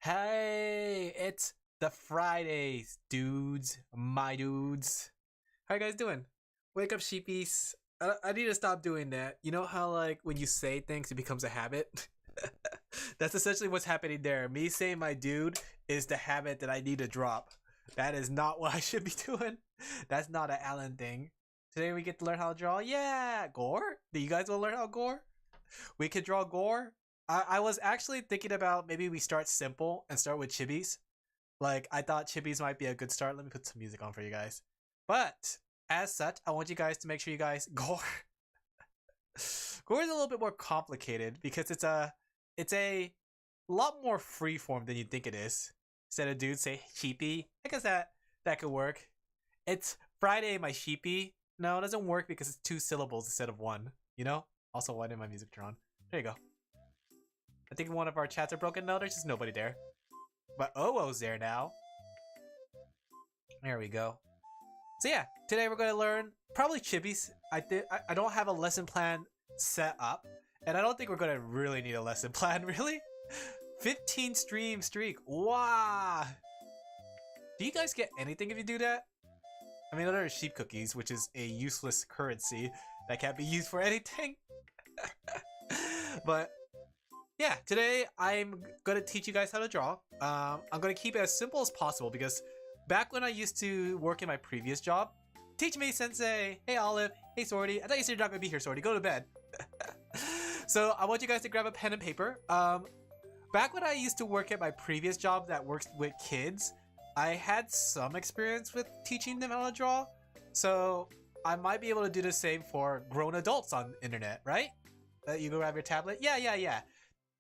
Hey, it's the Fridays, dudes, my dudes. How you guys doing? Wake up, sheepies. I need to stop doing that. You know how, like, when you say things, it becomes a habit? That's essentially what's happening there. Me saying my dude is the habit that I need to drop. That is not what I should be doing. That's not an Alin thing. Today we get to learn how to draw. Yeah, gore? Do you guys want to learn how to gore? We could draw gore. I was actually thinking about maybe we start simple and start with chibis. Like, I thought chibis might be a good start. Let me put some music on for you guys. But, as such, I want you guys to make sure you guys gore. Gore is a little bit more complicated because it's a lot more freeform than you think it is. Instead of dude say sheepy, I guess that could work. It's Friday, my sheepy. No, it doesn't work because it's 2 syllables instead of 1. You know? Also, why didn't my music turn on? There you go. I think one of our chats are broken. No, there's just nobody there. But Owo's there now. There we go. So yeah, today we're going to learn probably chibis. I don't have a lesson plan set up. And I don't think we're going to really need a lesson plan, really. 15 stream streak. Wow. Do you guys get anything if you do that? I mean, other sheep cookies, which is a useless currency that can't be used for anything. But yeah, today I'm gonna teach you guys how to draw. I'm gonna keep it as simple as possible because back when I used to work in my previous job, teach me sensei, hey Olive, hey Sorty. I thought you said you're not gonna be here, Sorty. Go to bed. So I want you guys to grab a pen and paper. Back when I used to work at my previous job that works with kids, I had some experience with teaching them how to draw. So I might be able to do the same for grown adults on the internet, right? You go grab your tablet. Yeah.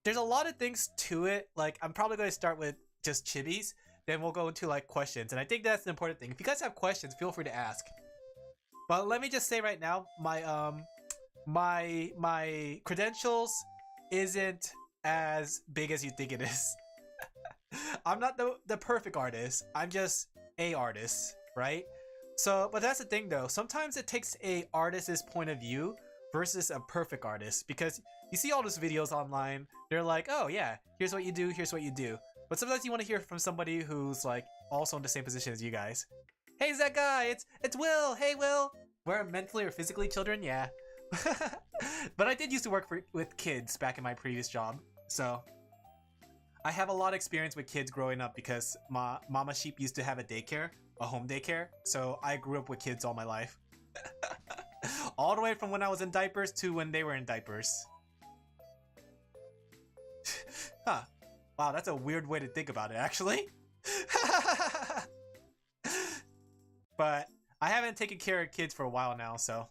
There's a lot of things to it. Like, I'm probably going to start with just chibis. Then we'll go into like questions. And I think that's an important thing. If you guys have questions, feel free to ask. But let me just say right now, my credentials isn't as big as you think it is. I'm not the perfect artist. I'm just a artist, right? So, but that's the thing though. Sometimes it takes a artist's point of view versus a perfect artist, because you see all those videos online. They're like, oh yeah, here's what you do, here's what you do. But sometimes you want to hear from somebody who's like also in the same position as you guys. Hey, is that guy? It's Will. Hey, Will. We're mentally or physically children, yeah. But I did used to work with kids back in my previous job, so I have a lot of experience with kids growing up because my mama sheep used to have a daycare, a home daycare. So I grew up with kids all my life. All the way from when I was in diapers to when they were in diapers. Huh. Wow, that's a weird way to think about it, actually. But I haven't taken care of kids for a while now, so.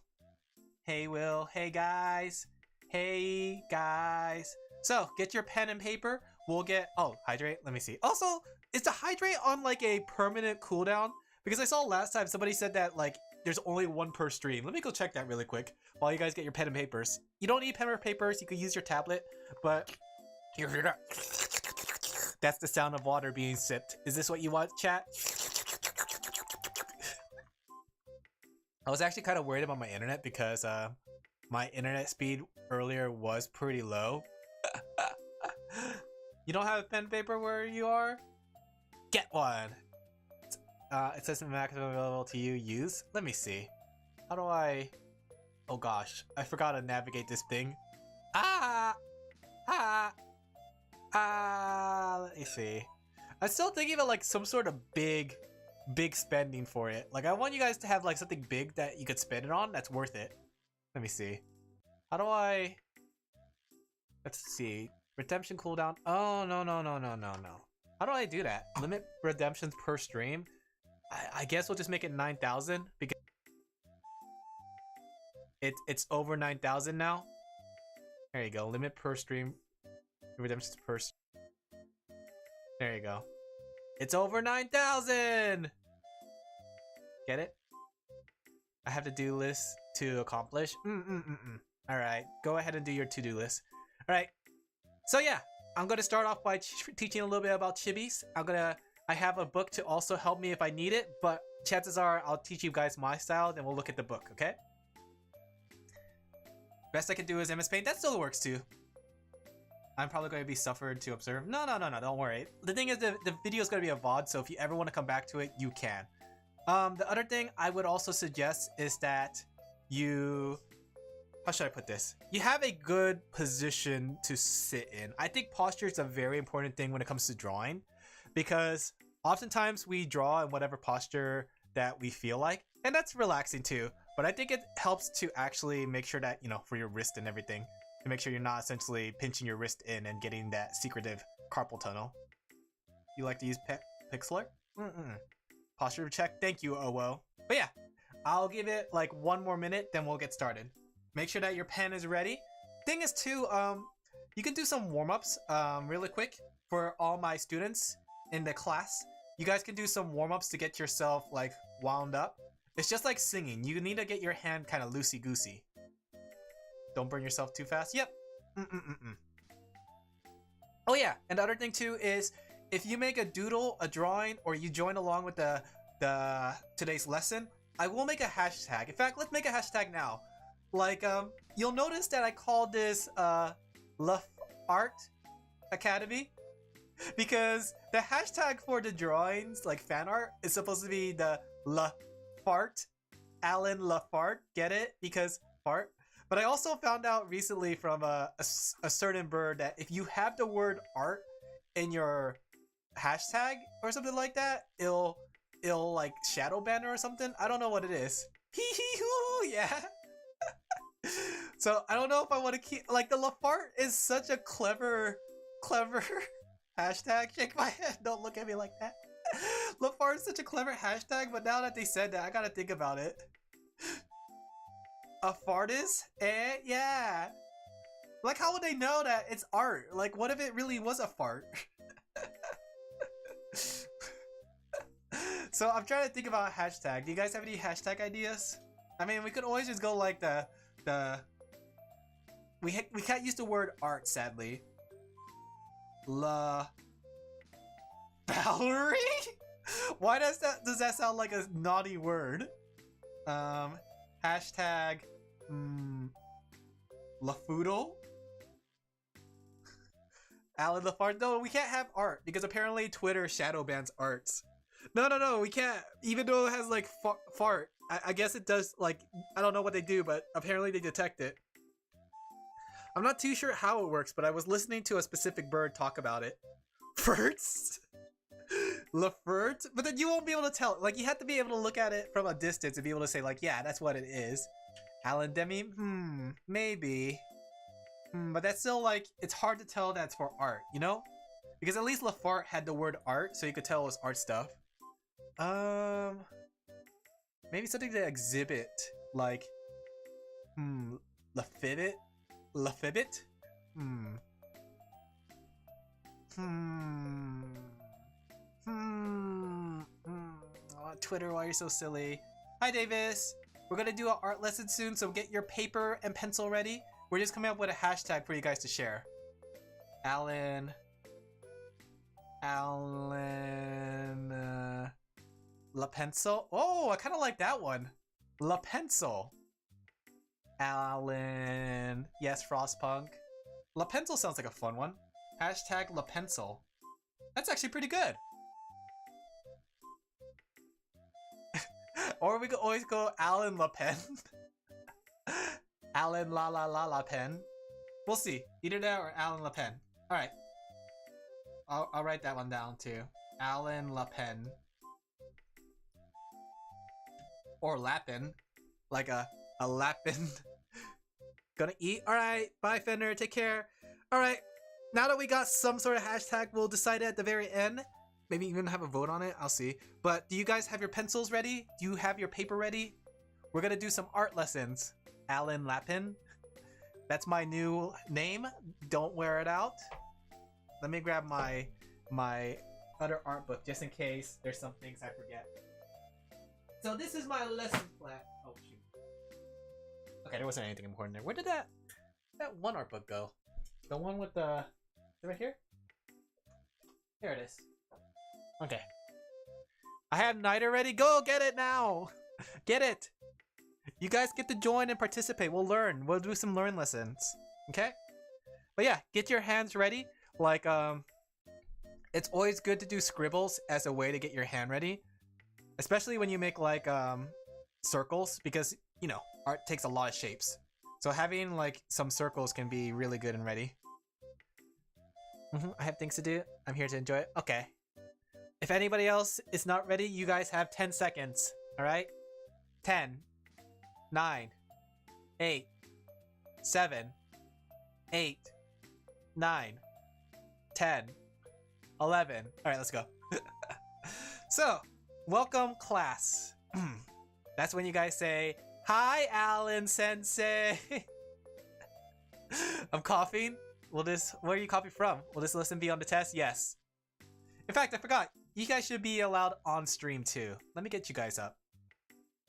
Hey, Will. Hey, guys. Hey, guys. So, get your pen and paper. We'll get... Oh, hydrate. Let me see. Also, is the hydrate on, like, a permanent cooldown? Because I saw last time somebody said that, like, there's only 1 per stream. Let me go check that really quick while you guys get your pen and papers. You don't need pen or papers. You can use your tablet, but... That's the sound of water being sipped. Is this what you want, chat? I was actually kind of worried about my internet because my internet speed earlier was pretty low. You don't have a pen and paper where you are? Get one! It says maximum available to you. Use? Let me see. How do I... Oh gosh, I forgot to navigate this thing. Let me see. I'm still thinking of like some sort of big spending for it. Like, I want you guys to have like something big that you could spend it on that's worth it. Let me see. How do I... Let's see. Redemption cooldown. Oh, no. How do I do that? Limit redemptions per stream? I guess we'll just make it 9,000 because it's over 9,000 now. There you go. Limit per stream. Redemptions per stream. There you go. It's over 9,000! Get it? I have to-do list to accomplish. Alright, go ahead and do your to-do list. Alright, so yeah, I'm going to start off by teaching a little bit about chibis. I have a book to also help me if I need it, but chances are I'll teach you guys my style, then we'll look at the book, okay? Best I can do is MS Paint. That still works too. I'm probably going to be suffered to observe. No, don't worry. The thing is, the video is going to be a VOD, so if you ever want to come back to it, you can. The other thing I would also suggest is that you... How should I put this? You have a good position to sit in. I think posture is a very important thing when it comes to drawing, because oftentimes we draw in whatever posture that we feel like, and that's relaxing too. But I think it helps to actually make sure that, you know, for your wrist and everything, to make sure you're not essentially pinching your wrist in and getting that secretive carpal tunnel. You like to use Pixlr? Posture check. Thank you, OWO. But yeah, I'll give it like 1 more minute, then we'll get started. Make sure that your pen is ready. Thing is too, you can do some warm-ups really quick for all my students in the class. You guys can do some warm-ups to get yourself like wound up. It's just like singing. You need to get your hand kind of loosey-goosey. Don't burn yourself too fast. Yep. Oh yeah, and the other thing too is if you make a doodle, a drawing, or you join along with the today's lesson, I will make a hashtag. In fact, let's make a hashtag now. Like, you'll notice that I called this Laphart Academy because the hashtag for the drawings, like fan art, is supposed to be the Laphart, Alin Laphel. Get it? Because fart. But I also found out recently from a certain bird that if you have the word art in your hashtag or something like that, it'll like shadow ban or something. I don't know what it is. Hee hee hoo, yeah. So I don't know if I want to keep like the Laphart is such a clever hashtag. Shake my head. Don't look at me like that. Laphart is such a clever hashtag, but now that they said that, I gotta think about it. A fartis? Yeah. Like, how would they know that it's art? Like, what if it really was a fart? So I'm trying to think about a hashtag. Do you guys have any hashtag ideas? I mean, we could always just go like we can't use the word art, sadly. Valerie? Why does that sound like a naughty word? Hashtag Lafoodle? Alin Laphel. No, we can't have art because apparently Twitter shadow bans arts. No, we can't. Even though it has like fart. I guess it does, like, I don't know what they do, but apparently they detect it. I'm not too sure how it works, but I was listening to a specific bird talk about it. Furts? Laphert? But then you won't be able to tell. Like, you have to be able to look at it from a distance and be able to say, like, yeah, that's what it is. Alan Demi? Maybe. But that's still, like, it's hard to tell that's for art, you know? Because at least Laphart had the word art, so you could tell it was art stuff. Maybe something to exhibit, like, Laphibit? Oh, Twitter, why you're so silly. Hi, Davis. We're gonna do an art lesson soon, so get your paper and pencil ready. We're just coming up with a hashtag for you guys to share. Alin Lapencil. Oh, I kind of like that one. Lapencil. Alan. Yes, Frostpunk. Lapencil sounds like a fun one. Hashtag Lapencil. That's actually pretty good. Or we could always go Alin Lapen. Alin La Pen. We'll see. Either that or Alin Lapen. Alright. I'll write that one down too. Alin Lapen. Or Lapin. Like a Lapin. Gonna eat? Alright. Bye, Fender. Take care. Alright. Now that we got some sort of hashtag, we'll decide it at the very end. Maybe even have a vote on it. I'll see. But do you guys have your pencils ready? Do you have your paper ready? We're gonna do some art lessons. Alin Lapin. That's my new name. Don't wear it out. Let me grab my other art book just in case there's some things I forget. So this is my lesson plan. Oh shoot. Okay, there wasn't anything important there. Where did that one art book go? The one with the... Is it right here? Here it is. Okay. I have Night already. Go get it now. Get it. You guys get to join and participate. We'll learn. We'll do some learn lessons. Okay? But yeah, get your hands ready. Like it's always good to do scribbles as a way to get your hand ready, especially when you make like circles, because you know art takes a lot of shapes. So having like some circles can be really good and ready. I have things to do. I'm here to enjoy it. Okay. If anybody else is not ready, you guys have 10 seconds. All right? 10, 9, 8, 7, 8, 9, 10, 11. All right, let's go. So, welcome class. That's when you guys say, "Hi, Alin Sensei." I'm coughing. Where are you coughing from? Will this lesson be on the test? Yes. In fact, I forgot. You guys should be allowed on stream too. Let me get you guys up.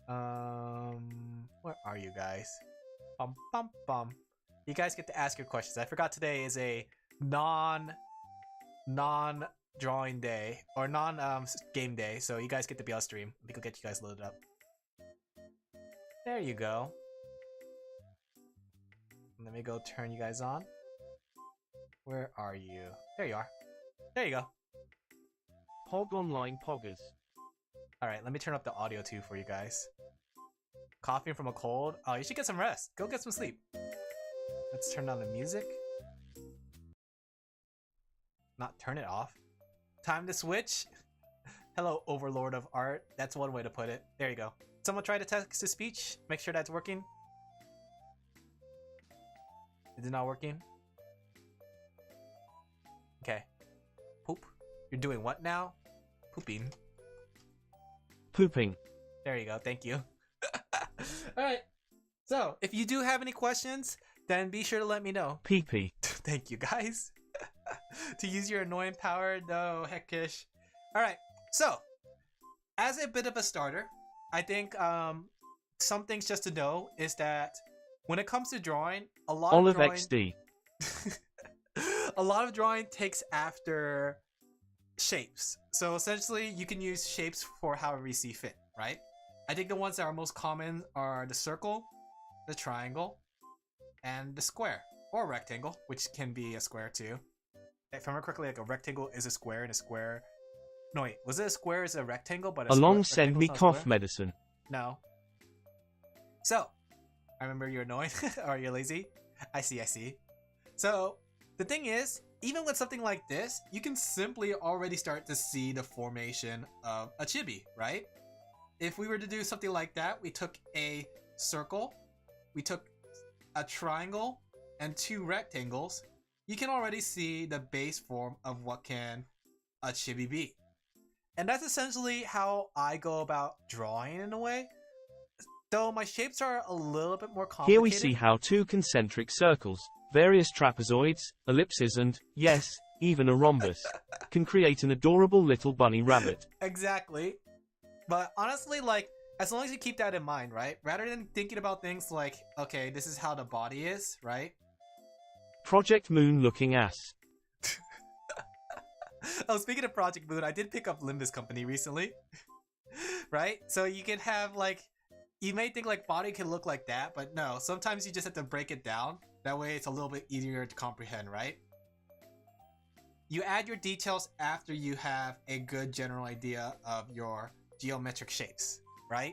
Where are you guys? Bum bum bum. You guys get to ask your questions. I forgot today is a non-drawing day or game day, so you guys get to be on stream. We can get you guys loaded up. There you go. Let me go turn you guys on. Where are you? There you are. There you go. Pog online poggers. Alright, let me turn up the audio too for you guys. Coughing from a cold? Oh, you should get some rest. Go get some sleep. Let's turn down the music. Not turn it off. Time to switch. Hello, overlord of art. That's one way to put it. There you go. Someone try to text-to-speech. Make sure that's working. Is it not working? Okay. Poop. You're doing what now? Pooping. Pooping. There you go. Thank you. Alright. So, if you do have any questions, then be sure to let me know. Pee-pee. Thank you, guys. To use your annoying power? No, heckish. Alright. So, as a bit of a starter, I think some things just to know is that when it comes to drawing, a lot Olive of drawing... XD. A lot of drawing takes after shapes. So essentially, you can use shapes for however you see fit, right? I think the ones that are most common are the circle, the triangle, and the square. Or rectangle, which can be a square too. If I remember correctly, like a rectangle is a square, and a square... No, wait. Was it a square is a rectangle, but a Along send me cough medicine. No. So, I remember you're annoying, or you're lazy. I see. So, the thing is, even with something like this, you can simply already start to see the formation of a chibi, right? If we were to do something like that, we took a circle, we took a triangle, and 2 rectangles, you can already see the base form of what can a chibi be. And that's essentially how I go about drawing in a way. Though my shapes are a little bit more complicated. Here we see how 2 concentric circles, various trapezoids, ellipses and, yes, even a rhombus, can create an adorable little bunny rabbit. Exactly. But honestly, like, as long as you keep that in mind, right? Rather than thinking about things like, okay, this is how the body is, right? Project Moon looking ass. Oh, speaking of Project Moon, I did pick up Limbus Company recently. Right? So you can have, like, you may think, like, body can look like that, but no. Sometimes you just have to break it down. That way it's a little bit easier to comprehend, right? You add your details after you have a good general idea of your geometric shapes, right?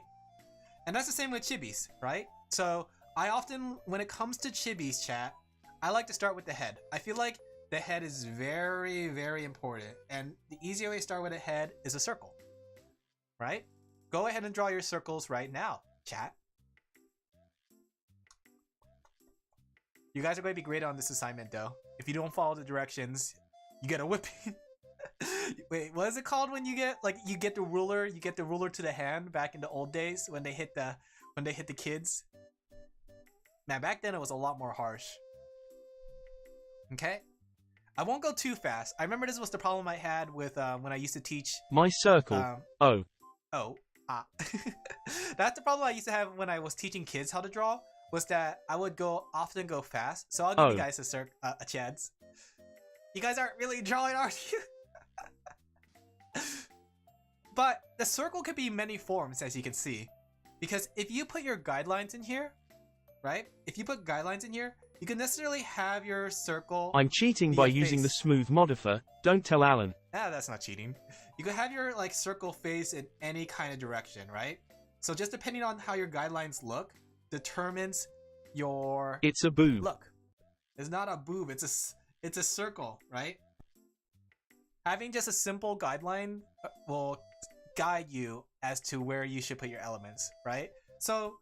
And that's the same with chibis, right? So I often, when it comes to chibis, chat, I like to start with the head. I feel like the head is very, very important. And the easier way to start with a head is a circle, right? Go ahead and draw your circles right now, chat. You guys are going to be great on this assignment, though. If you don't follow the directions, you get a whipping. Wait, what is it called when you get the ruler? You get the ruler to the hand back in the old days when they hit the kids. Man, back then it was a lot more harsh. Okay, I won't go too fast. I remember this was the problem I had with when I used to teach. My circle. That's the problem I used to have when I was teaching kids how to draw. Was that I would often go fast. So I'll give you guys a chance. You guys aren't really drawing, are you? But the circle could be many forms, as you can see. Because if you put your guidelines in here, right? If you put guidelines in here, You can necessarily have your circle. I'm cheating by using the smooth modifier. Don't tell Alan. Ah, that's not cheating. You can have your like circle face in any kind of direction, right? So just depending on how your guidelines look determines your It's a boob. look. It's not a boob, it's a circle, right? Having just a simple guideline will guide you as to where you should put your elements, right? So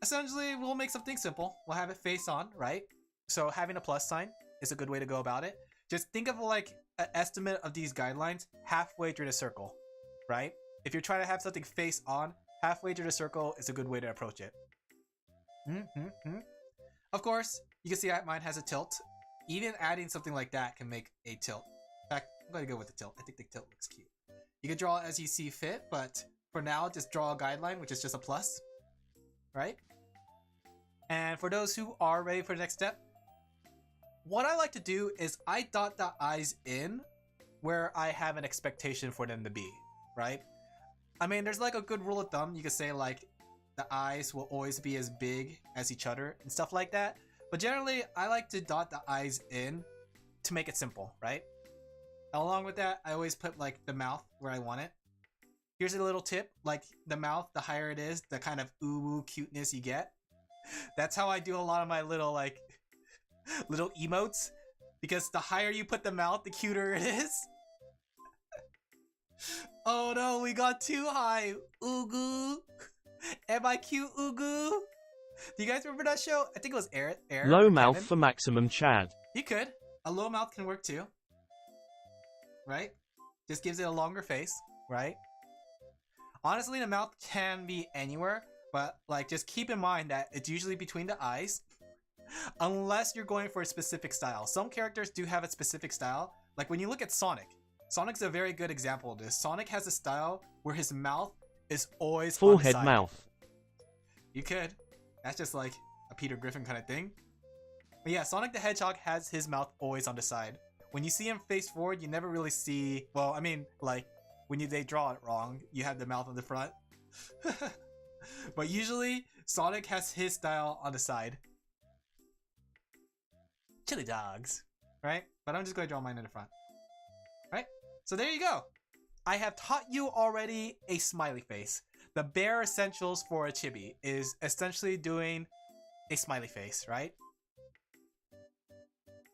essentially we'll make something simple. We'll have it face on, right? So having a plus sign is a good way to go about it. Just think of like an estimate of these guidelines halfway through the circle, right? If you're trying to have something face on, halfway through the circle is a good way to approach it. Of course, you can see that mine has a tilt. Even adding something like that can make a tilt. In fact, I'm going to go with the tilt. I think the tilt looks cute. You can draw it as you see fit, but for now, just draw a guideline, which is just a plus, right? And for those who are ready for the next step, what I like to do is I dot the eyes in where I have an expectation for them to be, right? I mean, there's like a good rule of thumb. You could say like the eyes will always be as big as each other and stuff like that. But generally, I like to dot the eyes in to make it simple, right? Along with that, I always put like the mouth where I want it. Here's a little tip, like the mouth, the higher it is, the kind of ooh cuteness you get. That's how I do a lot of my little like little emotes, because the higher you put the mouth, the cuter it is. Oh no, we got too high. Ugu. Am I cute, Ugu? Do you guys remember that show? I think it was Air. Low mouth for maximum Chad. You could. A low mouth can work too. Right? Just gives it a longer face, right? Honestly, the mouth can be anywhere, but like just keep in mind that it's usually between the eyes. Unless you're going for a specific style. Some characters do have a specific style. Like when you look at Sonic. Sonic's a very good example of this. Sonic has a style where his mouth is always forehead on the side. Mouth. You could. That's just like a Peter Griffin kind of thing. But yeah, Sonic the Hedgehog has his mouth always on the side. When you see him face forward, you never really see... Well, I mean, like, when they draw it wrong, you have the mouth on the front. But usually, Sonic has his style on the side. Chili dogs. Right? But I'm just going to draw mine in the front. Right? So there you go. I have taught you already a smiley face. The bare essentials for a chibi is essentially doing a smiley face, right?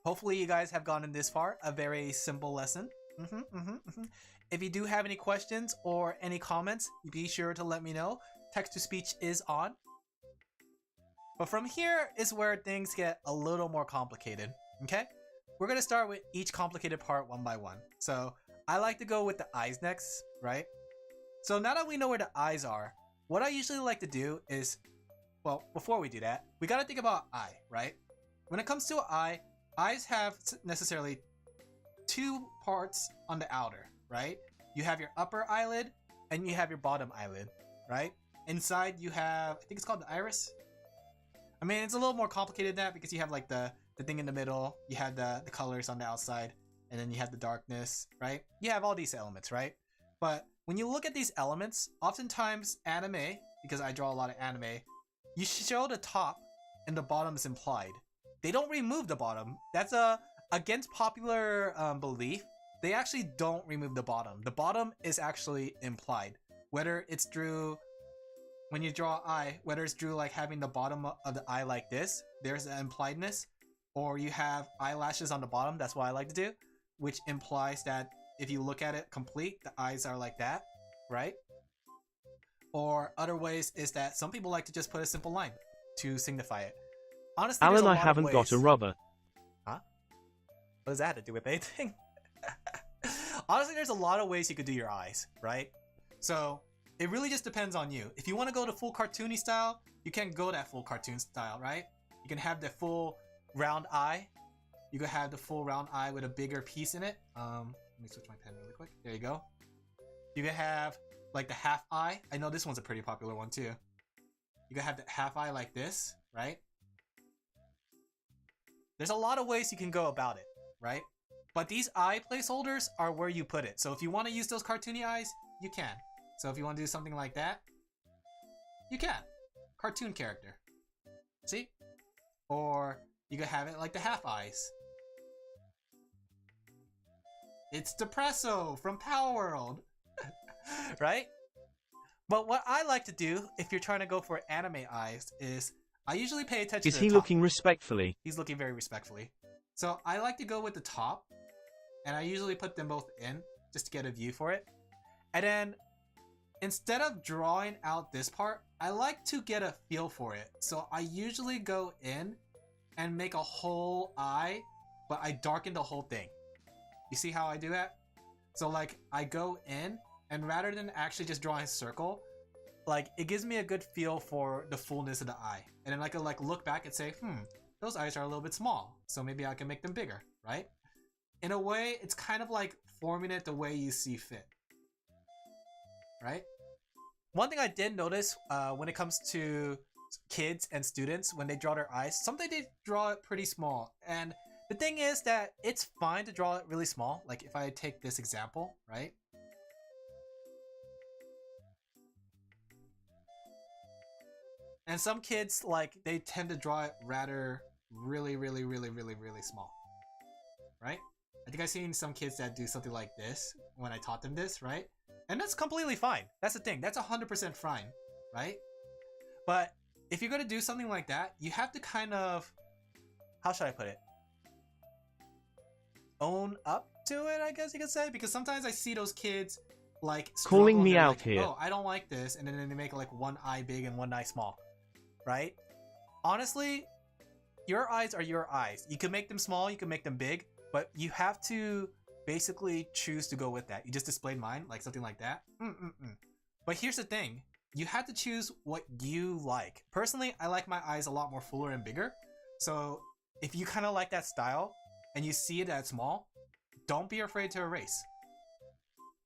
Hopefully you guys have gotten this far. A very simple lesson. If you do have any questions or any comments, be sure to let me know. Text-to-speech is on. But from here is where things get a little more complicated, okay? We're going to start with each complicated part one by one. So I like to go with the eyes next, right? So now that we know where the eyes are, what I usually like to do is, well, before we do that, we got to think about eye, right? When it comes to an eye, eyes have necessarily two parts on the outer, right? You have your upper eyelid and you have your bottom eyelid, right? Inside you have, I think it's called the iris. I mean, it's a little more complicated than that because you have like the thing in the middle, you have the colors on the outside, and then you have the darkness, right? You have all these elements, right? But when you look at these elements, oftentimes anime, because I draw a lot of anime, you show the top and the bottom is implied. They don't remove the bottom. That's against popular belief. They actually don't remove the bottom. The bottom is actually implied. Whether it's through, when you draw an eye, whether it's through like having the bottom of the eye like this, there's an impliedness, or you have eyelashes on the bottom, that's what I like to do, which implies that if you look at it complete, the eyes are like that, right? Or other ways is that some people like to just put a simple line to signify it. Honestly, Alan, I haven't got a rubber. Huh? What does that have to do with anything? Honestly, there's a lot of ways you could do your eyes, right? So it really just depends on you. If you want to go to full cartoony style, you can go that full cartoon style, right? You can have the full round eye. You can have the full round eye with a bigger piece in it. Let me switch my pen really quick. There you go. You can have like the half eye. I know this one's a pretty popular one too. You can have the half eye like this, right? There's a lot of ways you can go about it, right? But these eye placeholders are where you put it. So if you want to use those cartoony eyes, you can. So if you want to do something like that, you can. Cartoon character. See? Or You could have it like the half eyes. It's Depresso from Power World. Right? But what I like to do, if you're trying to go for anime eyes, is I usually pay attention Is to the he top. looking respectfully? He's looking very respectfully. So I like to go with the top, and I usually put them both in just to get a view for it. And then instead of drawing out this part, I like to get a feel for it. So I usually go in and make a whole eye, but I darken the whole thing. You see how I do that? So like I go in, and rather than actually just drawing a circle, like it gives me a good feel for the fullness of the eye. And then I can like look back and say, those eyes are a little bit small, so maybe I can make them bigger, right? In a way, it's kind of like forming it the way you see fit, right? One thing I did notice when it comes to kids and students, when they draw their eyes, sometimes they draw it pretty small. And the thing is that it's fine to draw it really small. Like if I take this example, right? And some kids, like, they tend to draw it rather really small, right? I think I've seen some kids that do something like this when I taught them this, right? And that's completely fine. That's the thing. That's 100% fine, right? But if you're going to do something like that, you have to kind of, how should I put it? Own up to it, I guess you could say. Because sometimes I see those kids, like, calling me out like, here. Oh, I don't like this. And then they make, like, one eye big and one eye small, right? Honestly, your eyes are your eyes. You can make them small, you can make them big, but you have to basically choose to go with that. You just displayed mine, like something like that. But here's the thing. You have to choose what you like. Personally, I like my eyes a lot more fuller and bigger. So if you kind of like that style and you see it that small, don't be afraid to erase,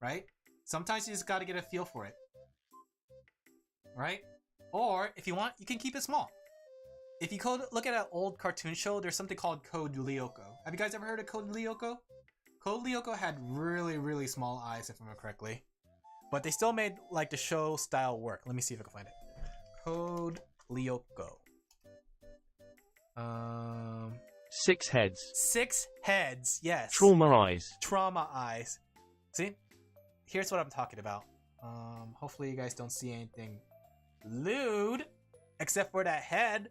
right? Sometimes you just got to get a feel for it, right? Or if you want, you can keep it small. If you look at an old cartoon show, there's something called Code Lyoko. Have you guys ever heard of Code Lyoko? Code Lyoko had really small eyes, if I remember correctly. But they still made like the show style work. Let me see if I can find it. Code Lyoko. 6 heads. 6 heads, yes. Trauma eyes. Trauma eyes. See? Here's what I'm talking about. Hopefully you guys don't see anything lewd, except for that head.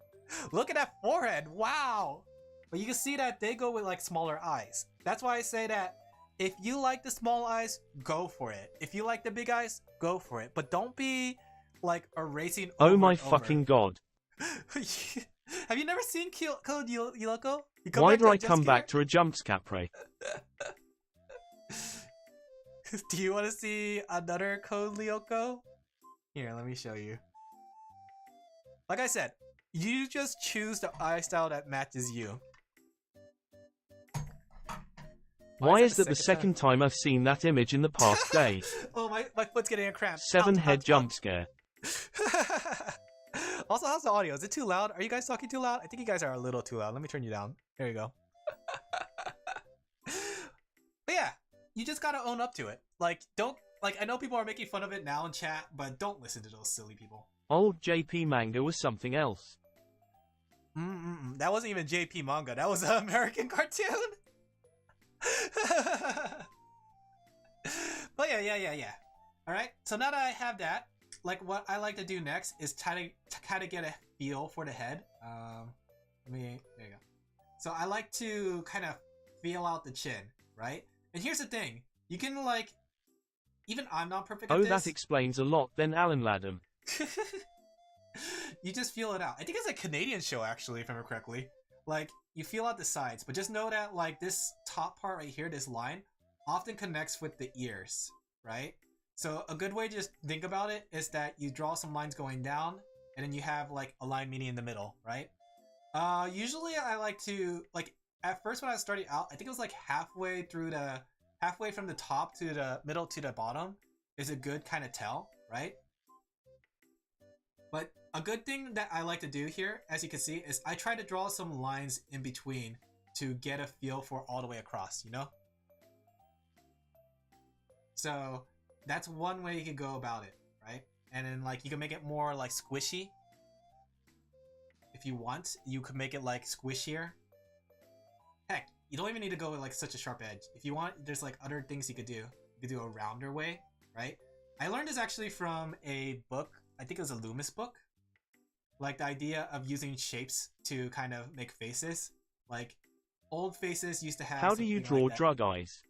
Look at that forehead. Wow. But you can see that they go with like smaller eyes. That's why I say that if you like the small eyes, go for it. If you like the big eyes, go for it. But don't be like erasing over Oh my and over. fucking god. Have you never seen Code Lyoko? Why do I come back to a jump scare? Do you want to see another Code Lyoko? Here, let me show you. Like I said, you just choose the eye style that matches you. Why is that the second time I've seen that image in the past day? Oh, my foot's getting a cramp. 7 head jump scare. Also, how's the audio? Is it too loud? Are you guys talking too loud? I think you guys are a little too loud. Let me turn you down. There you go. But yeah, you just gotta own up to it. Like, don't, like, I know people are making fun of it now in chat, but don't listen to those silly people. Old JP manga was something else. That wasn't even JP manga. That was an American cartoon. But yeah. All right. So now that I have that, like what I like to do next is try to kind of get a feel for the head. There you go. So I like to kind of feel out the chin, right? And here's the thing: you can like, even I'm not perfect at this. Oh, that explains a lot. Then Alin Laphel. You just feel it out. I think it's a Canadian show, actually, if I remember correctly. Like, you feel out the sides, but just know that, like, this top part right here, this line, often connects with the ears, right? So a good way to just think about it is that you draw some lines going down, and then you have, like, a line meeting in the middle, right? Usually I like to, like, at first when I started out, I think it was, like, halfway from the top to the middle to the bottom is a good kind of tell, right? But a good thing that I like to do here, as you can see, is I try to draw some lines in between to get a feel for all the way across, you know? So that's one way you can go about it, right? And then like you can make it more like squishy. If you want, you could make it like squishier, you don't even need to go with like such a sharp edge. If you want, there's like other things you could do. You could do a rounder way, right? I learned this actually from a book. I think it was a Loomis book. Like the idea of using shapes to kind of make faces. Like old faces used to have. How do you draw like drug eyes?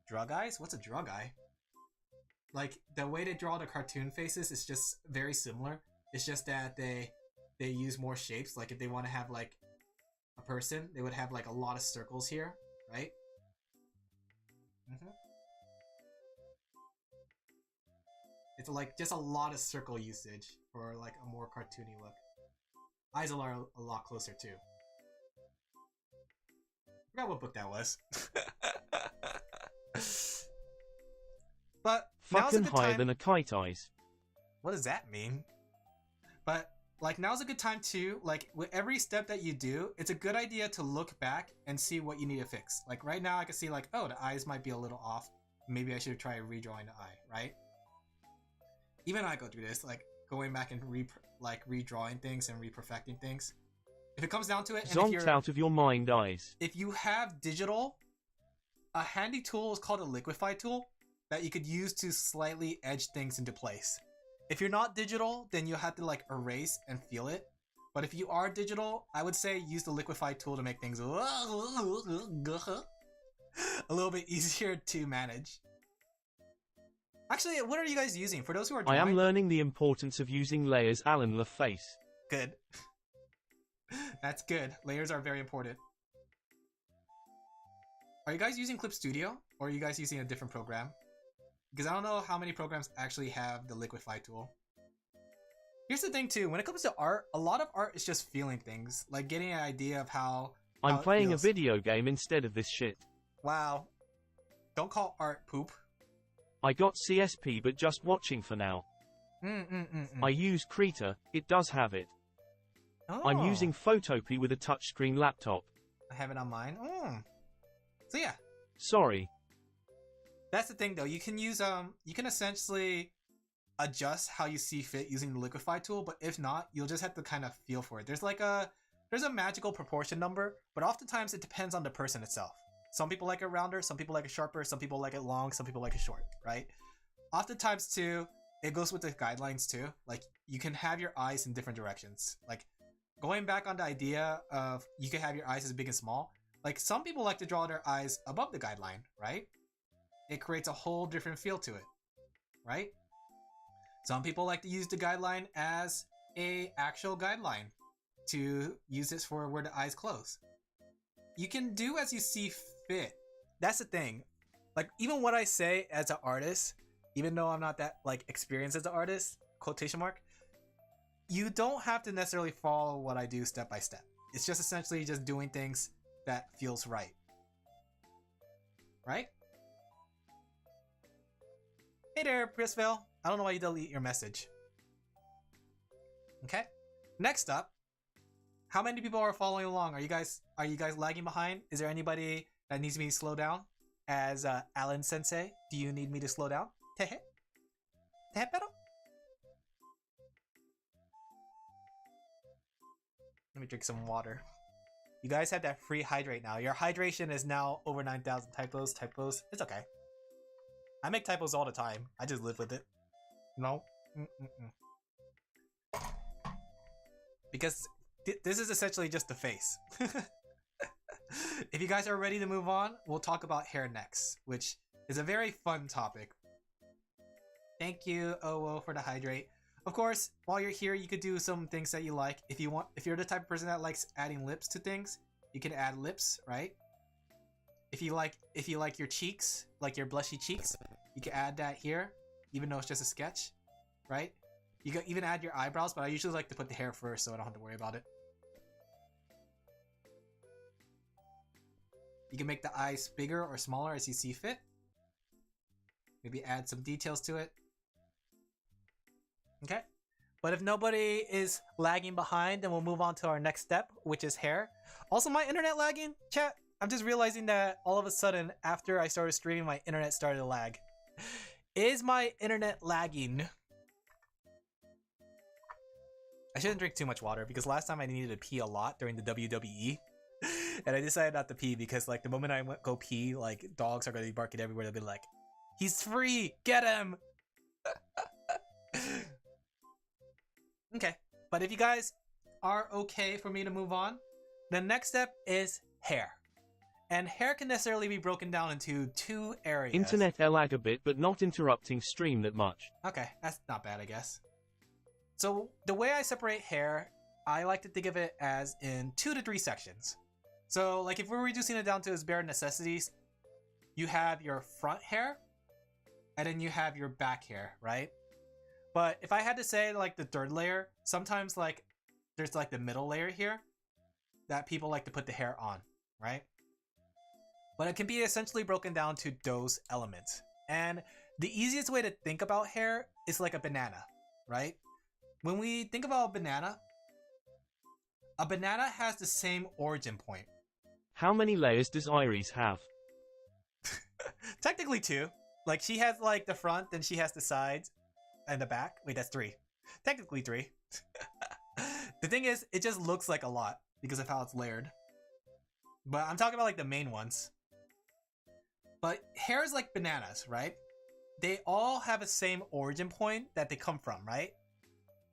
Drug eyes? What's a drug eye? Like the way they draw the cartoon faces is just very similar. It's just that they use more shapes. Like if they want to have like a person, they would have like a lot of circles here, right? It's like just a lot of circle usage for like a more cartoony look. Eyes are a lot closer too. I forgot what book that was. But Fucking higher than a kite eyes. What does that mean? But like now's a good time to, like with every step that you do, it's a good idea to look back and see what you need to fix. Like right now I can see like, oh, the eyes might be a little off. Maybe I should try redrawing the eye, right? Even I go through this, like going back and redrawing things and reperfecting things. If it comes down to it, and Zonked out of your mind eyes. If you have digital, a handy tool is called a liquify tool that you could use to slightly edge things into place. If you're not digital, then you have to like erase and feel it. But if you are digital, I would say use the liquify tool to make things a little bit easier to manage. Actually, what are you guys using? For those who are drawing, I am learning the importance of using layers, Alin Laphel. Good. That's good. Layers are very important. Are you guys using Clip Studio? Or are you guys using a different program? Because I don't know how many programs actually have the liquify tool. Here's the thing too, when it comes to art, a lot of art is just feeling things. Like getting an idea of how I'm playing a video game instead of this shit. Wow. Don't call art poop. I got CSP but just watching for now. I use Krita, it does have it. Oh. I'm using Photopea with a touchscreen laptop. I have it on mine. So yeah. Sorry. That's the thing though, you can use you can essentially adjust how you see fit using the liquify tool, but if not, you'll just have to kind of feel for it. There's a magical proportion number, but oftentimes it depends on the person itself. Some people like it rounder, some people like it sharper, some people like it long, some people like it short, right? Oftentimes too, it goes with the guidelines too. Like you can have your eyes in different directions. Like going back on the idea of you can have your eyes as big and small. Like some people like to draw their eyes above the guideline, right? It creates a whole different feel to it, right? Some people like to use the guideline as a actual guideline to use this for where the eyes close. You can do as you see fit. That's the thing. Like even what I say as an artist, even though I'm not that like experienced as an artist, quotation mark, you don't have to necessarily follow what I do step by step. It's just essentially just doing things that feels right. Right? Hey there, Prisville. I don't know why you delete your message. Okay. Next up, how many people are following along? Are you guys lagging behind? Is there anybody that needs me to slow down? As Alin Sensei, do you need me to slow down? Tehe? Tehe pero? Let me drink some water. You guys have that free hydrate now. Your hydration is now over 9,000 typos. It's okay. I make typos all the time. I just live with it. No. Because this is essentially just the face. If you guys are ready to move on, we'll talk about hair next, which is a very fun topic. Thank you, Owo, for the hydrate. Of course, while you're here, you could do some things that you like. If you're the type of person that likes adding lips to things, you can add lips, right? If you like your cheeks, like your blushy cheeks, you can add that here, even though it's just a sketch, right? You can even add your eyebrows, but I usually like to put the hair first so I don't have to worry about it. You can make the eyes bigger or smaller as you see fit. Maybe add some details to it. Okay. But if nobody is lagging behind, then we'll move on to our next step, which is hair. Also, my internet lagging? Chat, I'm just realizing that all of a sudden, after I started streaming, my internet started to lag. Is my internet lagging? I shouldn't drink too much water because last time I needed to pee a lot during the WWE. And I decided not to pee because like the moment I go pee, like dogs are gonna be barking everywhere. They'll be like, "He's free, get him!" Okay, but if you guys are okay for me to move on, the next step is hair. And hair can necessarily be broken down into two areas. Internet lag a bit but not interrupting stream that much. Okay, that's not bad, I guess. So the way I separate hair, I like to think of it as in 2 to 3 sections. So like if we're reducing it down to its bare necessities, you have your front hair, and then you have your back hair, right? But if I had to say like the third layer, sometimes like there's like the middle layer here that people like to put the hair on, right? But it can be essentially broken down to those elements. And the easiest way to think about hair is like a banana, right? When we think about a banana has the same origin point. How many layers does Iris have? Technically 2. Like she has like the front, then she has the sides and the back. Wait, that's 3. Technically 3. The thing is, it just looks like a lot because of how it's layered. But I'm talking about like the main ones. But hair is like bananas, right? They all have the same origin point that they come from, right?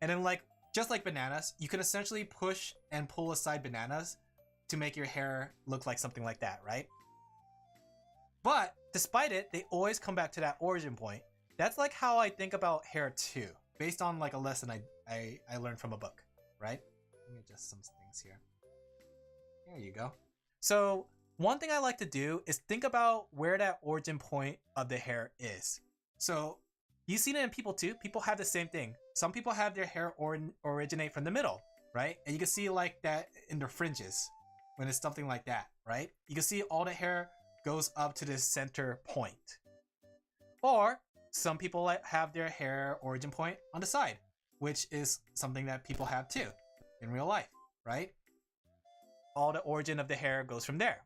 And then like, just like bananas, you can essentially push and pull aside bananas to make your hair look like something like that, right? But despite it, they always come back to that origin point. That's like how I think about hair too, based on like a lesson I learned from a book, right? Let me adjust some things here. There you go. So one thing I like to do is think about where that origin point of the hair is. So you've seen it in people too. People have the same thing. Some people have their hair originate from the middle, right? And you can see like that in their fringes when it's something like that, right? You can see all the hair goes up to the center point. Or some people have their hair origin point on the side, which is something that people have too in real life, right? All the origin of the hair goes from there.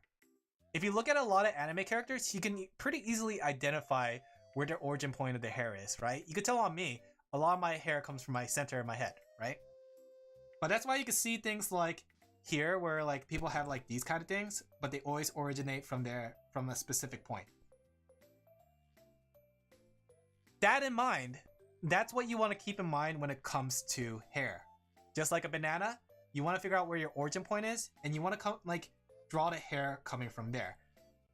If you look at a lot of anime characters, you can pretty easily identify where their origin point of the hair is, right? You can tell on me, a lot of my hair comes from my center of my head, right? But that's why you can see things like here where like people have like these kind of things, but they always originate from a specific point. That in mind, that's what you want to keep in mind when it comes to hair. Just like a banana, you want to figure out where your origin point is, and you want to draw the hair coming from there.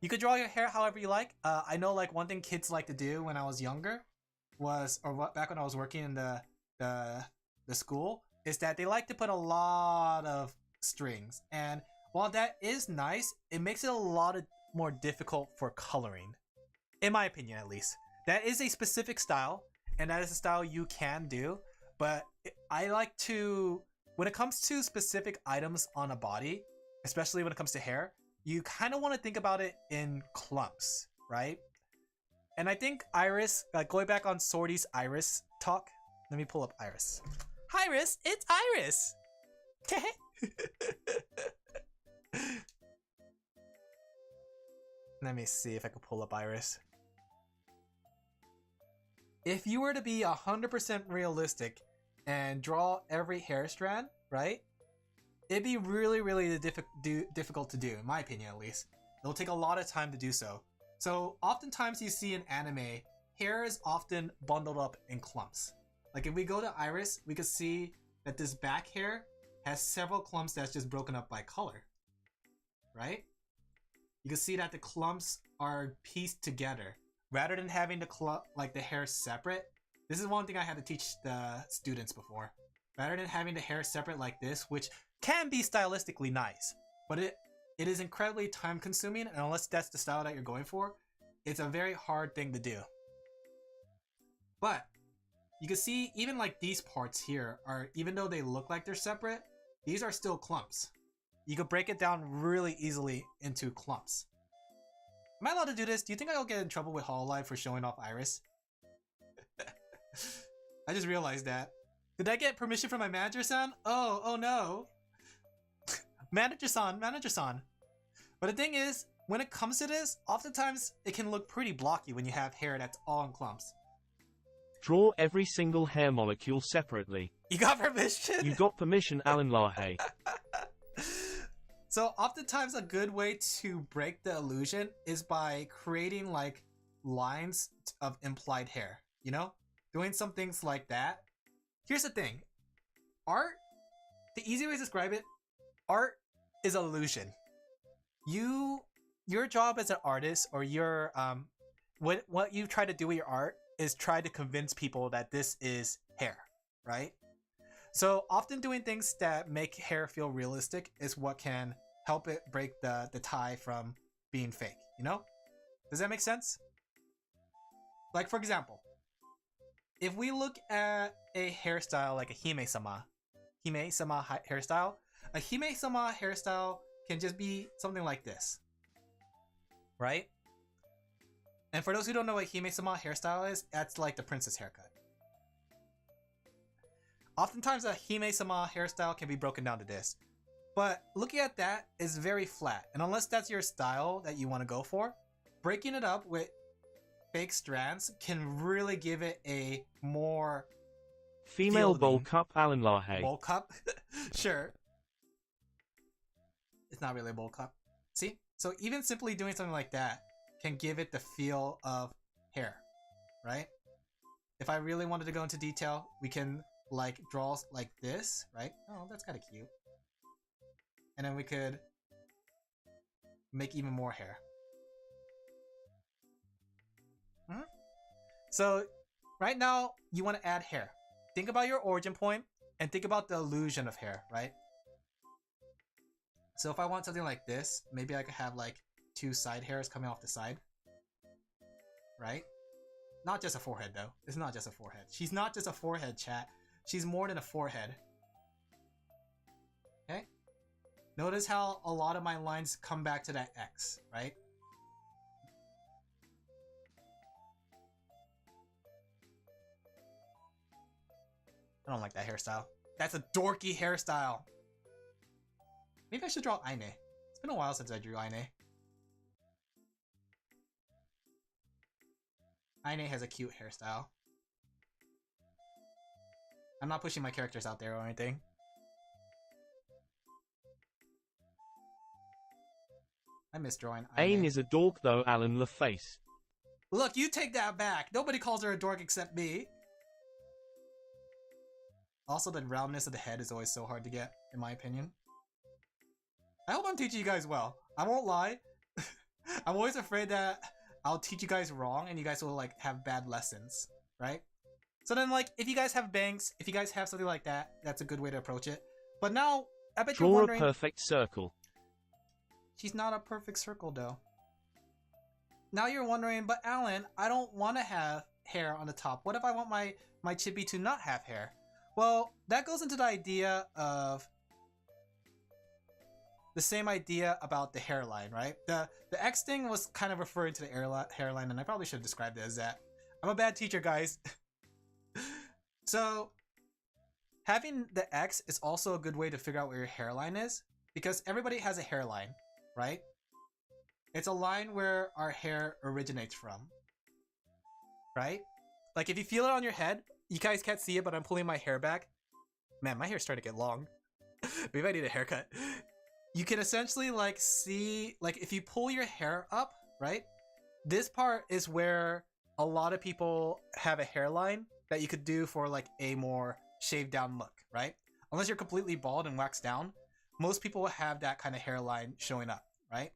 You could draw your hair however you like. I know like one thing kids like to do when I was younger back when I was working in the school, is that they like to put a lot of strings. And while that is nice, it makes it a lot more difficult for coloring. In my opinion, at least. That is a specific style, and that is a style you can do. But I like to, when it comes to specific items on a body, especially when it comes to hair, you kind of want to think about it in clumps, right? And I think Iris, going back on Swordy's Iris talk, let me pull up Iris. Hi Iris, it's Iris! Let me see if I can pull up Iris. If you were to be 100% realistic and draw every hair strand, right? It'd be really, really difficult to do, in my opinion at least. It'll take a lot of time to do so. So oftentimes you see in anime, hair is often bundled up in clumps. Like if we go to Iris, we can see that this back hair has several clumps that's just broken up by color, right? You can see that the clumps are pieced together. Rather than having the hair separate, this is one thing I had to teach the students before. Rather than having the hair separate like this, which can be stylistically nice, but it is incredibly time consuming, and unless that's the style that you're going for, it's a very hard thing to do. But you can see even like these parts here are, even though they look like they're separate, these are still clumps. You could break it down really easily into clumps. Am I allowed to do this? Do you think I'll get in trouble with Hololive for showing off Iris? I just realized that. Did I get permission from my manager-san? Oh no. Manager-san. But the thing is, when it comes to this, oftentimes it can look pretty blocky when you have hair that's all in clumps. Draw every single hair molecule separately. You got permission? You got permission, Alin Laphel. So oftentimes a good way to break the illusion is by creating like lines of implied hair, you know? Doing some things like that. Here's the thing. Art, the easy way to describe it, art is illusion. Your job as an artist, or your what you try to do with your art is try to convince people that this is hair, right? So often doing things that make hair feel realistic is what can help it break the tie from being fake, you know? Does that make sense? Like, for example, if we look at a hairstyle like a Hime-sama hairstyle, a Hime-sama hairstyle can just be something like this, right? And for those who don't know what Hime-sama hairstyle is, that's like the princess haircut. Oftentimes a Hime-sama hairstyle can be broken down to this. But looking at that is very flat. And unless that's your style that you want to go for, breaking it up with fake strands can really give it a more Female bowl cup, Alin Laphel. Bowl cup? Sure. It's not really a bowl cup. See? So even simply doing something like that can give it the feel of hair, right? If I really wanted to go into detail, we can like draw like this, right? Oh, that's kind of cute. And then we could make even more hair. So right now you want to add hair. Think about your origin point and think about the illusion of hair, right? So if I want something like this, maybe I could have like 2 side hairs coming off the side, right? Not just a forehead though. It's not just a forehead. She's not just a forehead, chat. She's more than a forehead. Okay? Notice how a lot of my lines come back to that X, right? I don't like that hairstyle. That's a dorky hairstyle. Maybe I should draw Aine. It's been a while since I drew Aine. Aine has a cute hairstyle. I'm not pushing my characters out there or anything. I miss drawing Aine. Aine is a dork though, Alin Laphel. Look, you take that back. Nobody calls her a dork except me. Also, the roundness of the head is always so hard to get, in my opinion. I hope I'm teaching you guys well. I won't lie. I'm always afraid that I'll teach you guys wrong and you guys will like have bad lessons, right? So then like, if you guys have bangs, if you guys have something like that, that's a good way to approach it. But now, I bet you're wondering... Draw a perfect circle. She's not a perfect circle though. Now you're wondering, but Alan, I don't want to have hair on the top. What if I want my chibi to not have hair? Well, that goes into the idea of the same idea about the hairline, right? The X thing was kind of referring to the hairline, and I probably should have described it as that. I'm a bad teacher, guys. So, having the X is also a good way to figure out where your hairline is, because everybody has a hairline, right? It's a line where our hair originates from, right? Like if you feel it on your head, you guys can't see it, but I'm pulling my hair back. Man, my hair's starting to get long. Maybe I need a haircut. You can essentially like see, like if you pull your hair up, right? This part is where a lot of people have a hairline that you could do for like a more shaved down look, right? Unless you're completely bald and waxed down, most people will have that kind of hairline showing up, right?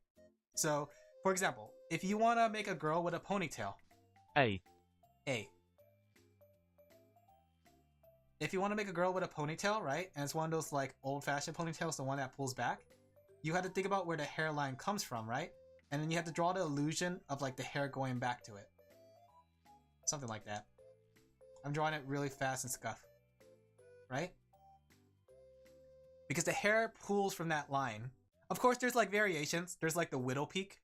So, for example, if you want to make a girl with a ponytail, A. If you want to make a girl with a ponytail, right, and it's one of those like old-fashioned ponytails, the one that pulls back, you have to think about where the hairline comes from, right? And then you have to draw the illusion of like the hair going back to it. Something like that. I'm drawing it really fast and scuff, right? Because the hair pulls from that line. Of course, there's like variations. There's like the widow peak.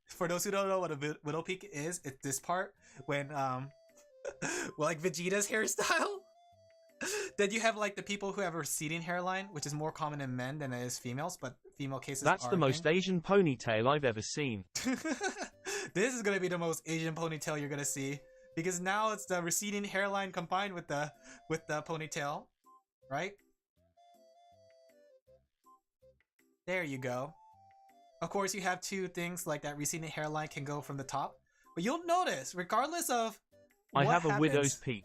For those who don't know what a widow peak is, it's this part when, well, like Vegeta's hairstyle. Then you have like the people who have a receding hairline, which is more common in men than it is females, but female cases That's the most Asian ponytail I've ever seen. This is going to be the most Asian ponytail you're going to see, because now it's the receding hairline combined with the ponytail, right? There you go. Of course, you have two things like that receding hairline can go from the top. But you'll notice, regardless of I what have a happens, widow's peak.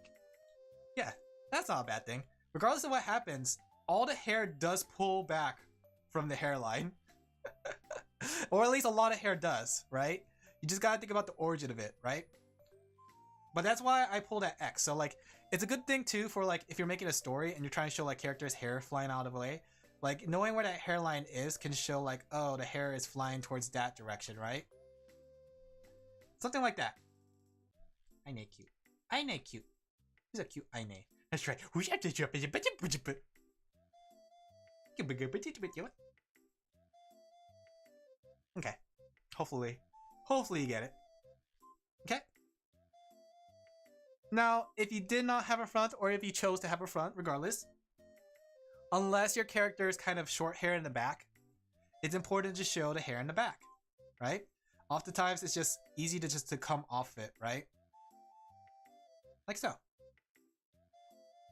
Yeah, that's not a bad thing. Regardless of what happens, all the hair does pull back from the hairline. Or at least a lot of hair does, right? You just gotta think about the origin of it, right? But that's why I pulled at X. So like, it's a good thing too for like, if you're making a story and you're trying to show like characters' hair flying out of the way, like knowing where that hairline is can show like, oh, the hair is flying towards that direction, right? Something like that. Aine cute. Aine cute. Who's a cute Aine? That's right. Okay. Hopefully you get it. Okay. Now, if you did not have a front, or if you chose to have a front, regardless, unless your character is kind of short hair in the back, it's important to show the hair in the back, right? Oftentimes, it's just easy to come off it, right? Like so.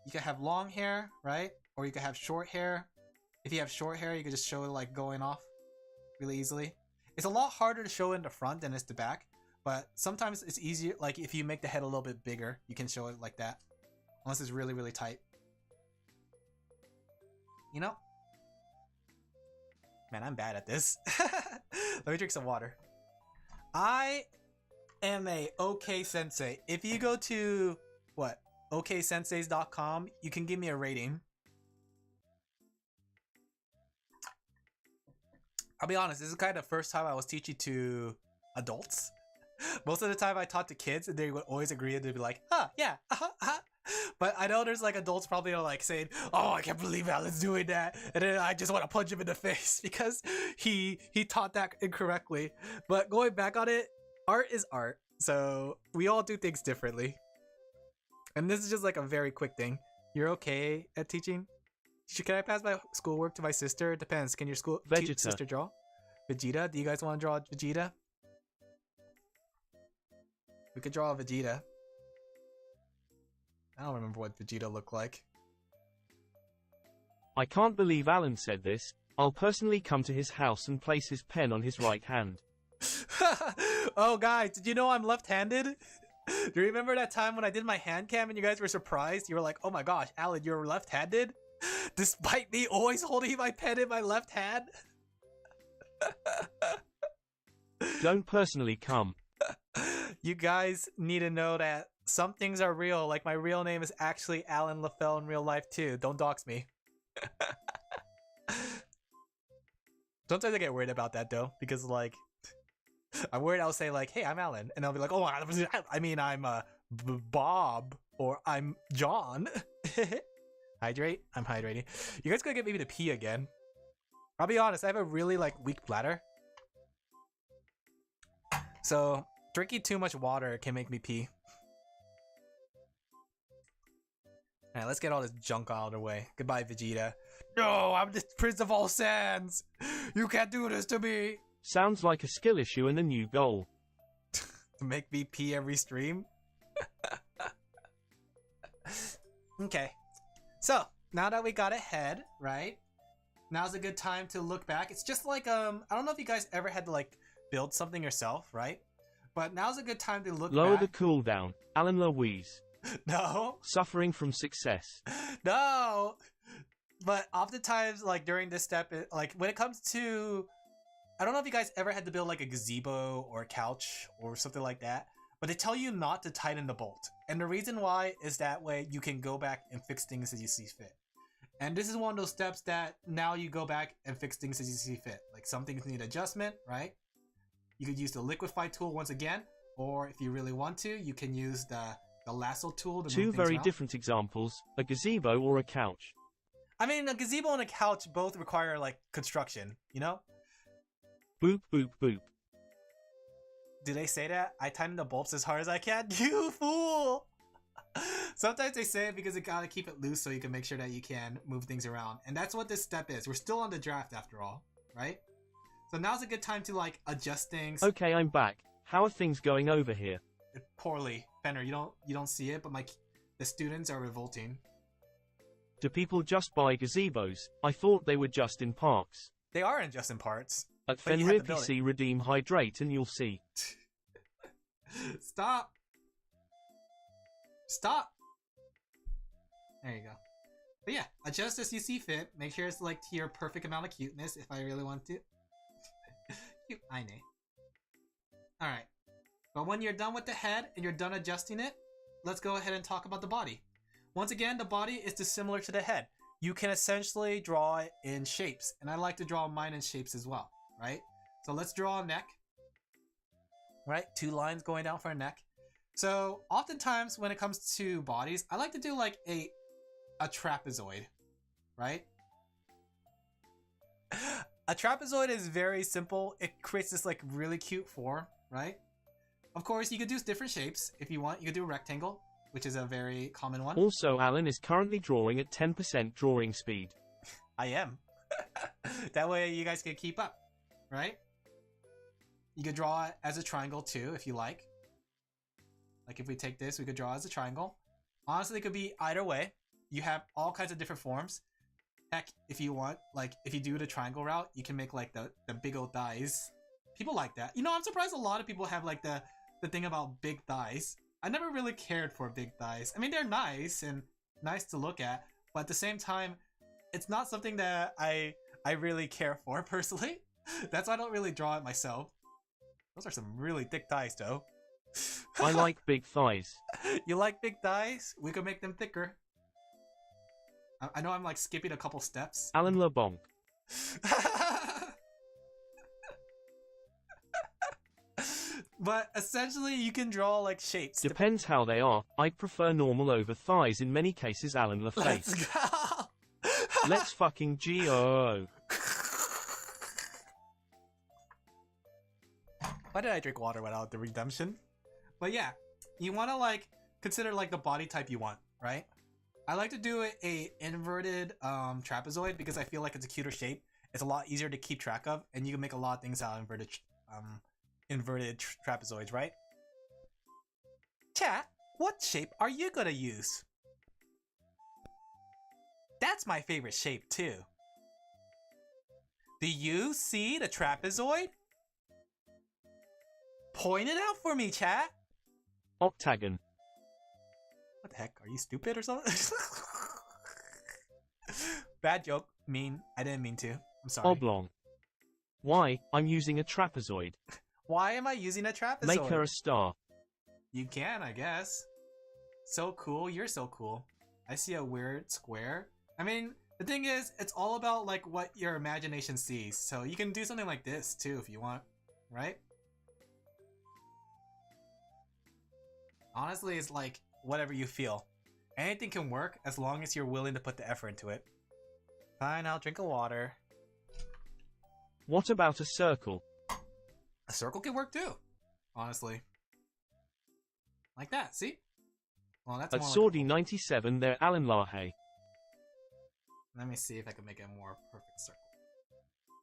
You can have long hair, right? Or you can have short hair. If you have short hair, you can just show it like going off really easily. It's a lot harder to show in the front than it's the back, but sometimes it's easier, like if you make the head a little bit bigger, you can show it like that. Unless it's really, really tight. You know? Man, I'm bad at this. Let me drink some water. I am a OK Sensei. If you go to, what, oksenseis.com, you can give me a rating. I'll be honest, this is kind of the first time I was teaching to adults. Most of the time I taught to kids and they would always agree and they'd be like, huh, yeah, But I know there's like adults probably are like saying, oh, I can't believe Alan's doing that. And then I just want to punch him in the face because he taught that incorrectly. But going back on it, art is art. So we all do things differently. And this is just like a very quick thing. You're okay at teaching? Can I pass my schoolwork to my sister? It depends. Can your sister draw? Vegeta? Do you guys want to draw Vegeta? We could draw a Vegeta. I don't remember what Vegeta looked like. I can't believe Alan said this. I'll personally come to his house and place his pen on his right hand. Oh guys, did you know I'm left-handed? Do you remember that time when I did my hand cam and you guys were surprised? You were like, oh my gosh, Alan, you're left-handed? Despite me always holding my pen in my left hand? Don't personally come. You guys need to know that some things are real. Like my real name is actually Alin Laphel in real life too. Don't dox me. Sometimes I get worried about that though, because like I'm worried I'll say like, hey, I'm Alan, and I'll be like, oh, I mean I'm Bob or I'm John. Hydrate? I'm hydrating. You guys gotta get me to pee again. I'll be honest, I have a really like weak bladder. So drinking too much water can make me pee. Alright, let's get all this junk out of the way. Goodbye, Vegeta. No, I'm the Prince of All Sands! You can't do this to me! Sounds like a skill issue and a new goal. To make me pee every stream? Okay. So, now that we got ahead, right? Now's a good time to look back. It's just like, I don't know if you guys ever had to like build something yourself, right? But now's a good time to look Lower back. the cooldown. Alan Louise. No. Suffering from success. No. But oftentimes, like during this step, like when it comes to, I don't know if you guys ever had to build like a gazebo or a couch or something like that, but they tell you not to tighten the bolt. And the reason why is that way you can go back and fix things as you see fit. And this is one of those steps that now you go back and fix things as you see fit. Like some things need adjustment, right? You could use the liquefy tool once again, or if you really want to, you can use the lasso tool to Two move things very around. different examples, a gazebo or a couch. I mean, a gazebo and a couch both require like construction, you know? Boop, boop, boop. Do they say that? I tighten the bolts as hard as I can? You fool! Sometimes they say it because they gotta keep it loose so you can make sure that you can move things around. And that's what this step is. We're still on the draft after all, right? So now's a good time to like adjust things. Okay, I'm back. How are things going over here? Poorly. Fenner, you don't see it, but the students are revolting. Do people just buy gazebos? I thought they were just in parks. They are in just in parts. At But you have Fenrir to build PC redeem hydrate and you'll see. Stop. Stop. There you go. But yeah, adjust as you see fit. Make sure it's like to your perfect amount of cuteness if I really want to. Cute, I know. Alright. But when you're done with the head and you're done adjusting it, let's go ahead and talk about the body. Once again, the body is dissimilar to the head. You can essentially draw it in shapes, and I like to draw mine in shapes as well, right? So let's draw a neck, right? 2 lines going down for a neck. So oftentimes when it comes to bodies, I like to do like a trapezoid, right? A trapezoid is very simple. It creates this like really cute form, right? Of course, you could do different shapes if you want. You could do a rectangle, which is a very common one. Also, Alin is currently drawing at 10% drawing speed. I am. That way you guys can keep up, right? You could draw it as a triangle too, if you like. Like if we take this, we could draw it as a triangle. Honestly, it could be either way. You have all kinds of different forms. Heck, if you want, like if you do the triangle route, you can make like the big old thighs. People like that. You know, I'm surprised a lot of people have like the thing about big thighs. I never really cared for big thighs. I mean, they're nice and nice to look at, but at the same time, it's not something that I really care for personally. That's why I don't really draw it myself. Those are some really thick thighs, though. I like big thighs. You like big thighs? We could make them thicker. I know I'm like skipping a couple steps. Alin Laphel. But essentially, you can draw like shapes. Depends how they are. I'd prefer normal over thighs in many cases, Alin Laphel. Let's go! Let's fucking go. Why did I drink water without the redemption? But yeah, you want to like consider like the body type you want, right? I like to do a inverted trapezoid because I feel like it's a cuter shape. It's a lot easier to keep track of, and you can make a lot of things out of inverted trapezoids, right? Chat, what shape are you gonna use? That's my favorite shape too. Do you see the trapezoid? Point it out for me, chat. Octagon. What the heck? Are you stupid or something? Bad joke. I didn't mean to. I'm sorry. Oblong. Why? I'm using a trapezoid. Why am I using a trapezoid? Make her a star. You can, I guess. So cool. You're so cool. I see a weird square. I mean, the thing is, it's all about like what your imagination sees. So you can do something like this too if you want, right? Honestly, it's like whatever you feel. Anything can work as long as you're willing to put the effort into it. Fine, I'll drink a water. What about a circle? A circle can work too, honestly. Like that, see? Well, that's At more Sordy like 97 there, Alin Laphel. Let me see if I can make it a more perfect circle.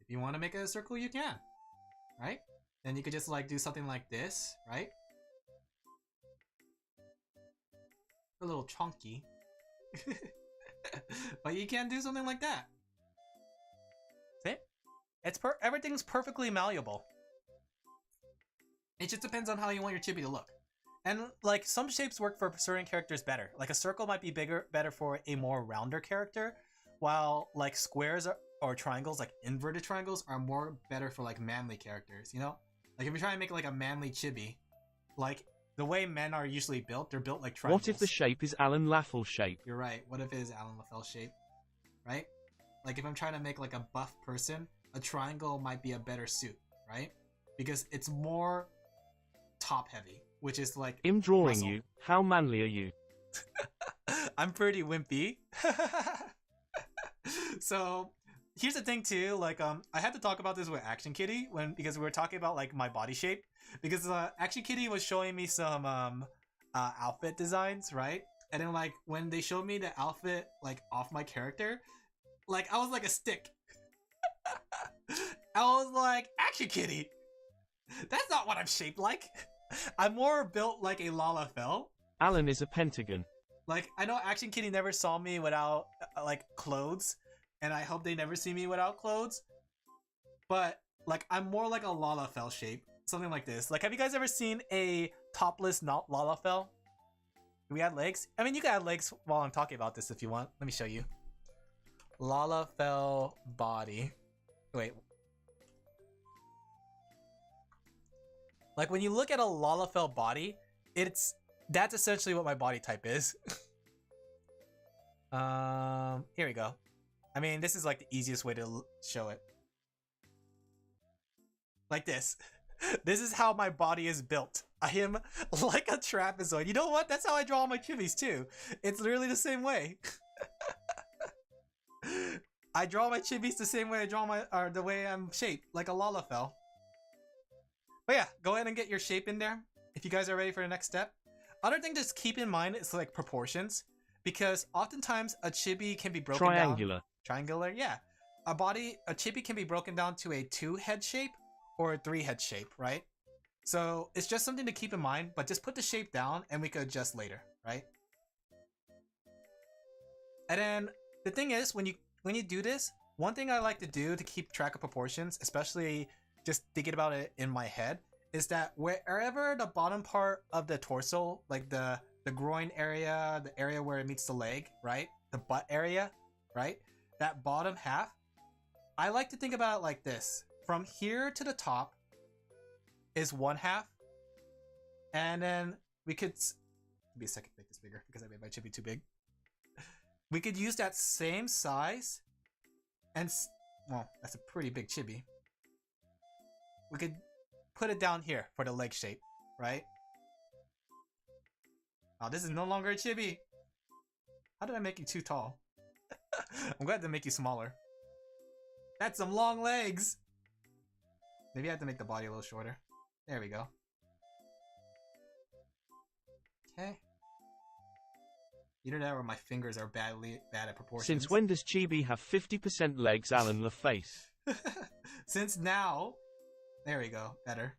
If you want to make it a circle, you can. Right? Then you could just like do something like this, right? A little chunky. But you can do something like that. See? Everything's perfectly malleable. It just depends on how you want your chibi to look. And like some shapes work for certain characters better. Like a circle might be better for a more rounder character, while like squares or triangles, like inverted triangles, are more better for like manly characters, you know? Like if you're trying to make like a manly chibi, like the way men are usually built, they're built like triangles. What if the shape is Alin Laphel shape? You're right. What if it is Alin Laphel shape? Right? Like if I'm trying to make like a buff person, a triangle might be a better suit, right? Because it's more top heavy, which is like I'm drawing muscle. you. How manly are you? I'm pretty wimpy. So here's the thing too, like I had to talk about this with Action Kitty because we were talking about like my body shape, because Action Kitty was showing me some outfit designs, right? And then like when they showed me the outfit like off my character, like I was like a stick. I was like, Action Kitty, that's not what I'm shaped like. I'm more built like a Laphel. Alin is a pentagon. Like, I know Action Kitty never saw me without, like, clothes. And I hope they never see me without clothes. but like I'm more like a Lalafell shape, something like this. Like, have you guys ever seen a topless Lalafell? Do we add legs? I mean, you can add legs while I'm talking about this if you want. Let me show you. Lalafell body. Wait. Like when you look at a Lalafell body, that's essentially what my body type is. Here we go. I mean, this is like the easiest way to show it. Like this. This is how my body is built. I am like a trapezoid. You know what? That's how I draw all my chibis too. It's literally the same way. I draw my chibis the same way I draw the way I'm shaped, like a Lalafell. But yeah, go ahead and get your shape in there if you guys are ready for the next step. Other thing to just keep in mind is like proportions, because oftentimes a chibi can be broken down. Triangular, yeah. A chibi can be broken down to a 2-head shape or a 3-head shape, right? So it's just something to keep in mind, but just put the shape down and we could adjust later, right? And then the thing is, when you do this, one thing I like to do to keep track of proportions, especially just thinking about it in my head, is that wherever the bottom part of the torso, like the groin area, the area where it meets the leg, right? The butt area, right? That bottom half, I like to think about it like this. From here to the top is 1/2. And then we could... Give me a second to make this bigger because I made my chibi too big. We could use that same size and... Well, that's a pretty big chibi. We could put it down here for the leg shape, right? Oh, this is no longer a chibi. How did I make you too tall? I'm glad to make you smaller. That's some long legs! Maybe I have to make the body a little shorter. There we go. Okay. Either that or my fingers are bad at proportions. Since when does chibi have 50% legs, Alin Laphel? Since now... There we go. Better.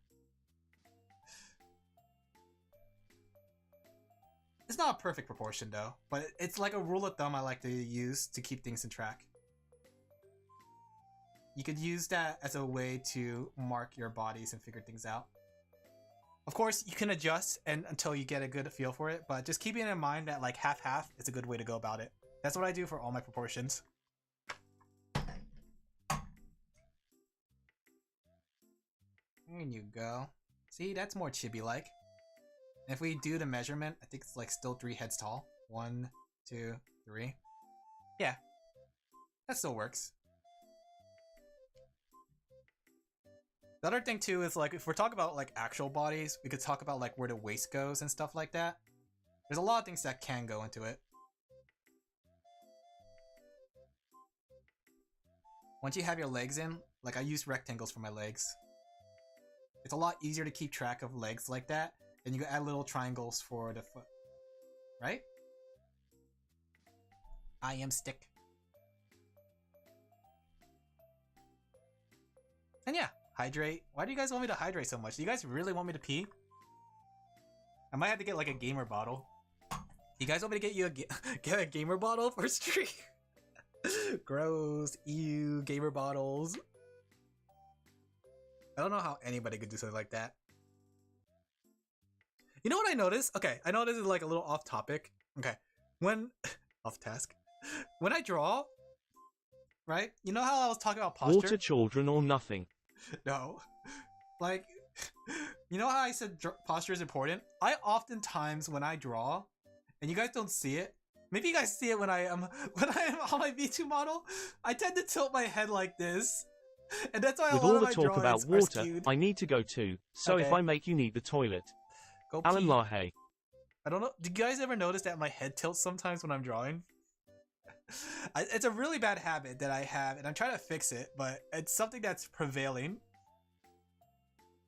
It's not a perfect proportion though, but it's like a rule of thumb I like to use to keep things in track. You could use that as a way to mark your bodies and figure things out. Of course, you can adjust until you get a good feel for it, but just keeping in mind that like half-half is a good way to go about it. That's what I do for all my proportions. There you go. See, that's more chibi-like. If we do the measurement, I think it's like still 3 heads tall. 1, 2, 3. Yeah. That still works. The other thing too is like, if we're talking about like actual bodies, we could talk about like where the waist goes and stuff like that. There's a lot of things that can go into it. Once you have your legs in, like I use rectangles for my legs. It's a lot easier to keep track of legs like that, and you can add little triangles for the foot. Right? I am stick. And yeah, hydrate. Why do you guys want me to hydrate so much? Do you guys really want me to pee? I might have to get like a gamer bottle. You guys want me to get you get a gamer bottle for stream? Gross. Ew. Gamer bottles. I don't know how anybody could do something like that. You know what I noticed? Okay, I know this is like a little off topic. Okay, when... off task. When I draw, right? You know how I was talking about posture? Water, children, or nothing. No. Like, you know how I said posture is important? I oftentimes, when I draw, and you guys don't see it, maybe you guys see it when I am on my V2 model, I tend to tilt my head like this. And that's why with all the talk about water, I need to go too. So okay. If I make you need the toilet. Go Alin Laphel. I don't know. Do you guys ever notice that my head tilts sometimes when I'm drawing? It's a really bad habit that I have, and I'm trying to fix it, but it's something that's prevailing.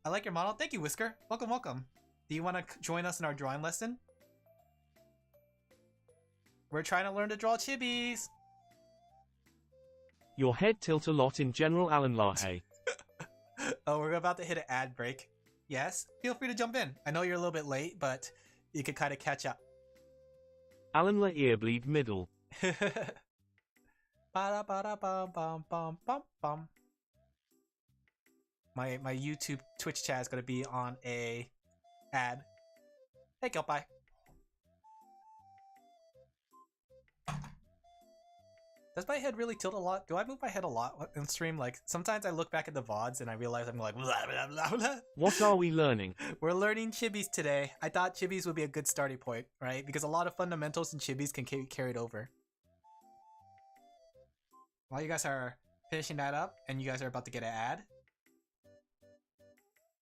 I like your model. Thank you, Whisker. Welcome, welcome. Do you want to join us in our drawing lesson? We're trying to learn to draw chibis. Your head tilt a lot in general, Alin Laphel. Oh, we're about to hit an ad break. Yes, feel free to jump in. I know you're a little bit late, but you could kind of catch up. Alin La Earbleed Middle. My YouTube Twitch chat is gonna be on a ad. Hey, Kelpie. Does my head really tilt a lot? Do I move my head a lot in stream? Like, sometimes I look back at the VODs and I realize I'm like, blah, blah, blah, blah. What are we learning? We're learning Chibis today. I thought Chibis would be a good starting point, right? Because a lot of fundamentals in Chibis can be carried over. While you guys are finishing that up and you guys are about to get an ad.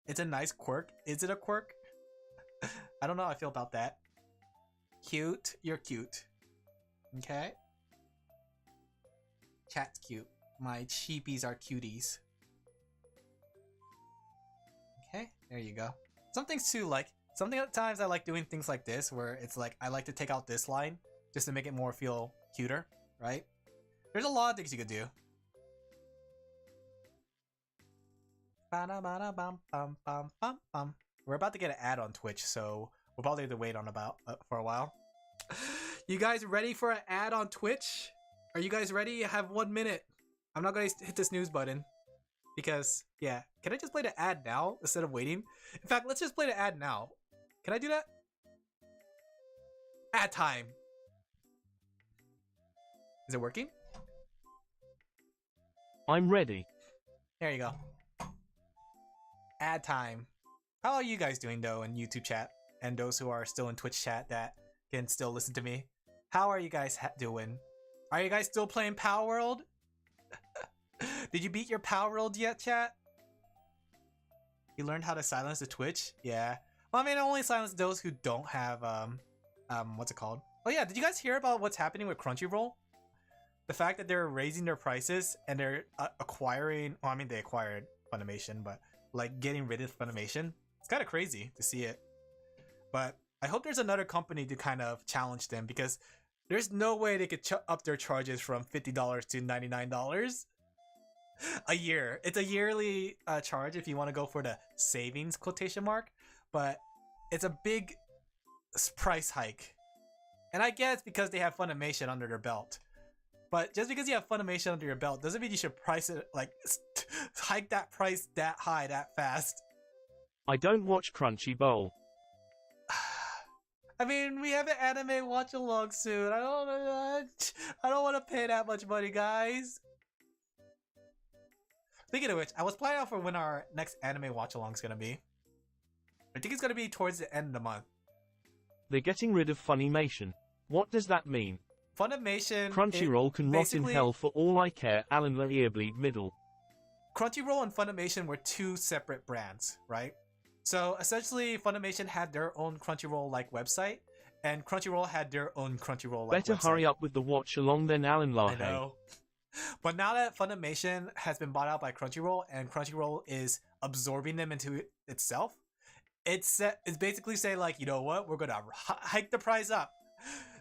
It's a nice quirk. Is it a quirk? I don't know how I feel about that. Cute. You're cute. Okay. Chat's cute. My cheapies are cuties. Okay, there you go. Some things too, like, sometimes I like doing things like this where it's like, I like to take out this line just to make it more feel cuter, right? There's a lot of things you could do. We're about to get an ad on Twitch, so we'll probably have to wait on for a while. You guys ready for an ad on Twitch? Are you guys ready? I have 1 minute. I'm not going to hit the snooze button because, yeah. Can I just play the ad now instead of waiting? In fact, let's just play the ad now. Can I do that? Ad time. Is it working? I'm ready. There you go. Ad time. How are you guys doing though in YouTube chat? And those who are still in Twitch chat that can still listen to me. How are you guys doing? Are you guys still playing Power World? Did you beat your Power World yet, chat? You learned how to silence the Twitch? Yeah. Well, I mean, I only silence those who don't have, what's it called? Oh yeah, did you guys hear about what's happening with Crunchyroll? The fact that they're raising their prices and they're acquiring, well, I mean, they acquired Funimation, but like getting rid of Funimation. It's kind of crazy to see it. But I hope there's another company to kind of challenge them because there's no way they could up their charges from $50 to $99 a year. It's a yearly charge if you want to go for the savings quotation mark, but it's a big price hike. And I guess because they have Funimation under their belt. But just because you have Funimation under your belt doesn't mean you should price it like hike that price that high that fast. I don't watch Crunchyroll. I mean, we have an anime watch along soon. I don't want to pay that much money, guys. Speaking of which, I was planning out for when our next anime watch along is gonna be. I think it's gonna be towards the end of the month. They're getting rid of Funimation. What does that mean? Funimation. Crunchyroll can rot in hell for all I care. Alin Laphel middle. Crunchyroll and Funimation were two separate brands, right? So essentially, Funimation had their own Crunchyroll-like website, and Crunchyroll had their own Crunchyroll-like website. Better hurry up with the watch along then, Alin Laphel. I know. But now that Funimation has been bought out by Crunchyroll, and Crunchyroll is absorbing them into itself, it's basically saying like, you know what, we're gonna hike the price up.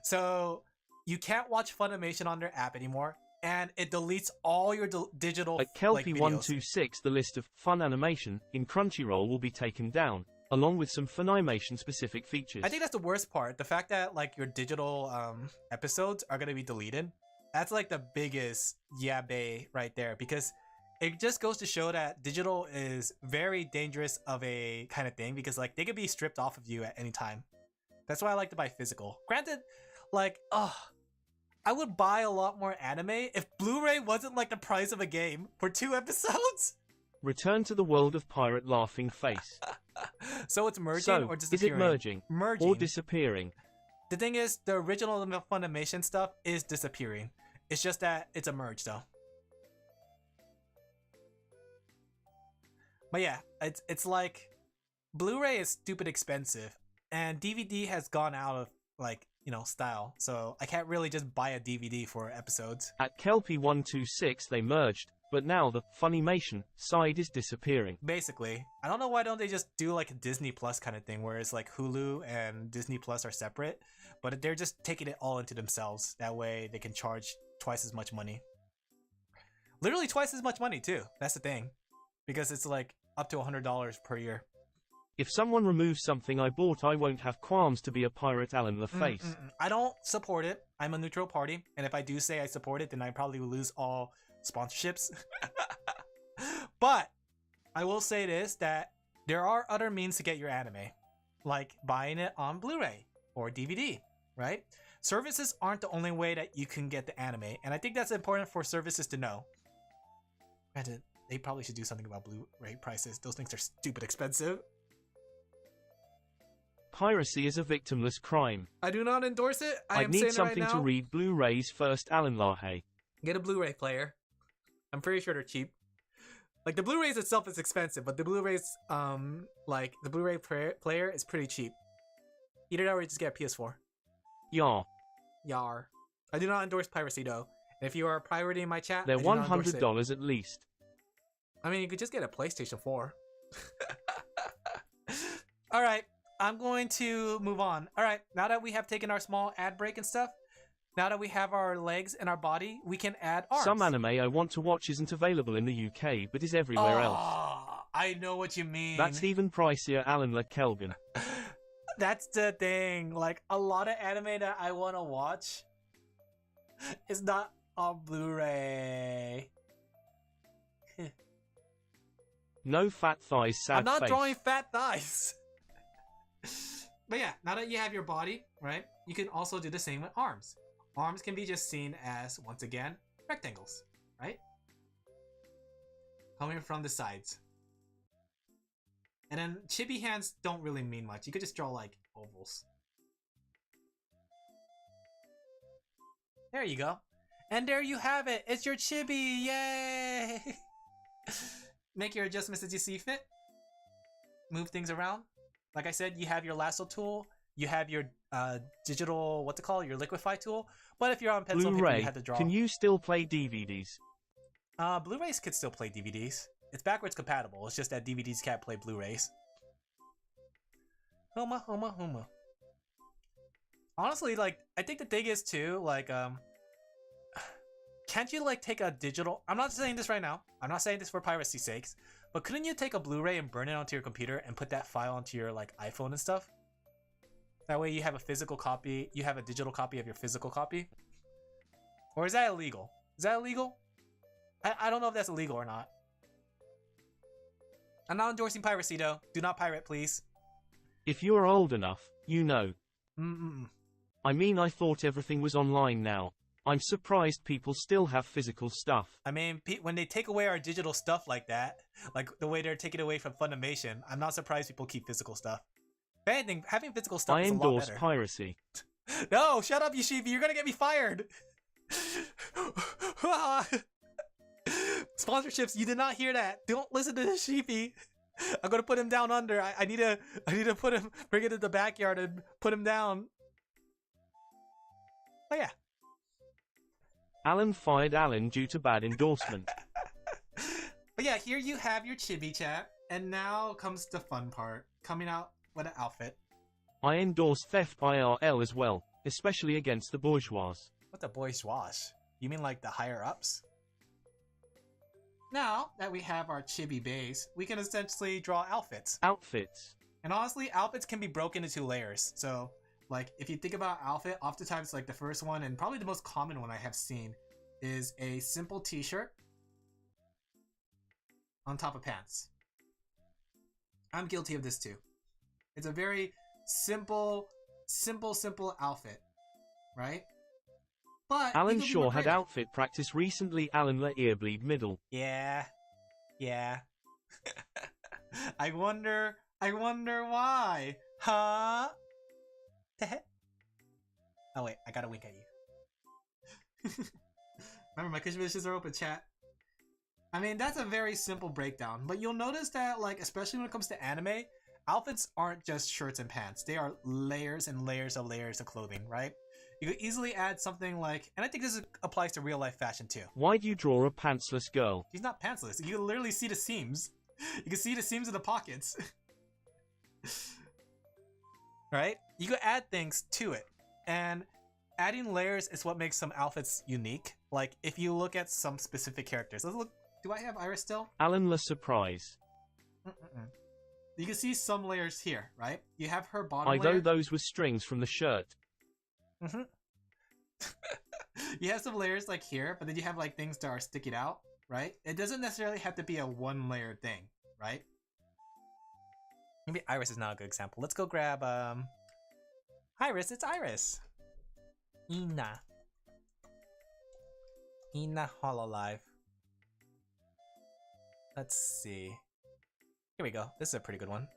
So you can't watch Funimation on their app anymore, and it deletes all your digital At Kelpie126, the list of fun animation in Crunchyroll will be taken down, along with some Funimation specific features. I think that's the worst part. The fact that like your digital episodes are gonna be deleted. That's like the biggest yabe right there, because it just goes to show that digital is very dangerous of a kind of thing, because like they could be stripped off of you at any time. That's why I like to buy physical. Granted, like, I would buy a lot more anime if Blu-ray wasn't like the price of a game for 2 episodes. Return to the world of Pirate Laughing Face. So it's merging so, or disappearing? Is it merging? Merging. Or disappearing? The thing is, the original Funimation stuff is disappearing. It's just that it's a merge though. But yeah, it's like Blu-ray is stupid expensive, and DVD has gone out of like, you know, style. So I can't really just buy a DVD for episodes. At Kelpie126 they merged, but now the Funimation side is disappearing. Basically, I don't know why don't they just do like a Disney Plus kind of thing, where it's like Hulu and Disney Plus are separate, but they're just taking it all into themselves. That way they can charge twice as much money. Literally twice as much money too. That's the thing, because it's like up to $100 per year. If someone removes something I bought, I won't have qualms to be a pirate, Alin Laphel. I don't support it. I'm a neutral party, and if I do say I support it, then I probably will lose all sponsorships. But I will say this, that there are other means to get your anime, like buying it on Blu-ray or DVD, right? Services aren't the only way that you can get the anime, and I think that's important for services to know. Granted, they probably should do something about Blu-ray prices. Those things are stupid expensive. Piracy is a victimless crime. I do not endorse it. I'd need something to read Blu-rays first, Alin Laphel. Get a Blu-ray player. I'm pretty sure they're cheap. Like, the Blu-rays itself is expensive, but the Blu-rays, like, the Blu-ray player is pretty cheap. Either that or you just get a PS4. Yar. Yar. I do not endorse piracy, though. And if you are pirating my chat, they're $100 at least. I mean, you could just get a PlayStation 4. Alright, I'm going to move on. Alright, now that we have taken our small ad break and stuff, now that we have our legs and our body, we can add arms. Some anime I want to watch isn't available in the UK, but is everywhere else. I know what you mean. That's even pricier, Alin Laphel. That's the thing. Like, a lot of anime that I want to watch is not on Blu-ray. No fat thighs, sad I'm not face. drawing fat thighs. But yeah, now that you have your body, right, you can also do the same with arms. Arms can be just seen as, once again, rectangles, right? Coming from the sides. And then chibi hands don't really mean much. You could just draw like ovals. There you go. And there you have it. It's your chibi. Yay! Make your adjustments as you see fit. Move things around. Like I said, you have your lasso tool. You have your digital, what's it called? Your liquify tool. But if you're on pencil and paper, you have to draw. Can you still play DVDs? Blu-rays could still play DVDs. It's backwards compatible. It's just that DVDs can't play Blu-rays. Homa. Honestly, like, I think the thing is too, like, can't you like take a digital? I'm not saying this right now. I'm not saying this for piracy's sakes. But couldn't you take a Blu-ray and burn it onto your computer and put that file onto your like iPhone and stuff? That way you have a physical copy. You have a digital copy of your physical copy. Or is that illegal? Is that illegal? I don't know if that's illegal or not. I'm not endorsing piracy though. Do not pirate, please. If you are old enough, you know. Mm-mm. I mean, I thought everything was online now. I'm surprised people still have physical stuff. I mean, when they take away our digital stuff like that, like the way they're taking away from Funimation, I'm not surprised people keep physical stuff. If anything, having physical stuff is a lot better. I endorse piracy. No, shut up, Yoshibi. You're gonna get me fired. Sponsorships, you did not hear that. Don't listen to Yoshibi. I'm gonna put him down under. I need to put him, bring it to the backyard and put him down. Oh yeah. Alan fired Alan due to bad endorsement. But yeah, here you have your chibi chat, and now comes the fun part, coming out with an outfit. I endorse theft IRL as well, especially against the bourgeois. What the bourgeois? You mean like the higher ups? Now that we have our chibi base, we can essentially draw outfits. Outfits. And honestly, outfits can be broken into layers. So, like, if you think about outfit, oftentimes, like, the first one, and probably the most common one I have seen, is a simple t-shirt on top of pants. I'm guilty of this too. It's a very simple outfit, right? But Alan Shaw had outfit practice recently. Alan la earbleed middle. Yeah. I wonder why. Huh? Oh wait, I gotta wink at you. Remember, my wishes are open, chat. I mean, that's a very simple breakdown, but you'll notice that, like, especially when it comes to anime, outfits aren't just shirts and pants. They are layers and layers of clothing, right? You could easily add something like, and I think this applies to real life fashion too. Why do you draw a pantsless girl? She's not pantsless. You can literally see the seams. You can see the seams in the pockets. Right? You could add things to it. And adding layers is what makes some outfits unique. Like, if you look at some specific characters. Let's look. Do I have Iris still? Alan la surprise. You can see some layers here, right? You have her bottom layer. I know those were strings from the shirt. You have some layers like here, but then you have like things that are sticking out, right? It doesn't necessarily have to be a one layer thing. right? Maybe Iris is not a good example. Let's go grab Iris. It's Iris. Ina Hololive. Let's see. Here we go. This is a pretty good one.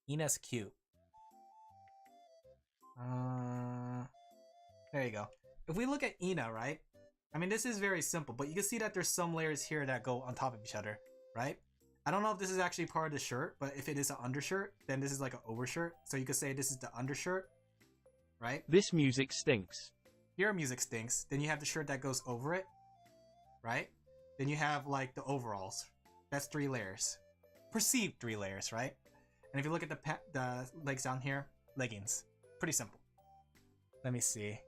Ina's cute. There you go. If we look at Ina, right? I mean, this is very simple, but you can see that there's some layers here that go on top of each other, right? I don't know if this is actually part of the shirt, but if it is an undershirt, then this is like an overshirt. So you could say this is the undershirt, right? This music stinks. Your music stinks. Then you have the shirt that goes over it, right? Then you have like the overalls. That's 3 layers. Perceived 3 layers, right? And if you look at the legs down here, leggings. Pretty simple. Let me see.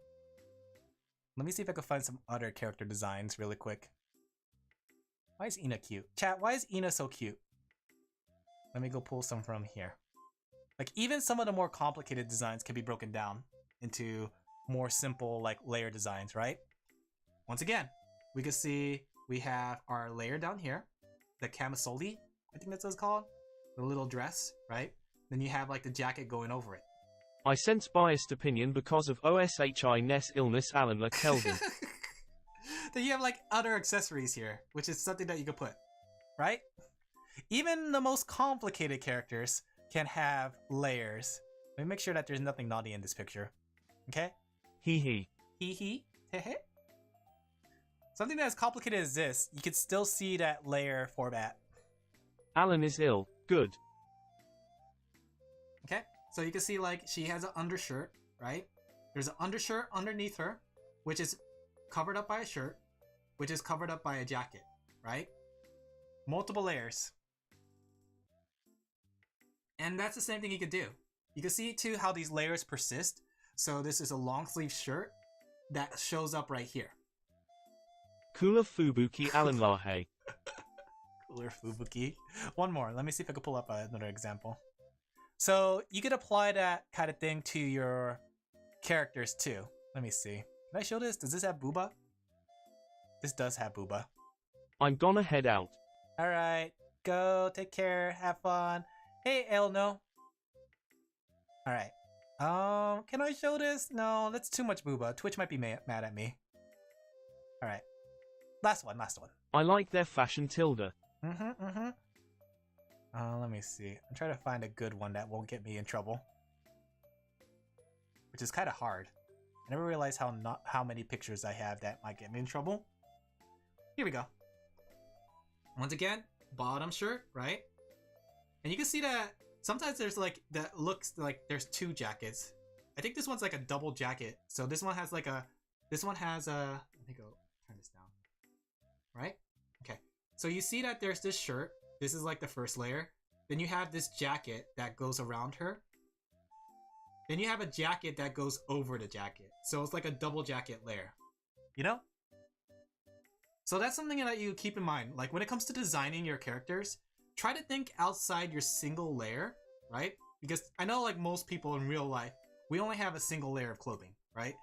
Let me see if I can find some other character designs really quick. Why is Ina cute? Chat, why is Ina so cute? Let me go pull some from here. Like, even some of the more complicated designs can be broken down into more simple, like, layer designs, right? Once again, we can see we have our layer down here. The camisole, I think that's what it's called. The little dress, right? Then you have, like, the jacket going over it. I sense biased opinion because of OSHI-ness illness Alin Laphel. Then you have like other accessories here, which is something that you could put, right? Even the most complicated characters can have layers. Let me make sure that there's nothing naughty in this picture. Okay? Hee hee. Hee hee. Heh. Something that as complicated as this, you can still see that layer format. Alin is ill. Good. Okay? So you can see like she has an undershirt, right? There's an undershirt underneath her, which is covered up by a shirt, which is covered up by a jacket, right? Multiple layers. And that's the same thing you could do. You can see too how these layers persist. So this is a long sleeve shirt that shows up right here. Kula Fubuki Alin Laphel. Cooler Fubuki. One more. Let me see if I can pull up another example. So you could apply that kind of thing to your characters too. Let me see. Can I show this? Does this have booba? This does have booba. I'm gonna head out. Alright. Go. Take care. Have fun. Hey, Elno. Alright. Can I show this? No, that's too much booba. Twitch might be mad at me. Alright. Last one. I like their fashion tilde. Let me see. I'm trying to find a good one that won't get me in trouble. Which is kind of hard. I never realized how many pictures I have that might get me in trouble. Here we go. Once again, bottom shirt, right? And you can see that sometimes there's like, that looks like there's 2 jackets. I think this one's like a double jacket. So this one has like a, let me go turn this down. Right? Okay. So you see that there's this shirt. This is like the first layer. Then you have this jacket that goes around her. Then you have a jacket that goes over the jacket. So it's like a double jacket layer. You know? So that's something that you keep in mind. Like when it comes to designing your characters, try to think outside your single layer, right? Because I know like most people in real life, we only have a single layer of clothing, right?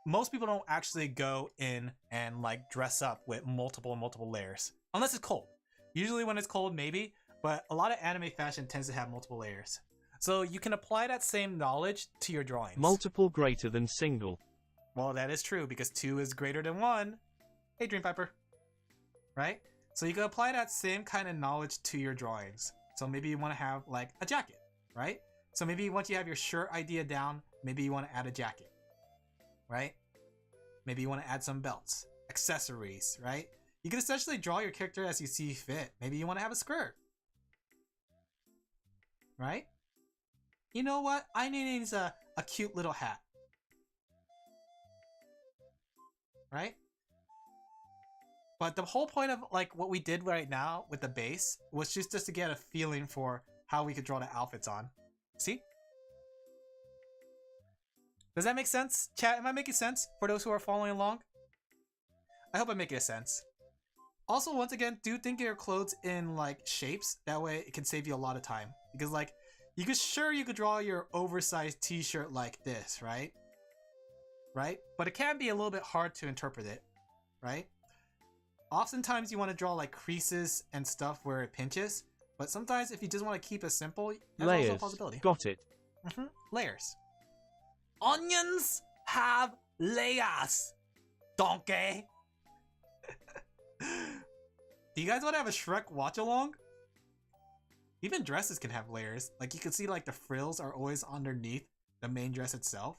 Most people don't actually go in and like dress up with multiple layers. Unless it's cold. Usually when it's cold, maybe. But a lot of anime fashion tends to have multiple layers. So you can apply that same knowledge to your drawings. Multiple greater than single. Well, that is true because 2 is greater than 1. Hey, Dream Piper. Right? So you can apply that same kind of knowledge to your drawings. So maybe you want to have like a jacket, right? So maybe once you have your shirt idea down, maybe you want to add a jacket, right? Maybe you want to add some belts, accessories, right? You can essentially draw your character as you see fit. Maybe you want to have a skirt, right? You know what? I need a cute little hat. Right? But the whole point of like what we did right now with the base was just to get a feeling for how we could draw the outfits on. See? Does that make sense? Chat, am I making sense for those who are following along? I hope I'm making sense. Also, once again, do think of your clothes in like shapes. That way it can save you a lot of time. Because like, you could draw your oversized t-shirt like this, right? Right? But it can be a little bit hard to interpret it, right? Oftentimes you want to draw like creases and stuff where it pinches. But sometimes if you just want to keep it simple, that's also a Layers. possibility. Got it. Layers. Onions have layers. Donkey. Do you guys want to have a Shrek watch along? Even dresses can have layers. Like you can see like the frills are always underneath the main dress itself.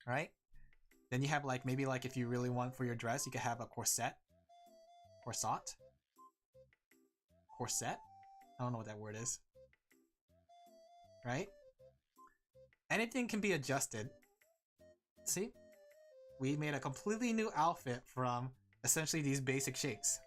Right? Then you have like maybe like if you really want for your dress, you could have a corset. Corset? Corset? I don't know what that word is. Right? Anything can be adjusted. See? We made a completely new outfit from essentially these basic shapes.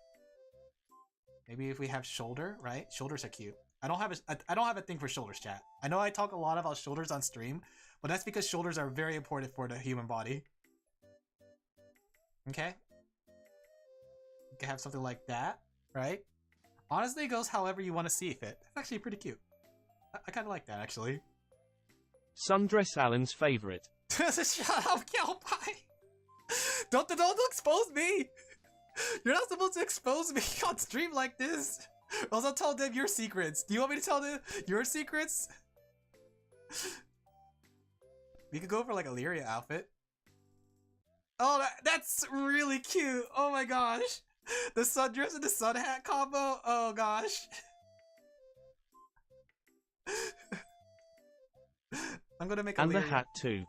Maybe if we have shoulder, right? Shoulders are cute. I don't have a thing for shoulders, chat. I know I talk a lot about shoulders on stream, but that's because shoulders are very important for the human body. Okay? You can have something like that, right? Honestly, it goes however you want to see fit. It's actually pretty cute. I kind of like that, actually. Sundress Alan's favorite. Shut up, Kelpie! Don't expose me! You're not supposed to expose me on stream like this! Or else I'll tell them your secrets. Do you want me to tell them your secrets? We could go for like a Lyria outfit. Oh, that's really cute! Oh my gosh! The sundress and the sun hat combo? Oh gosh. I'm gonna make a And Lyria. the hat too.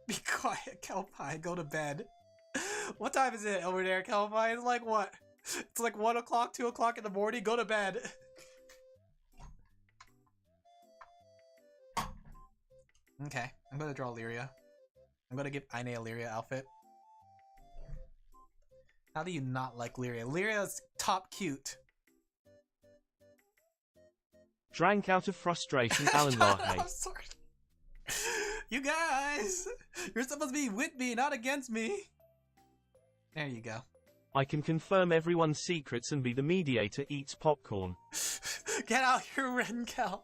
Be quiet, Kelpie. Go to bed. What time is it over there, Kelpie? It's like what? It's like 1 o'clock, 2 o'clock in the morning. Go to bed. Okay, I'm gonna draw Lyria. I'm gonna give Aine a Lyria outfit. How do you not like Lyria? Lyria's top cute. Drank out of frustration, Alin I'm Laphel. sorry. You guys! You're supposed to be with me, not against me! There you go. I can confirm everyone's secrets and be the mediator eats popcorn. Get out here, Renkel!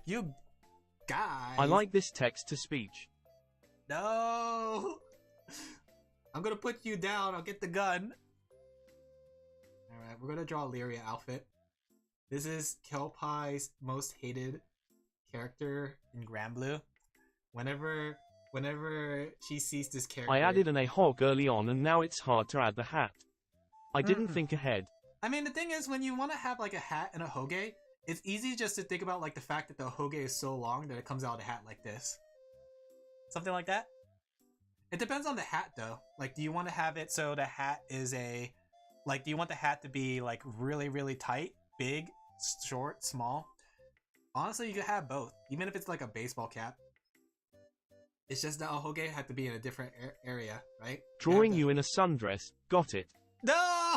You guys! I like this text-to-speech. No! I'm gonna put you down, I'll get the gun. Alright, we're gonna draw a Lyria outfit. This is Kelpie's most hated character in Granblue. Whenever she sees this character... I added an a hog early on and now it's hard to add the hat. I didn't think ahead. I mean, the thing is, when you want to have like a hat and a hoge, it's easy just to think about like the fact that the hoge is so long that it comes out of a hat like this. Something like that? It depends on the hat though. Like, do you want to have it so the hat is a... Like, do you want the hat to be like really, really tight, big, short, small? Honestly, you could have both. Even if it's like a baseball cap. It's just that a hoge had to be in a different area, right? Drawing you in a sundress. Got it. No!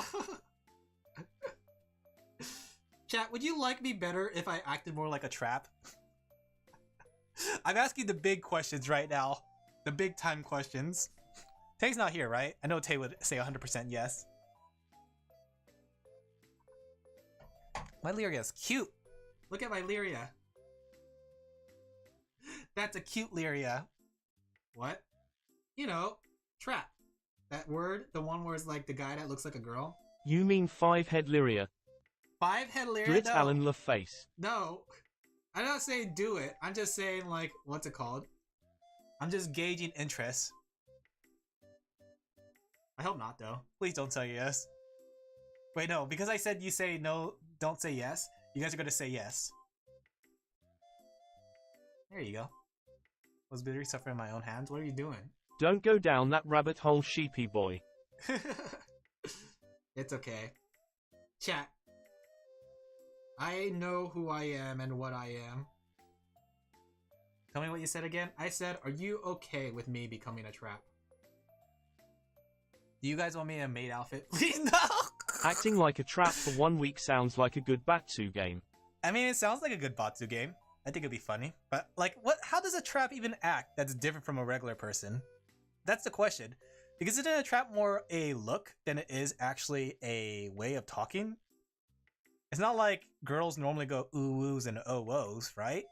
Chat, would you like me better if I acted more like a trap? I'm asking the big questions right now. The big time questions. Tay's not here, right? I know Tay would say 100% yes. My Lyria's cute. Look at my Lyria. That's a cute Lyria. What? You know, trap. That word, the one where it's like the guy that looks like a girl. You mean 5-head Lyria. 5-head Lyria? Do it, No. Alin Laphel. No. I'm not saying do it. I'm just saying, like, what's it called? I'm just gauging interest. I hope not, though. Please don't say yes. Wait, no. Because I said you say no, don't say yes. You guys are going to say yes. There you go. Was bitterly suffering in my own hands? What are you doing? Don't go down that rabbit hole, sheepy boy. It's okay. Chat. I know who I am and what I am. Tell me what you said again. I said, are you okay with me becoming a trap? Do you guys want me in a maid outfit? Please, no! Acting like a trap for 1 week sounds like a good Batsu game. I mean, it sounds like a good Batsu game. I think it'd be funny. But, like, what? How does a trap even act that's different from a regular person? That's the question. Because isn't a trap more a look than it is actually a way of talking? It's not like girls normally go ooh-woos and oh-woos, right?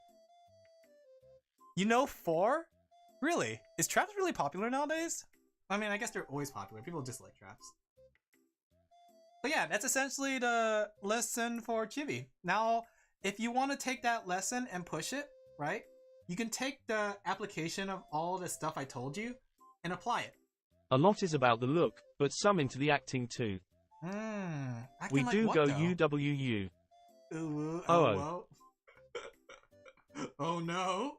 You know 4? Really? Is traps really popular nowadays? I mean, I guess they're always popular. People just like traps. But yeah, that's essentially the lesson for Chibi. Now, if you want to take that lesson and push it, right? You can take the application of all the stuff I told you and apply it. A lot is about the look, but some into the acting too. We Like do what, go though? UWU. Ooh, Oh. Oh no.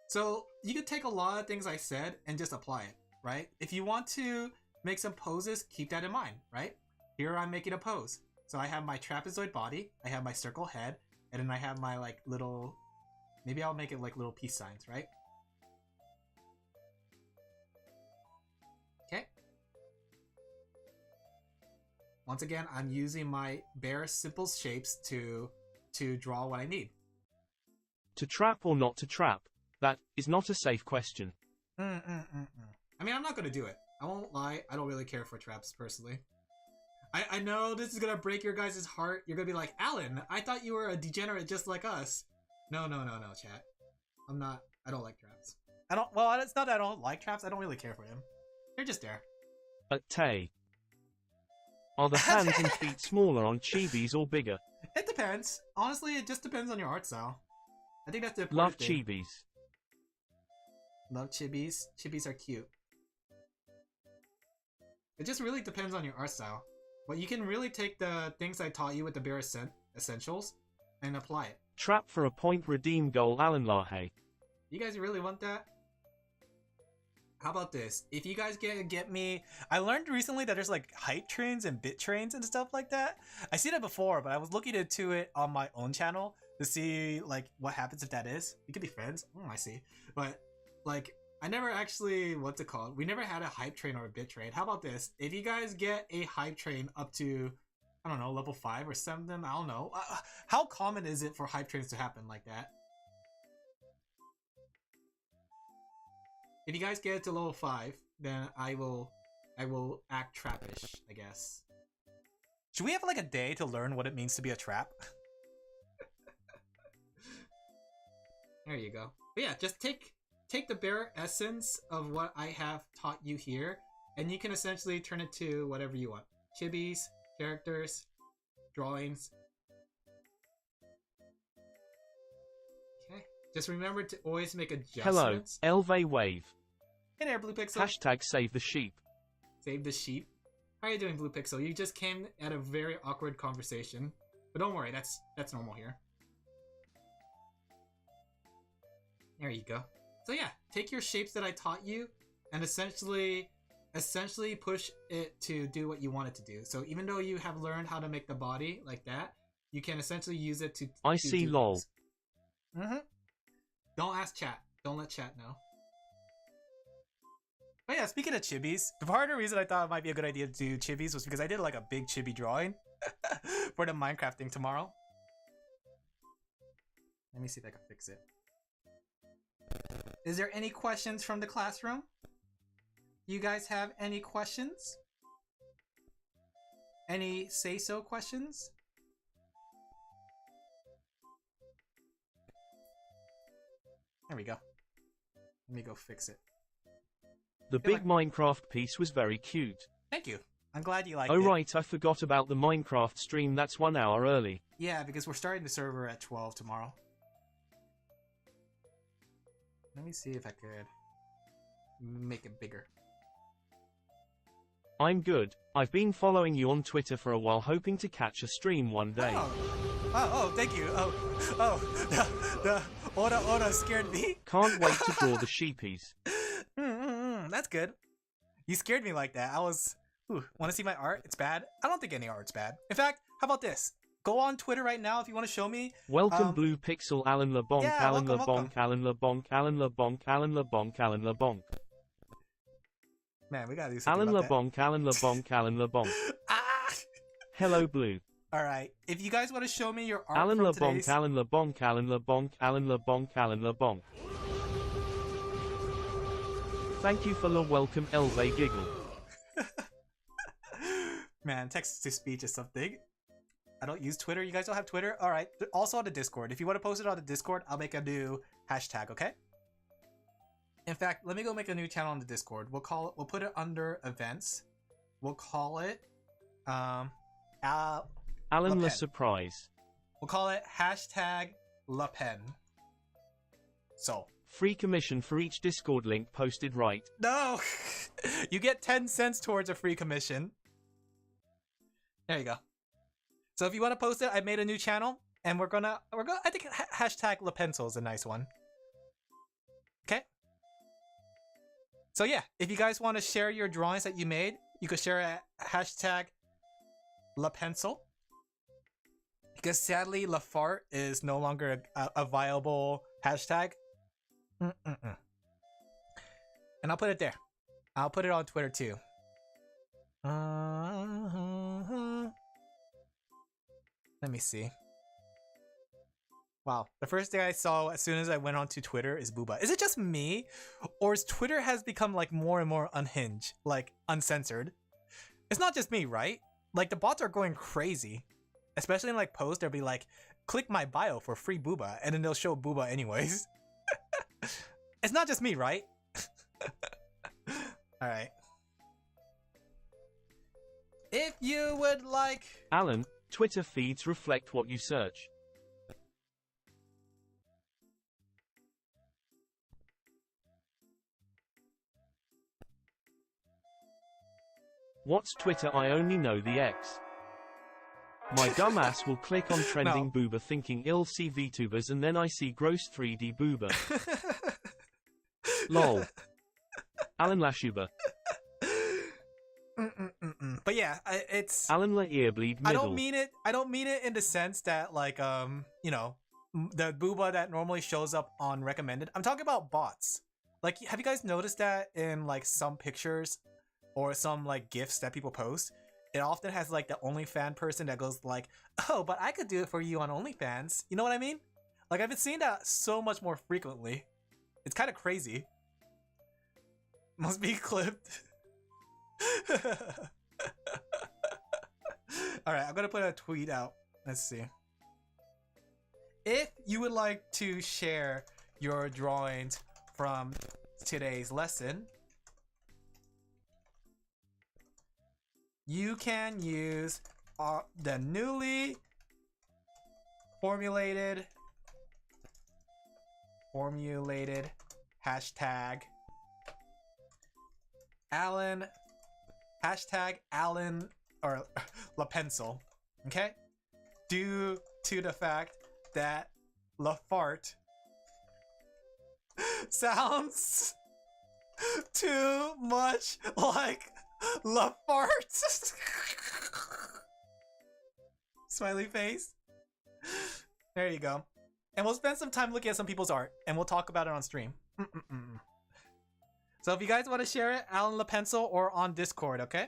So you could take a lot of things I said and just apply it, right? If you want to make some poses, keep that in mind, right? Here I'm making a pose. So I have my trapezoid body, I have my circle head, and then I have my like little, maybe I'll make it like little peace signs, right? Okay. Once again, I'm using my bare simple shapes to draw what I need. To trap or not to trap? That is not a safe question. I mean, I'm not gonna do it. I won't lie, I don't really care for traps personally. I know this is gonna break your guys' heart. You're gonna be like, Alin, I thought you were a degenerate just like us. No, chat. I don't like traps. Well, it's not that I don't like traps, I don't really care for them. They're just there. Tay. Are the hands and feet smaller on chibis or bigger? It depends. Honestly, it just depends on your art style. I think that's the important Love thing. chibis. Love chibis. Chibis are cute. It just really depends on your art style. But you can really take the things I taught you with the bare essentials and apply it. Trap for a point, redeem goal, Alin Laphel. You guys really want that? How about this? If you guys get me... I learned recently that there's like hype trains and bit trains and stuff like that. I see that before, but I was looking into it on my own channel to see like what happens if that is. We could be friends. I see. But like... I never actually, what's it called? We never had a hype train or a bit train. How about this? If you guys get a hype train up to, I don't know, level 5 or something, I don't know. How common is it for hype trains to happen like that? If you guys get it to level 5, then I will act trappish, I guess. Should we have like a day to learn what it means to be a trap? There you go. But yeah, just take the bare essence of what I have taught you here, and you can essentially turn it to whatever you want. Chibis, characters, drawings. Okay. Just remember to always make adjustments. Hello, Elve Wave. Hey there, Blue Pixel. Hashtag save the sheep. Save the sheep. How are you doing, Blue Pixel? You just came at a very awkward conversation. But don't worry, that's normal here. There you go. So yeah, take your shapes that I taught you and essentially push it to do what you want it to do. So even though you have learned how to make the body like that, you can essentially use it to I see lol. Don't ask chat. Don't let chat know. But yeah, speaking of chibis, the part of the reason I thought it might be a good idea to do chibis was because I did like a big chibi drawing for the Minecraft thing tomorrow. Let me see if I can fix it. Is there any questions from the classroom? You guys have any questions? Any say-so questions? There we go. Let me go fix it. The big Minecraft piece was very cute. Thank you. I'm glad you liked it. Oh right, I forgot about the Minecraft stream. That's 1 hour early. Yeah, because we're starting the server at 12 tomorrow. Let me see if I could make it bigger. I'm good. I've been following you on Twitter for a while, hoping to catch a stream one day. Oh, thank you. The Oda scared me. Can't wait to draw the sheepies. That's good. You scared me like that. I was... want to see my art? It's bad? I don't think any art's bad. In fact, how about this? Go on Twitter right now if you want to show me. Welcome Blue Pixel, Alin LeBonk, yeah, Alin welcome. LeBonk, Alin LeBonk, Alin LeBonk, Alin LeBonk, Alin LeBonk. Man, we gotta do something Alin about LeBonk, Alin LeBonk, Alin LeBonk. Hello Blue. Alright, if you guys want to show me your art Alin from LeBonk, today's... Alin LeBonk, Alin LeBonk, Alin LeBonk, Alin LeBonk. Thank you for the welcome, Elve Giggle. Man, text-to-speech is something. I don't use Twitter. You guys don't have Twitter? Alright. Also on the Discord. If you want to post it on the Discord, I'll make a new hashtag, okay? In fact, let me go make a new channel on the Discord. We'll put it under events. We'll call it Al Alin La Lapen. Surprise. We'll call it hashtag Lapen. So. Free commission for each Discord link posted right. No! You get 10 cents towards a free commission. There you go. So if you want to post it, I made a new channel, and we're gonna, I think hashtag LaPencil is a nice one. Okay? So yeah, if you guys want to share your drawings that you made, you could share at hashtag LaPencil. Because sadly, Laphart is no longer a viable hashtag. And I'll put it there. I'll put it on Twitter too. Let me see. Wow, the first thing I saw as soon as I went onto Twitter is Booba. Is it just me? Or is Twitter has become like more and more unhinged, like uncensored? It's not just me, right? Like the bots are going crazy. Especially in like posts, they'll be like, click my bio for free Booba, and then they'll show Booba anyways. It's not just me, right? Alright. If you would like... Alan, Twitter feeds reflect what you search. What's Twitter? I only know the X. My dumbass will click on trending booba thinking I'll see VTubers and then I see gross 3D booba. Lol. Alin Laphel. But yeah, it's Alin La Earbleed Middle. I don't mean it in the sense that like you know, the booba that normally shows up on recommended. I'm talking about bots. Like, have you guys noticed that in like some pictures or some like GIFs that people post? It often has like the OnlyFans person that goes like, oh, but I could do it for you on OnlyFans. You know what I mean? Like, I've been seeing that so much more frequently. It's kind of crazy. Must be clipped. Alright, I'm gonna put a tweet out. Let's see. If you would like to share your drawings from today's lesson, you can use the newly formulated hashtag Alin, hashtag Alin or LaPencil, okay? Due to the fact that Laphart sounds too much like Laphart. Smiley face. There you go. And we'll spend some time looking at some people's art, and we'll talk about it on stream. So if you guys want to share it, Alin LaPencil or on Discord, okay?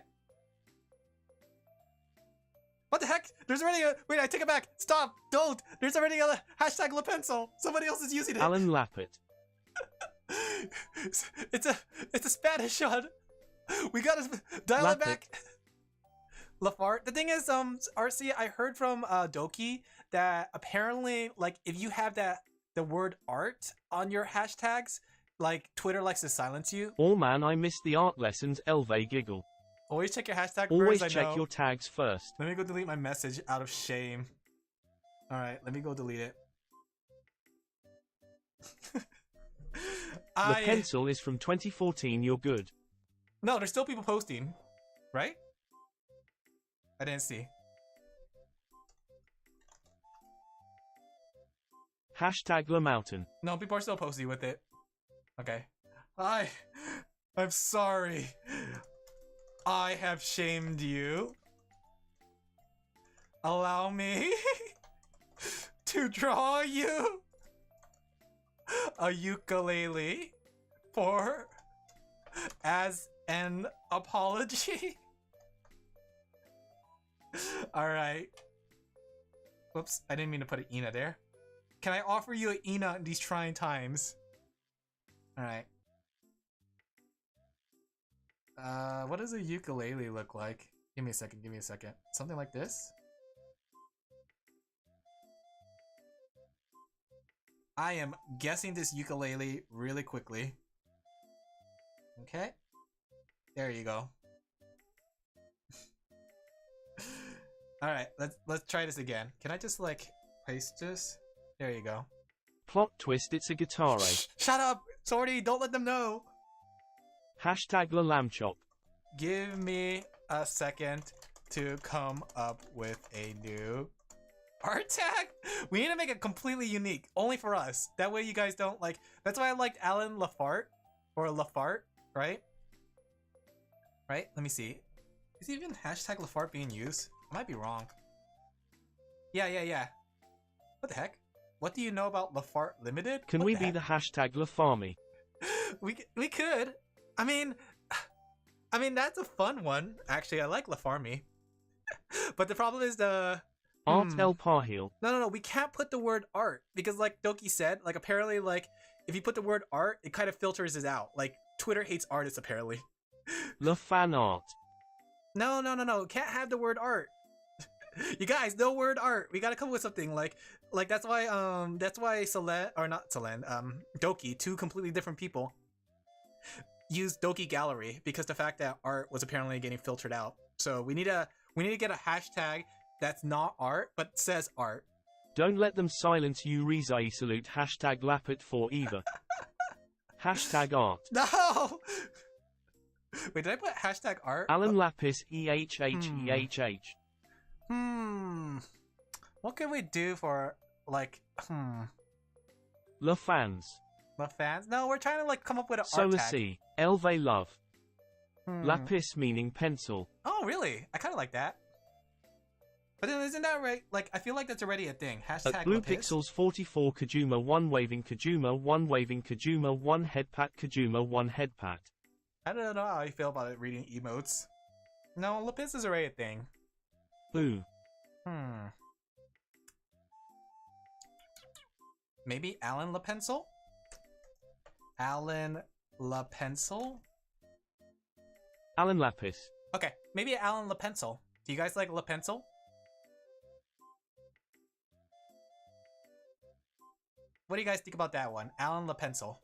What the heck? There's already a... Wait, I take it back. Stop. Don't. There's already a hashtag LaPencil. Somebody else is using it. Alin Laphel. It's a Spanish one. We gotta dial it back. Laphart. The thing is, RC, I heard from Doki that apparently, like, if you have the word art on your hashtags, like, Twitter likes to silence you. Oh man, I missed the art lessons. Elve giggle. Always check your hashtag Always first. check your tags first. Let me go delete my message out of shame. All right, let me go delete it. The pencil is from 2014. You're good. No, there's still people posting, right? I didn't see. Hashtag LaMountain. No, people are still posting with it. Okay. I'm sorry. I have shamed you. Allow me to draw you a ukulele as an apology. Alright. Whoops, I didn't mean to put an Ina there. Can I offer you an Ina in these trying times? Alright. What does a ukulele look like? Give me a second, give me a second. Something like this? I am guessing this ukulele really quickly. Okay. There you go. All right, let's try this again. Can I just like paste this? There you go. Plot twist, it's a guitar. Shut up, Sorty! Don't let them know. Hashtag La Lamb Chop. Give me a second to come up with a new art tag. We need to make it completely unique, only for us. That way you guys don't like. That's why I liked Alin Laphart or Laphart, right? Right? Let me see. Is even hashtag Laphart being used? I might be wrong. Yeah. What the heck? What do you know about Laphart Limited? Can we be the hashtag LaFarmy? we could. I mean that's a fun one. Actually, I like LaFarmy. But the problem is the Art El Parheel. No. We can't put the word art because, like Doki said, like apparently, like if you put the word art, it kind of filters it out. Like Twitter hates artists apparently. La Fan Art. No. Can't have the word art. You guys, no word art. We gotta come up with something like that's why Solen or not Solen, Doki, two completely different people, used Doki Gallery because the fact that art was apparently getting filtered out. So we need to get a hashtag that's not art but says art. Don't let them silence you. Rizai salute. Hashtag Laphart for Eva. Hashtag art. No. Wait, did I put hashtag art? Alin Lapis EHHEHH. What can we do for like La Fans. The fans? No, we're trying to like come up with an art Solar tag. C. Elve Love. Lapis meaning pencil. Oh, really? I kind of like that. But then isn't that right? Like, I feel like that's already a thing. Hashtag At Blue Lapis. Pixels 44 Kajuma 1 waving Kajuma 1 waving Kajuma 1 head pat Kajuma 1 head pat. I don't know how you feel about it reading emotes. No, Lapis is already a thing. Boo. Maybe Alin Lapencil? Alin Lapencil? Alin Lapis. Okay, maybe Alin Lapencil. Do you guys like Lapencil? What do you guys think about that one? Alin Lapencil.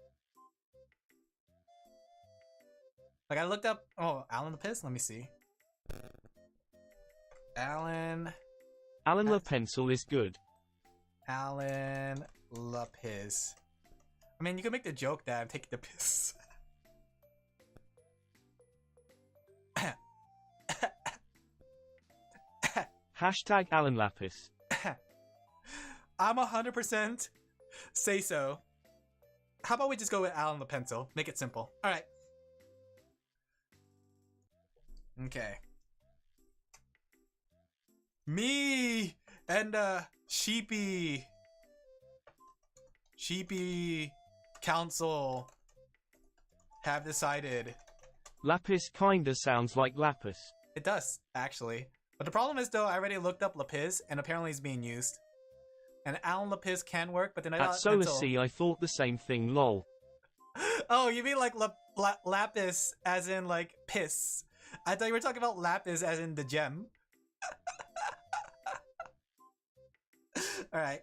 Like, I looked up... Oh, Alin Lapis? Let me see. Alin Lapencil is good. Alin Lapis. I mean, you can make the joke that I'm taking the piss. Hashtag Alin Lapis. I'm 100% say so. How about we just go with Alin Lapencil? Make it simple. Alright. Okay. Me and Sheepy Council have decided. Lapis kinda sounds like lapis. It does, actually. But the problem is, though, I already looked up Lapis, and apparently it's being used. And Alin Lapis can work, but then I At thought... Solar C I thought the same thing, lol. Oh, you mean like Lapis as in, like, piss. I thought you were talking about Lapis as in the gem. Alright.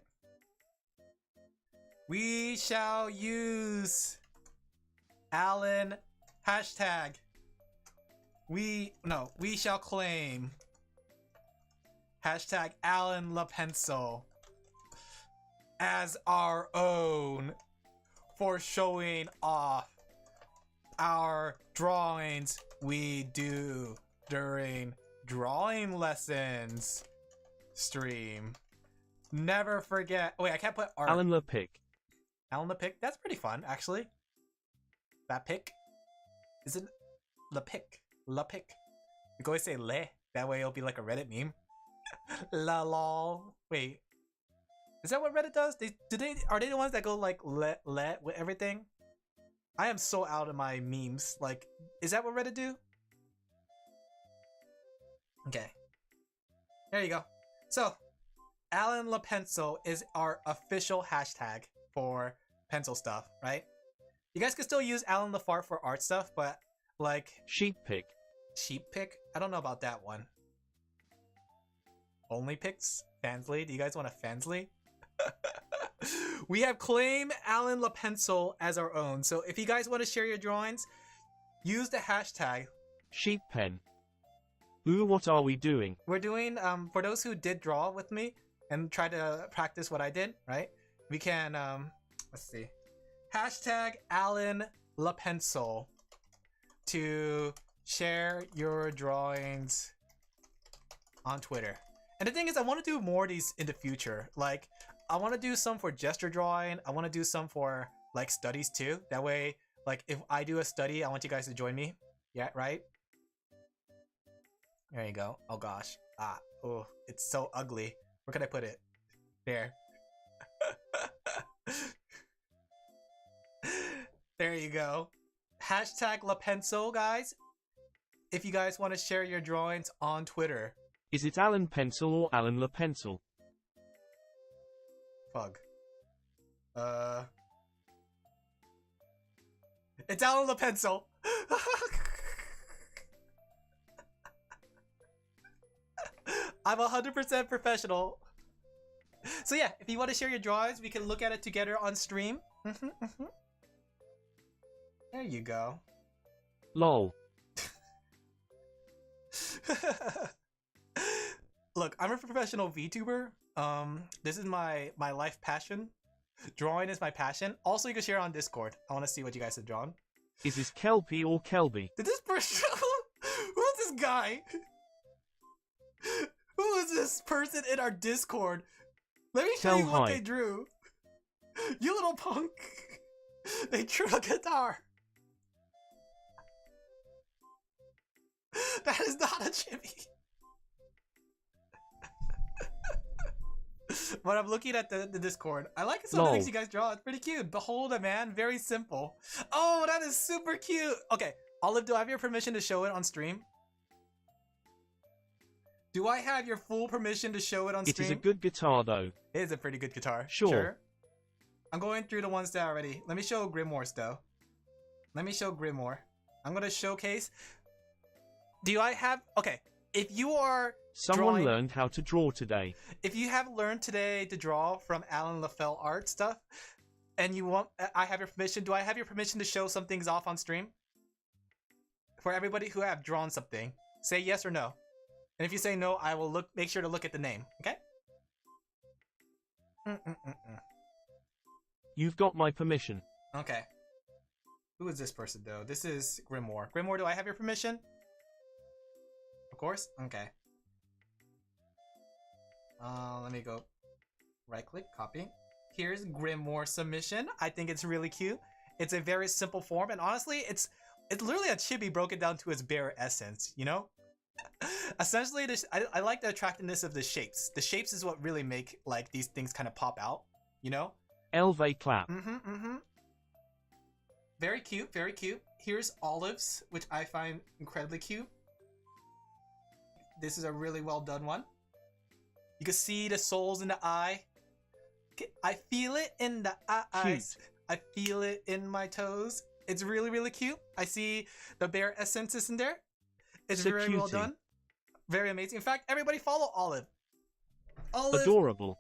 We shall use Alin hashtag. We shall claim hashtag Alin Lapencil as our own for showing off our drawings we do during drawing lessons stream. Never forget. Wait, I can't put art. Alin Lapic. Alin Lapic? That's pretty fun, actually. That pick? Is it Lapic? Lapic. You can always say le. That way it'll be like a Reddit meme. La lol. Wait. Is that what Reddit does? Are they the ones that go like le with everything? I am so out of my memes. Like, is that what Reddit do? Okay. There you go. So, Alin Lapencil is our official hashtag for pencil stuff, right? You guys can still use Alin Laphart for art stuff, but like... Sheep pick. Sheep pick? I don't know about that one. Only picks? Fansly? Do you guys want a Fansly? We have claimed Alin Lapencil as our own, so if you guys want to share your drawings, use the hashtag Sheep pen. Ooh, what are we doing? We're doing, for those who did draw with me and try to practice what I did, right? We can, let's see. Hashtag Alin Laphel to share your drawings on Twitter. And the thing is, I want to do more of these in the future. Like, I want to do some for gesture drawing. I want to do some for, like, studies too. That way, like, if I do a study, I want you guys to join me. Yeah, right? There you go. Oh gosh. Ah, oh, it's so ugly. Where can I put it? There. There you go. Hashtag Laphel, guys. If you guys want to share your drawings on Twitter. Is it Alan Pencil or Alin Laphel? Fug. It's Alin Laphel. I'm 100% professional. So yeah, if you want to share your drawings, we can look at it together on stream. There you go. Lol. Look, I'm a professional VTuber. This is my life passion. Drawing is my passion. Also, you can share on Discord. I want to see what you guys have drawn. Is this Kelpie or Kelby? Did this person? Who's this guy? Who is this person in our Discord? Let me show you what they drew. You little punk. They drew a guitar. That is not a chibi. But I'm looking at the Discord. I like some of the things you guys draw. It's pretty cute. Behold a man. Very simple. Oh, that is super cute. Okay, Olive, do I have your permission to show it on stream? Do I have your full permission to show it on stream? It is a good guitar, though. It is a pretty good guitar. Sure. I'm going through the ones that are already. Let me show Grimoires, though. Let me show Grimoire. I'm going to showcase. Do I have... Okay. If you are Someone learned how to draw today. If you have learned today to draw from Alin Laphel art stuff, and you want... I have your permission. Do I have your permission to show some things off on stream? For everybody who have drawn something. Say yes or no. And if you say no, I will make sure to look at the name. Okay? You've got my permission. Okay. Who is this person, though? This is Grimoire. Grimoire, do I have your permission? Of course? Okay. Let me go right-click, copy. Here's Grimoire submission. I think it's really cute. It's a very simple form, and honestly, it's literally a chibi broken down to its bare essence, you know? Essentially, I like the attractiveness of the shapes. The shapes is what really make like these things kind of pop out, you know? Elve clap. Very cute, very cute. Here's Olives, which I find incredibly cute. This is a really well done one. You can see the souls in the eye. I feel it in the eyes. Cute. I feel it in my toes. It's really, really cute. I see the bare essences in there. It's so very cutie. well done. Very amazing. In fact, everybody follow Olive. Olive Adorable.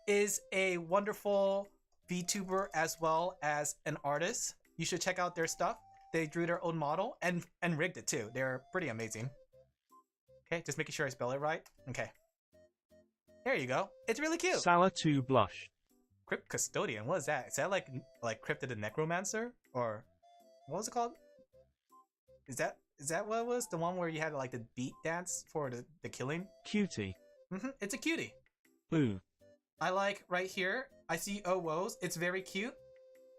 is a wonderful VTuber as well as an artist. You should check out their stuff. They drew their own model and rigged it too. They're pretty amazing. Okay, just making sure I spell it right. Okay. There you go. It's really cute. Sala 2 blush. Crypt Custodian. What is that? Is that like Cryptid the Necromancer? Or what was it called? Is that what it was? The one where you had like the beat dance for the killing? Cutie. It's a cutie. Ooh. I like right here. I see oh woes. It's very cute.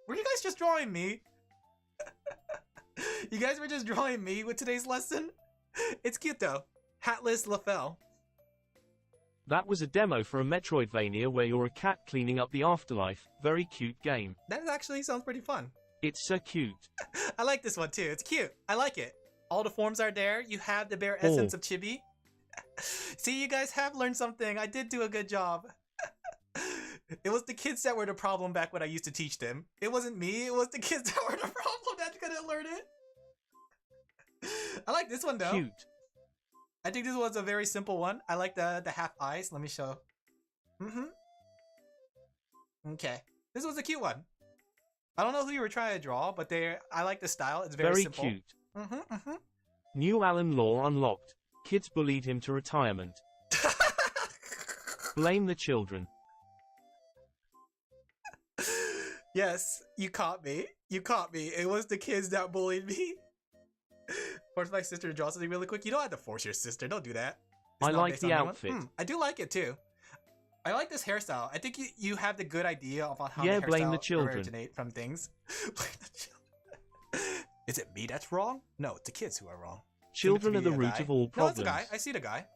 Were you guys just drawing me? You guys were just drawing me with today's lesson? It's cute though. Hatless Laphel. That was a demo for a Metroidvania where you're a cat cleaning up the afterlife. Very cute game. That actually sounds pretty fun. It's so cute. I like this one too. It's cute. I like it. All the forms are there. You have the bare essence of chibi. See, you guys have learned something. I did do a good job. It was the kids that were the problem back when I used to teach them. It wasn't me. It was the kids that were the problem that couldn't learn it. I like this one though. Cute. I think this was a very simple one. I like the half eyes. Let me show. Okay. This was a cute one. I don't know who you were trying to draw, but I like the style. It's very simple. Cute. New Alan Law unlocked. Kids bullied him to retirement. Blame the children. Yes, you caught me. You caught me. It was the kids that bullied me. Force my sister to draw something really quick. You don't have to force your sister. Don't do that. It's I not like based the on outfit. anyone. I do like it too. I like this hairstyle. I think you have the good idea about how Yeah, the blame hairstyle the children. originate from things. Blame the children. Is it me that's wrong? No, it's the kids who are wrong. Children are the Be a root guy. of all No, problems. it's a guy. I see the guy.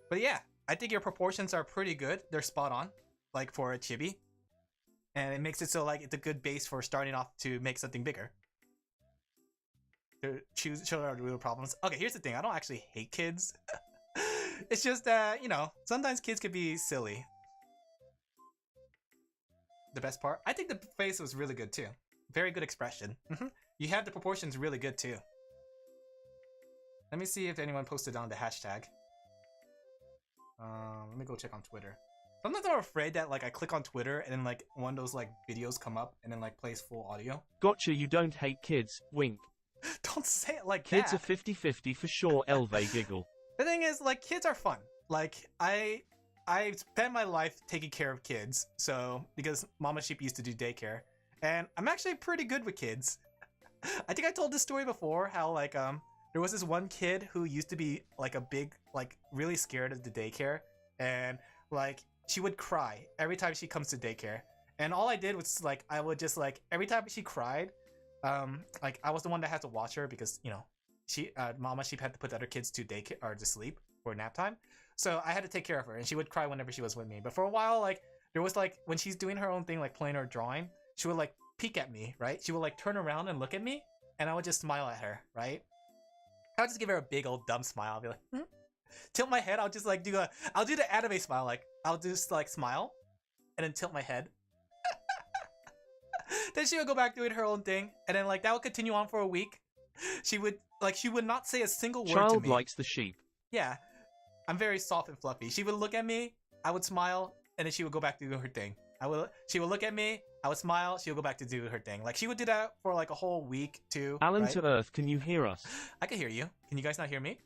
But yeah, I think your proportions are pretty good. They're spot on, like for a chibi. And it makes it so like it's a good base for starting off to make something bigger. Children are the real problems. Okay, here's the thing. I don't actually hate kids. It's just that, sometimes kids can be silly. The best part? I think the face was really good too. Very good expression. You have the proportions really good too. Let me see if anyone posted on the hashtag. Let me go check on Twitter. Sometimes I'm afraid that like I click on Twitter and then like one of those like videos come up and then like plays full audio. Gotcha, you don't hate kids, wink. Don't say it like Kids that. are 50-50 for sure, Elve giggle. The thing is, like, kids are fun. Like, I spent my life taking care of kids, so because Mama Sheep used to do daycare, and I'm actually pretty good with kids. I think I told this story before, how like there was this one kid who used to be like a big, like really scared of the daycare, and like she would cry every time she comes to daycare, and all I did was like I would just like every time she cried, like I was the one that had to watch her because she Mama Sheep had to put the other kids to daycare or to sleep for nap time, so I had to take care of her, and she would cry whenever she was with me. But for a while, like there was like when she's doing her own thing, like playing or drawing, she would like peek at me, right? She would like turn around and look at me, and I would just smile at her, right? I would just give her a big old dumb smile. I'll be like, tilt my head. I'll just like I'll do the anime smile, like I'll just like smile, and then tilt my head. Then she would go back doing her own thing, and then like that would continue on for a week. She would not say a single word to Child me. likes the sheep. Yeah, I'm very soft and fluffy. She would look at me, I would smile, and then she would go back to do her thing. She would look at me, I would smile, she would go back to do her thing. Like she would do that for like a whole week too. Alan right? to Earth, can you hear us? I can hear you. Can you guys not hear me?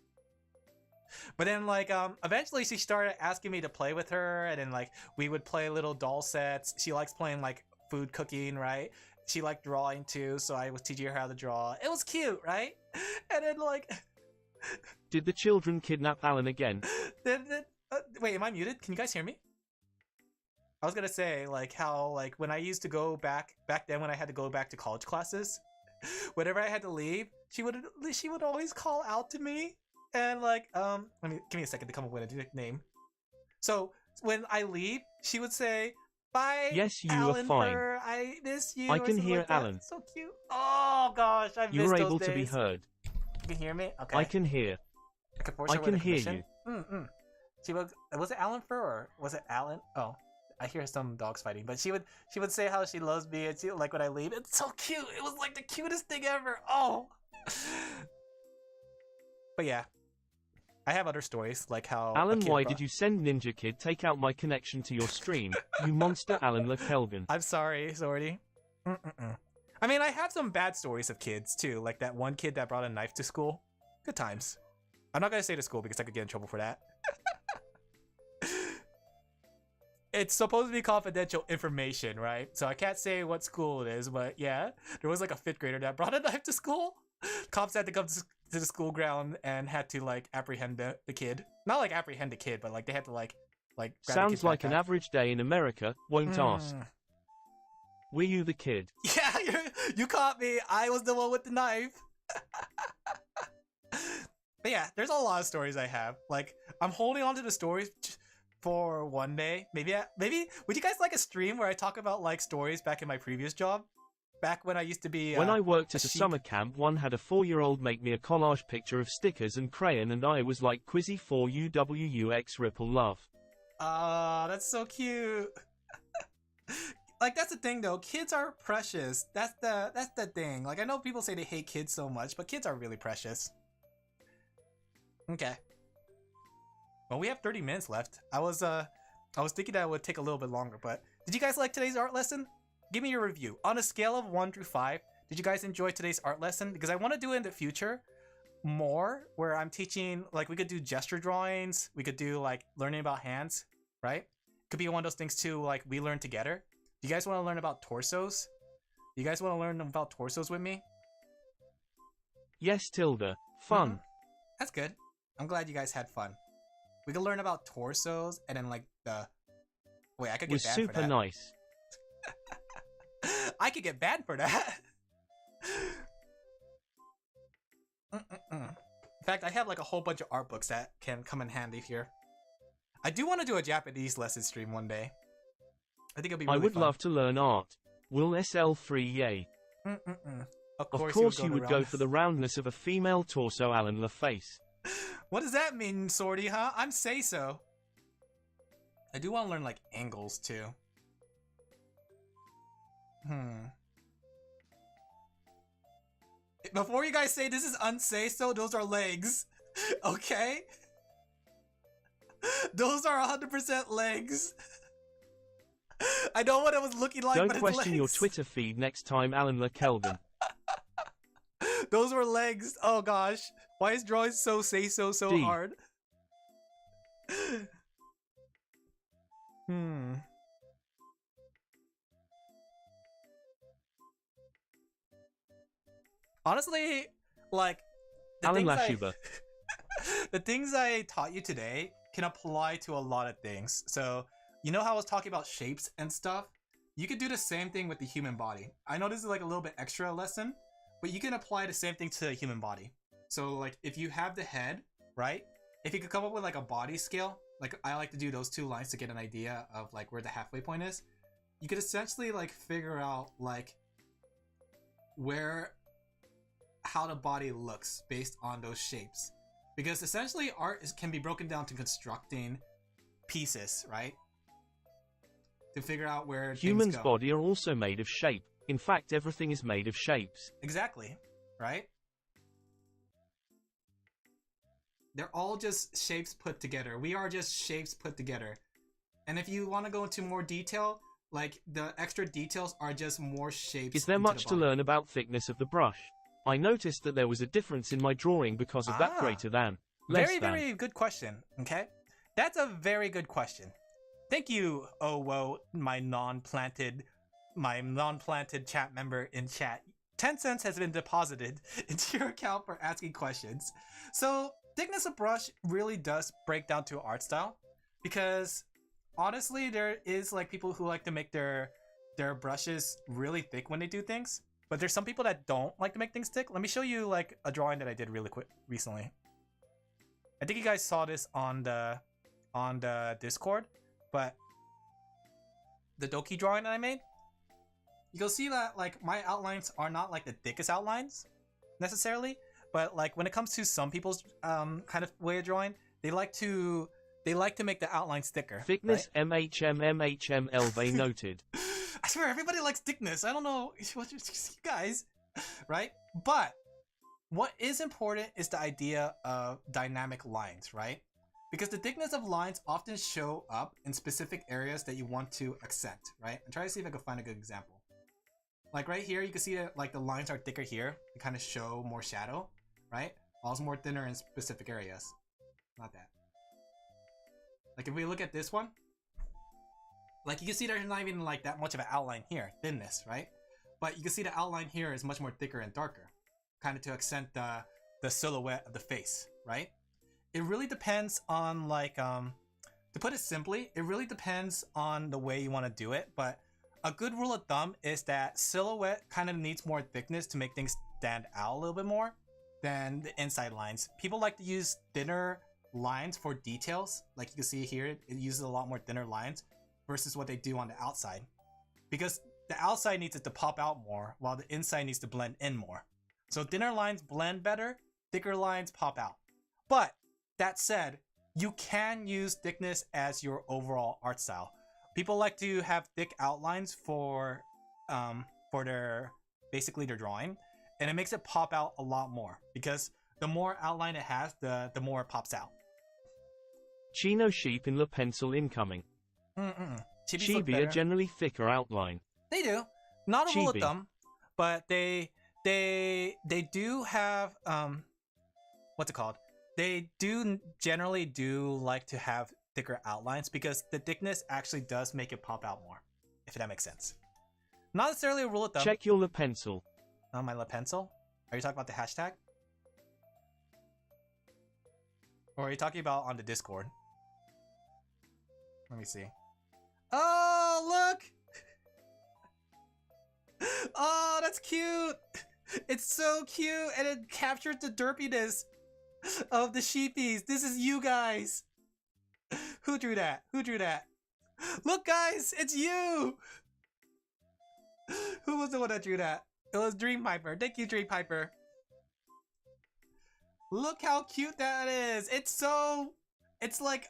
But then like eventually she started asking me to play with her, and then like we would play little doll sets. She likes playing like food cooking, right? She liked drawing too, so I was teaching her how to draw. It was cute, right? And then like Did the children kidnap Alan again? wait, am I muted? Can you guys hear me? I was gonna say like how like when I used to go back then when I had to go back to college classes, whenever I had to leave, she would always call out to me, and like give me a second to come up with a name. So when I leave, she would say, "Bye, Yes, you Alan are fine. Fur, I miss you." I or can something hear like that. Alan. So cute. Oh gosh, I miss You are those able days. to be heard. You can hear me? Okay. I can hear. I I can hear you. She was it Alan Fur or was it Alan? Oh, I hear some dogs fighting. But she would say how she loves me, and she like when I leave. It's so cute. It was like the cutest thing ever. Oh. But yeah, I have other stories like how Alan, why did you send Ninja Kid take out my connection to your stream? You monster, Alin Laphel. I'm sorry, Sorty. I mean, I have some bad stories of kids too, like that one kid that brought a knife to school. Good times. I'm not gonna say to school because I could get in trouble for that. It's supposed to be confidential information, right? So I can't say what school it is, but yeah, there was like a 5th grader that brought a knife to school. Cops had to come to the school ground and had to like apprehend the kid. Not like apprehend the kid, but like they had to like grab the Sounds kid's like an backpack. average day in America. Won't ask. Were you the kid? Yeah, you caught me. I was the one with the knife. But yeah, there's a lot of stories I have. Like, I'm holding on to the stories for one day. Maybe would you guys like a stream where I talk about like stories back in my previous job? Back when I used to be when I worked at a sheep. summer camp, one had a 4-year-old make me a collage picture of stickers and crayon, and I was like, Quizzy 4 UWUX Ripple Love. That's so cute. Like, that's the thing though, kids are precious. That's the thing. Like, I know people say they hate kids so much, but kids are really precious. Okay. Well, we have 30 minutes left. I was thinking that it would take a little bit longer, but did you guys like today's art lesson? Give me your review. On a scale of 1 through 5, Did you guys enjoy today's art lesson? Because I want to do it in the future more, where I'm teaching, like, we could do gesture drawings, we could do like learning about hands, right? Could be one of those things too, like we learn together. Do you guys want to learn about torsos? Do you guys want to learn about torsos with me? Yes, Tilda. Fun. That's good. I'm glad you guys had fun. We could learn about torsos and then like the... Wait, I could get Was banned super for that. nice. I could get banned for that. In fact, I have like a whole bunch of art books that can come in handy here. I do want to do a Japanese lesson stream one day. I think it'll be really I would fun. love to learn art. Will SL3 yay? Of course you would go for the roundness of a female torso Alin Laphel. What does that mean, Sorty, huh? I'm say so. I do want to learn like angles too. Before you guys say this is unsay so, those are legs. Okay? Those are 100% legs. I know what it was looking like, Don't but it's question legs. your Twitter feed next time Alin Laphel. Those were legs. Oh gosh. Why is drawing so D. hard? Honestly, like Alin Laphel. the things I taught you today can apply to a lot of things. So, you know how I was talking about shapes and stuff? You could do the same thing with the human body. I know this is like a little bit extra lesson, but you can apply the same thing to the human body. So like if you have the head, right? If you could come up with like a body scale, like I like to do those two lines to get an idea of like where the halfway point is. You could essentially like figure out like how the body looks based on those shapes. Because essentially art can be broken down to constructing pieces, right? To figure out where Humans' things go. body are also made of shape. In fact, everything is made of shapes. Exactly, right? They're all just shapes put together. We are just shapes put together. And if you want to go into more detail, like the extra details are just more shapes. Is there much to learn about thickness of the brush? I noticed that there was a difference in my drawing because of that greater than, less than. Very good question, okay? That's a very good question. Thank you, oh whoa, my non-planted chat member in chat. 10 cents has been deposited into your account for asking questions. So thickness of brush really does break down to art style, because honestly there is like people who like to make their brushes really thick when they do things, but there's some people that don't like to make things thick. Let me show you like a drawing that I did really quick recently. I think you guys saw this on the Discord, but the Doki drawing that I made, you'll see that like my outlines are not like the thickest outlines necessarily, but like when it comes to some people's kind of way of drawing, they like to make the outlines thicker. Thickness, right? MHM noted. I swear everybody likes thickness. I don't know what you guys, right? But what is important is the idea of dynamic lines, right? Because the thickness of lines often show up in specific areas that you want to accent, right? I'm trying to see if I can find a good example. Like right here, you can see that like the lines are thicker here. They kind of show more shadow, right? While it's more thinner in specific areas. Not that. Like if we look at this one, like you can see there's not even like that much of an outline here, thinness, right? But you can see the outline here is much more thicker and darker, kind of to accent the silhouette of the face, right? It really depends on like, to put it simply, it really depends on the way you want to do it, but a good rule of thumb is that silhouette kind of needs more thickness to make things stand out a little bit more than the inside lines. People like to use thinner lines for details. Like you can see here, it uses a lot more thinner lines versus what they do on the outside. Because the outside needs it to pop out more, while the inside needs to blend in more. So thinner lines blend better, thicker lines pop out. But that said, you can use thickness as your overall art style. People like to have thick outlines for their drawing, and it makes it pop out a lot more because the more outline it has, the more it pops out. Chino sheep in La pencil incoming. Chibi are generally thicker outline. They do. Not a rule of thumb, but they do have what's it called? They do generally do like to have thicker outlines because the thickness actually does make it pop out more, if that makes sense. Not necessarily a rule of thumb. Check your Lapencil. Oh, my Lapencil? Are you talking about the hashtag? Or are you talking about on the Discord? Let me see. Oh, look! Oh, that's cute! It's so cute, and it captures the derpiness of the sheepies. This is you guys. Who drew that? Who drew that? Look, guys, it's you. Who was the one that drew that? It was Dream Piper. Thank you, Dream Piper. Look how cute that is. It's like,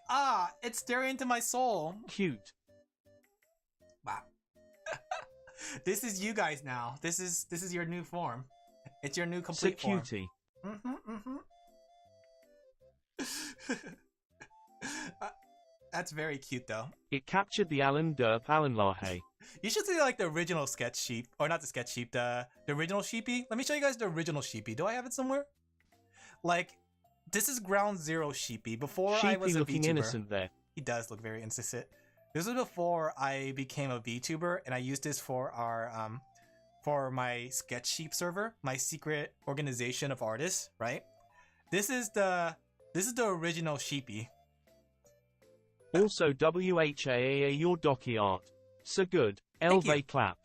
it's staring into my soul. Cute. Wow. This is you guys now. This is your new form. It's your new complete form. Cutie. That's very cute though. It captured the Alin Laphel. You should see like the original sketch sheep, or not the sketch sheep, the original sheepy. Let me show you guys the original sheepy. Do I have it somewhere? Like, this is ground zero sheepy. Before Sheepy I was a looking VTuber. Innocent there. He does look very innocent. This was before I became a VTuber, and I used this for our for my sketch sheep server, my secret organization of artists. Right. This is the original sheepy. Also, WHAA your docky art. So good. Elve clap.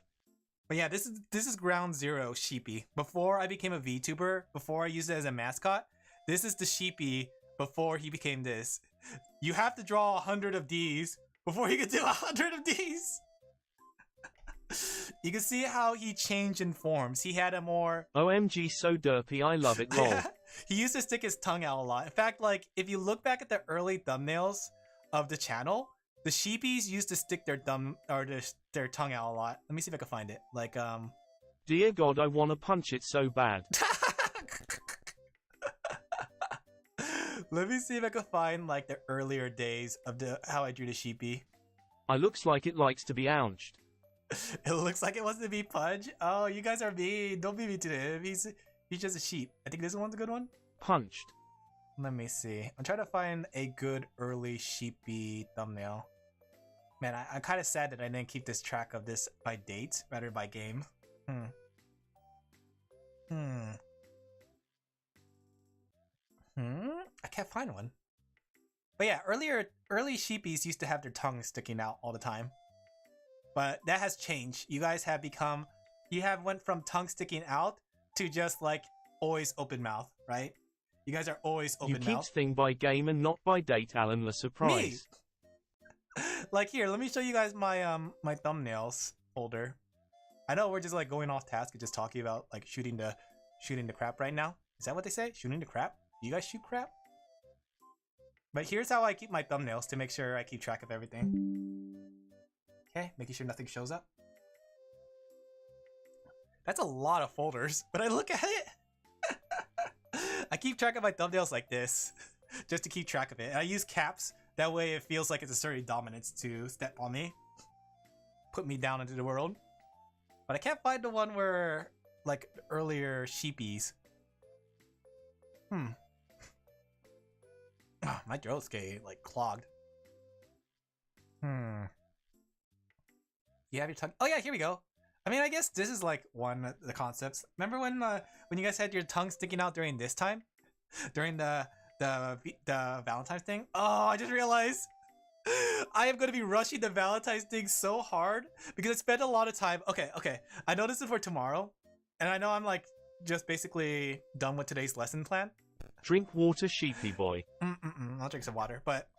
But yeah, this is ground zero sheepy. Before I became a VTuber, before I used it as a mascot, this is the sheepy before he became this. You have to draw 100 of these before you can do 100 of these. You can see how he changed in forms. He had a more... OMG, so derpy, I love it, lol. He used to stick his tongue out a lot. In fact, like, if you look back at the early thumbnails of the channel, the sheepies used to stick their tongue out a lot. Let me see if I can find it. Like, Dear God, I wanna punch it so bad. Let me see if I can find, like, the earlier days of how I drew the sheepy. I looks like it likes to be ounched. It looks like it wants to be punched. Oh, you guys are mean. Don't be mean to him. He's just a sheep. I think this one's a good one. Punched. Let me see. I'm trying to find a good early sheepy thumbnail. Man, I'm kind of sad that I didn't keep this track of this by date rather by game. I can't find one. But yeah, early sheepies used to have their tongues sticking out all the time. But that has changed. You guys have become... You have went from tongue sticking out to just like always open mouth, right? You guys are always open mouth. You keep thing by game and not by date, Alin La surprise. Me? Like here, let me show you guys my my thumbnails folder. I know we're just like going off task and just talking about like shooting the crap right now. Is that what they say? Shooting the crap? Do you guys shoot crap? But here's how I keep my thumbnails to make sure I keep track of everything. Okay, making sure nothing shows up. That's a lot of folders, but I look at it. I keep track of my thumbnails like this, just to keep track of it. And I use caps, that way it feels like it's a certain dominance to step on me. Put me down into the world. But I can't find the one where, like, earlier sheepies. My throat's getting, like, clogged. You have your tongue... Oh yeah, here we go. I mean, I guess this is like one of the concepts. Remember when you guys had your tongue sticking out during this time? During the Valentine's thing? Oh, I just realized I am going to be rushing the Valentine's thing so hard because I spent a lot of time. Okay. I know this is for tomorrow, and I know I'm like just basically done with today's lesson plan. Drink water, sheepy boy. I'll drink some water, but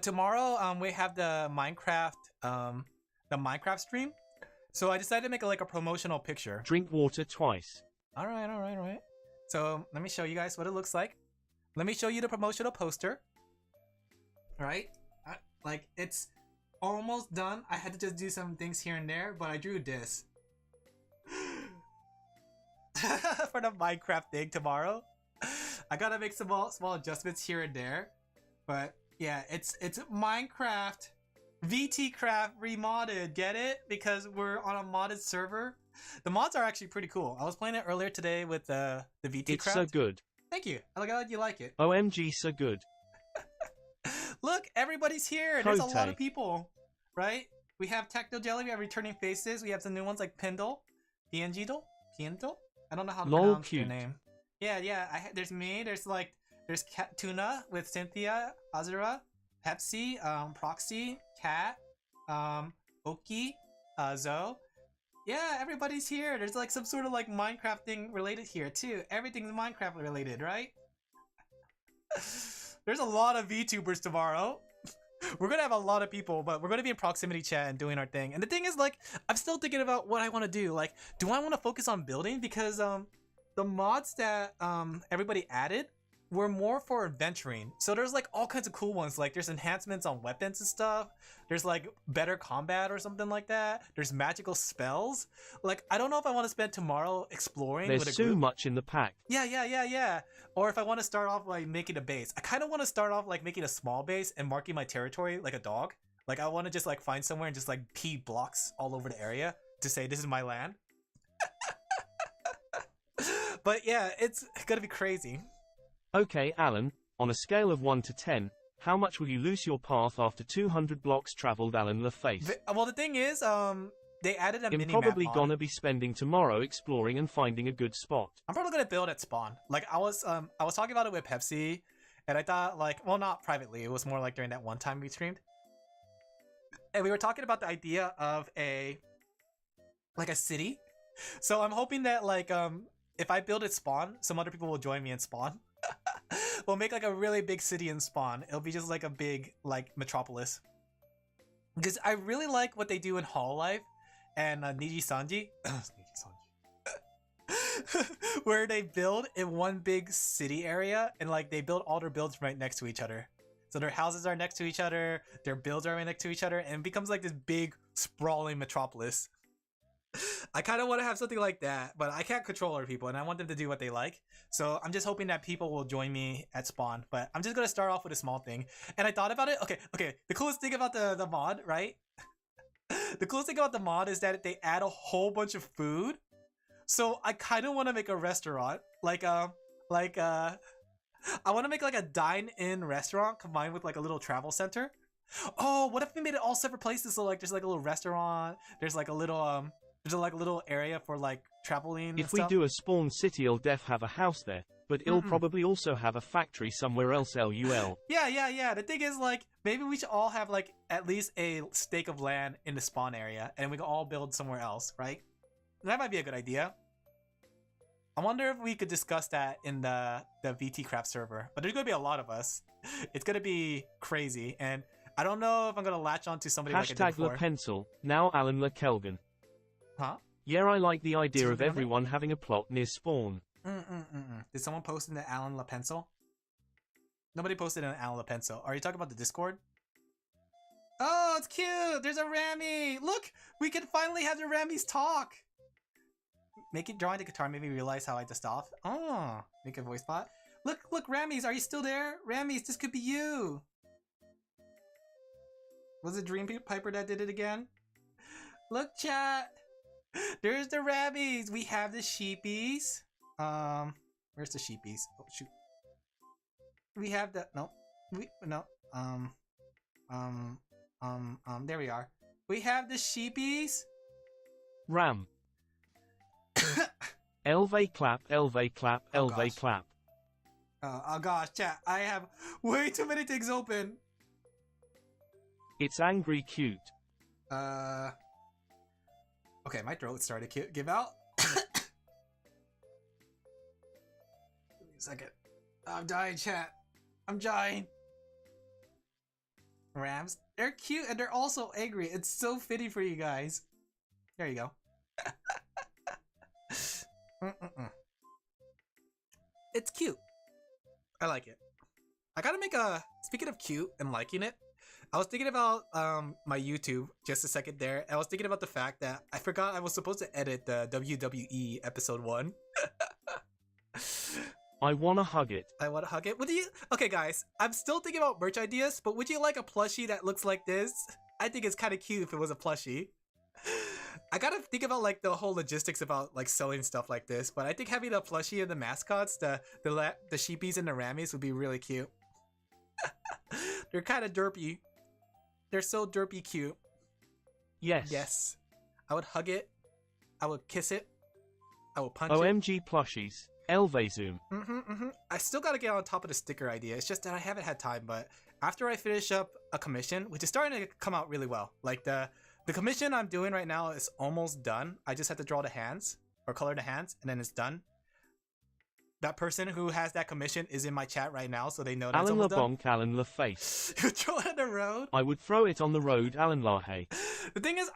tomorrow we have the Minecraft stream, so I decided to make a promotional picture. Drink water twice. All right. So let me show you guys what it looks like. Let me show you the promotional poster. All right, like it's almost done. I had to just do some things here and there, but I drew this for the Minecraft thing tomorrow. I gotta make some small adjustments here and there, but yeah, it's Minecraft VTcraft remodded, get it? Because we're on a modded server. The mods are actually pretty cool. I was playing it earlier today with the VTcraft. It's so good. Thank you. I like you like it. OMG, so good. Look, everybody's here. There's a lot of people, right? We have Techno Jelly. We have returning faces. We have some new ones like Pindle, Piendle. I don't know how to pronounce your name. Yeah. There's me. There's Cat Tuna with Cynthia, Azura, Pepsi, Proxy, Cat, Oki, Zoe. Yeah, everybody's here. There's like some sort of like Minecraft thing related here too. Everything's Minecraft related, right? There's a lot of VTubers tomorrow. We're gonna have a lot of people, but we're gonna be in proximity chat and doing our thing. And the thing is, like, I'm still thinking about what I want to do. Like, do I want to focus on building? Because the mods that everybody added were more for adventuring. So there's like all kinds of cool ones. Like there's enhancements on weapons and stuff. There's like better combat or something like that. There's magical spells. Like I don't know if I want to spend tomorrow exploring with a group. There's so much in the pack. Yeah. Or if I want to start off like making a base. I kind of want to start off like making a small base and marking my territory like a dog. Like I want to just like find somewhere and just like pee blocks all over the area to say this is my land. But yeah, it's gonna be crazy. Okay, Alan, on a scale of 1 to 10, how much will you lose your path after 200 blocks traveled, Alin Laphel? Well, the thing is, they added a mini-map. I'm probably gonna be spending tomorrow exploring and finding a good spot. I'm probably gonna build at spawn. Like I was talking about it with Pepsi, and I thought like, well, not privately. It was more like during that one time we streamed, and we were talking about the idea of a city. So I'm hoping that like if I build at spawn, some other people will join me in spawn. We'll make like a really big city in spawn. It'll be just like a big like metropolis. Because I really like what they do in Hololive and Niji Sanji. Where they build in one big city area and like they build all their builds right next to each other. So their houses are next to each other, their builds are right next to each other, and it becomes like this big sprawling metropolis. I kind of want to have something like that, but I can't control other people and I want them to do what they like. So I'm just hoping that people will join me at spawn, but I'm just going to start off with a small thing. And I thought about it. Okay. The coolest thing about the mod, right? The coolest thing about the mod is that they add a whole bunch of food. So I kind of want to make a restaurant, I want to make like a dine-in restaurant combined with like a little travel center. Oh, what if we made it all separate places? So like there's like a little restaurant, there's like a little little area for like traveling. If we do a spawn city, it'll have a house there, but it'll probably also have a factory somewhere else. LUL. Yeah. The thing is, like, maybe we should all have like at least a stake of land in the spawn area, and we can all build somewhere else, right? That might be a good idea. I wonder if we could discuss that in the VTcraft server, but there's gonna be a lot of us. It's gonna be crazy, and I don't know if I'm gonna latch onto somebody like I did before. #LaPencil, now Alin Laphel. Huh? Yeah, I like the idea of everyone having a plot near spawn. Did someone post in the Alin Laphel? Nobody posted in Alin Laphel. Are you talking about the Discord? Oh, it's cute! There's a Rami! Look! We can finally have the Ramis talk! Make it drawing the guitar made me realize how I just off. Oh, make a voice bot. Look, Ramis, are you still there? Ramis, this could be you! Was it Dream Piper that did it again? Look, chat! There's the Rabbis. We have the sheepies. Where's the sheepies? Oh shoot. We have the there we are. We have the sheepies. Ram. Elve clap. Clap. Oh gosh, chat. I have way too many things open. It's angry cute. Okay, my throat started to give out. Give me a second. I'm dying, chat. I'm dying. Rams, they're cute and they're also angry. It's so fitting for you guys. There you go. It's cute. I like it. I gotta make a... Speaking of cute and liking it, I was thinking about my YouTube just a second there. I was thinking about the fact that I forgot I was supposed to edit the WWE episode 1. I wanna hug it. I wanna hug it. Would you? Okay, guys. I'm still thinking about merch ideas, but would you like a plushie that looks like this? I think it's kind of cute if it was a plushie. I gotta think about like the whole logistics about like selling stuff like this, but I think having a plushie of the mascots, the sheepies and the rammies would be really cute. They're kind of derpy. They're so derpy cute. Yes. Yes. I would hug it. I would kiss it. I would punch OMG plushies. Elvezoom. I still gotta get on top of the sticker idea. It's just that I haven't had time, but after I finish up a commission, which is starting to come out really well, like the commission I'm doing right now is almost done. I just have to draw the hands or color the hands, and then it's done. That person who has that commission is in my chat right now, so they know that's Alin almost done. Alin Laphel. You throw it on the road? I would throw it on the road, Alin Laphel. The thing is,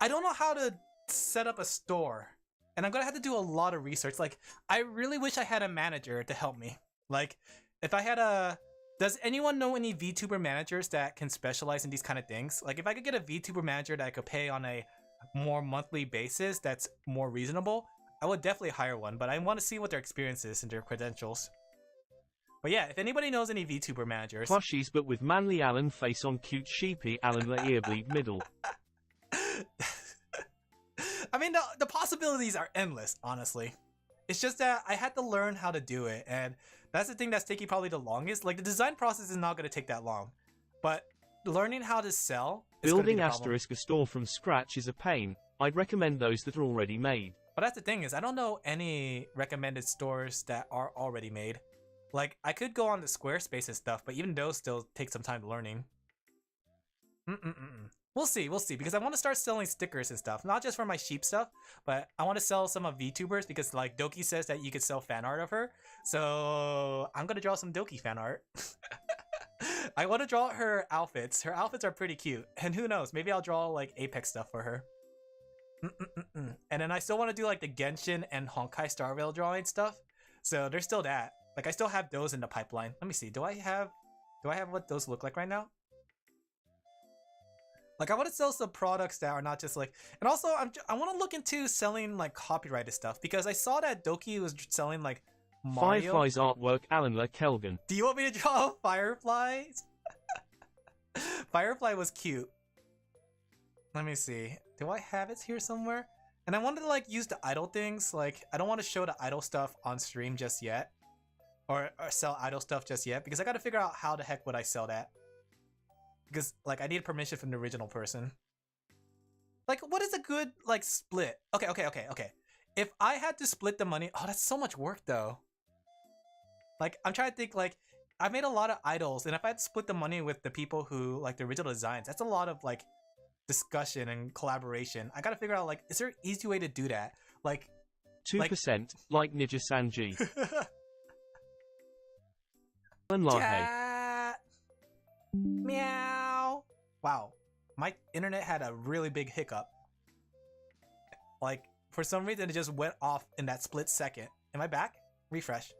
I don't know how to set up a store, and I'm gonna have to do a lot of research. Like, I really wish I had a manager to help me. Like, if I had a... Does anyone know any VTuber managers that can specialize in these kind of things? Like, if I could get a VTuber manager that I could pay on a more monthly basis that's more reasonable, I would definitely hire one, but I want to see what their experience is and their credentials. But yeah, if anybody knows any VTuber managers... Plushies but with manly Alin face on cute sheepy Alin La earbleed middle. I mean, the possibilities are endless, honestly. It's just that I had to learn how to do it, and that's the thing that's taking probably the longest. Like, the design process is not going to take that long, but learning how to sell is Building gonna be the problem. * a store from scratch is a pain. I'd recommend those that are already made. But that's the thing is, I don't know any recommended stores that are already made. Like, I could go on the Squarespace and stuff, but even those still take some time learning. We'll see, because I want to start selling stickers and stuff, not just for my sheep stuff, but I want to sell some of VTubers because like Doki says that you could sell fan art of her. So I'm gonna draw some Doki fan art. I want to draw her outfits. Her outfits are pretty cute, and who knows, maybe I'll draw like Apex stuff for her. And then I still want to do like the Genshin and Honkai Star Rail drawing stuff. So there's still that. Like, I still have those in the pipeline. Let me see. Do I have what those look like right now? Like, I want to sell some products that are not just like, and also I want to look into selling like copyrighted stuff because I saw that Doki was selling like Mario. Firefly's artwork, Alin Laphel. Do you want me to draw fireflies? Firefly was cute. Let me see. Do I have it here somewhere? And I wanted to like use the idol things. Like, I don't want to show the idol stuff on stream just yet, or sell idol stuff just yet, because I got to figure out how the heck would I sell that. Because like I need permission from the original person. Like, what is a good like split? Okay. If I had to split the money, oh, that's so much work though. Like, I'm trying to think, like, I've made a lot of idols, and if I had to split the money with the people who like the original designs, that's a lot of like discussion and collaboration. I gotta figure out, like, is there an easy way to do that? Like 2% like Ninja Sanji. Alin Laphel. Chat. Meow. Wow, my internet had a really big hiccup. Like, for some reason it just went off in that split second. Am I back? Refresh.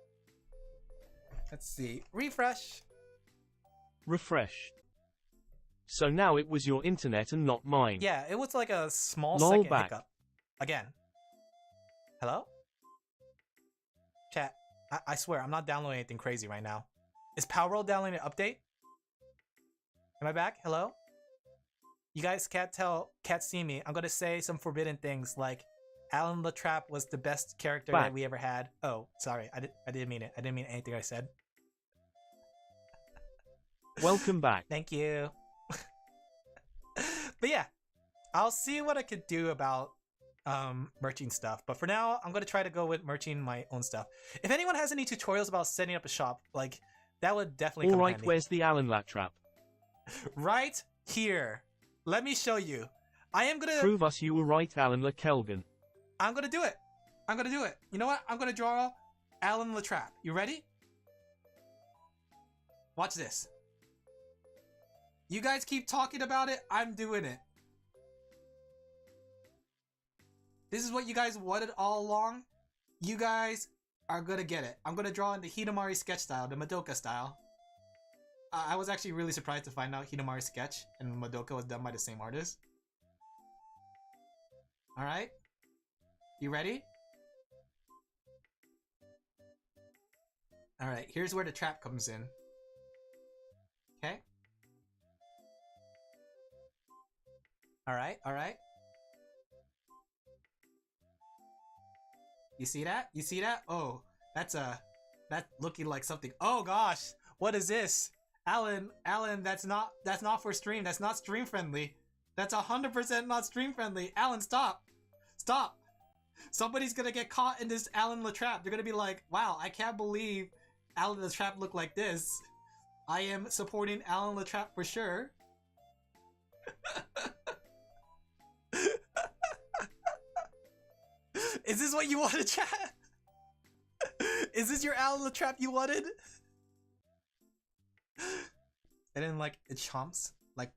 Let's see. Refresh. Refresh. So now it was your internet and not mine. Yeah, it was like a small Lol second back. hiccup. Again. Hello? Chat, I swear, I'm not downloading anything crazy right now. Is Palworld downloading an update? Am I back? Hello? You guys can't see me. I'm gonna say some forbidden things like Alin Laphel was the best character that we ever had. Oh, sorry. I didn't mean it. I didn't mean anything I said. Welcome back. Thank you. But yeah, I'll see what I could do about merching stuff. But for now, I'm gonna try to go with merching my own stuff. If anyone has any tutorials about setting up a shop, like, that would definitely come handy. Where's the Alin Laphel? Right here. Let me show you. I am gonna prove us you were right, Alin Laphel. I'm gonna do it. I'm gonna do it. You know what? I'm gonna draw Alin Laphel. You ready? Watch this. You guys keep talking about it. I'm doing it. This is what you guys wanted all along. You guys are gonna get it. I'm gonna draw in the Hidamari sketch style, the Madoka style. I was actually really surprised to find out Hidamari sketch and Madoka was done by the same artist. Alright. You ready? Alright, here's where the trap comes in. Okay? Alright, alright. You see that? You see that? Oh, that's looking like something. Oh gosh, what is this? Alin, that's not for stream. That's not stream friendly. That's 100% not stream friendly. Alin, stop. Stop. Somebody's gonna get caught in this Alin Laphel. They're gonna be like, wow, I can't believe Alin Laphel looked like this. I am supporting Alin Laphel for sure. Is this what you wanted, chat? Is this your Alin Laphel you wanted? And then like it chomps like.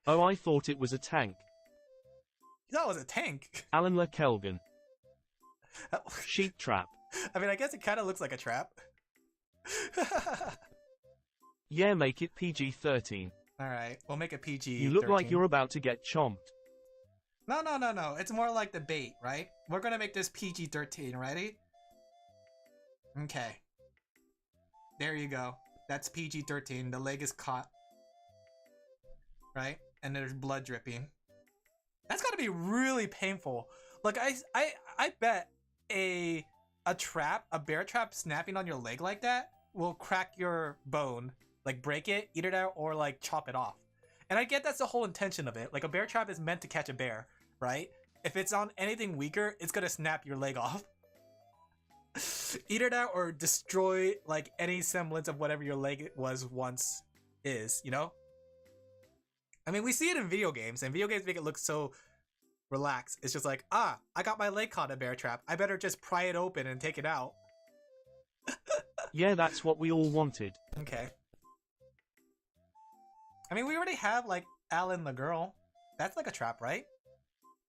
Oh, I thought it was a tank. That was a tank. Alin Laphel. Sheep trap. I mean, I guess it kind of looks like a trap. Yeah, make it PG-13. Alright, we'll make it PG. You look like you're about to get chomped. No. It's more like the bait, right? We're gonna make this PG-13. Ready? Okay. There you go. That's PG-13. The leg is caught. Right? And there's blood dripping. That's gotta be really painful. Like I bet a bear trap snapping on your leg like that will crack your bone, like break it, eat it out, or like chop it off. And I get that's the whole intention of it. Like a bear trap is meant to catch a bear, right? If it's on anything weaker, it's gonna snap your leg off. Eat it out or destroy like any semblance of whatever your leg was once is, you know? I mean, we see it in video games, and video games make it look so relaxed. It's just like, I got my leg caught in a bear trap. I better just pry it open and take it out. Yeah, that's what we all wanted. Okay. I mean, we already have, like, Alin the girl. That's like a trap, right?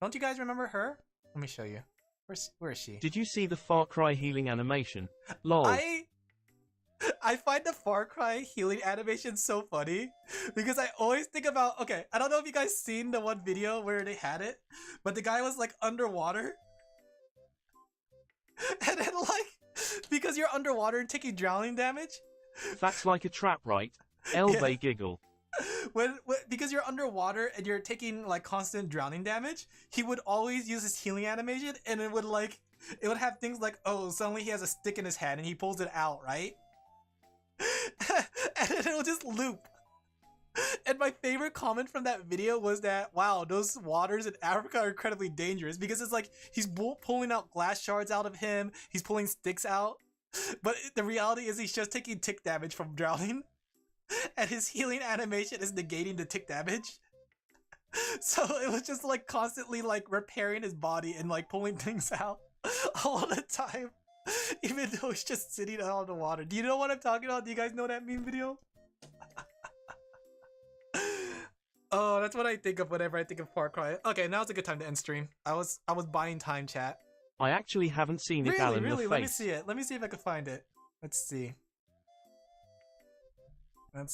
Don't you guys remember her? Let me show you. Where is she? Did you see the Far Cry healing animation? Lol. I find the Far Cry healing animation so funny because I always think about, okay, I don't know if you guys seen the one video where they had it, but the guy was like underwater. And then like, because you're underwater and taking drowning damage. That's like a trap, right? Elvay giggle. Because you're underwater and you're taking like constant drowning damage, he would always use his healing animation and it would have things like, oh, suddenly he has a stick in his hand and he pulls it out, right? And then it'll just loop. And my favorite comment from that video was that, wow, those waters in Africa are incredibly dangerous because it's like he's pulling out glass shards out of him, he's pulling sticks out, but the reality is he's just taking tick damage from drowning, and his healing animation is negating the tick damage. So it was just like constantly like repairing his body and like pulling things out all the time. Even though he's just sitting out on the water. Do you know what I'm talking about? Do you guys know that meme video? Oh, that's what I think of whenever I think of Far Cry. Okay, now's a good time to end stream. I was buying time, chat. I actually haven't seen it, Alin Really? Laphel. Let me see it. Let me see if I can find it. Let's see. Let me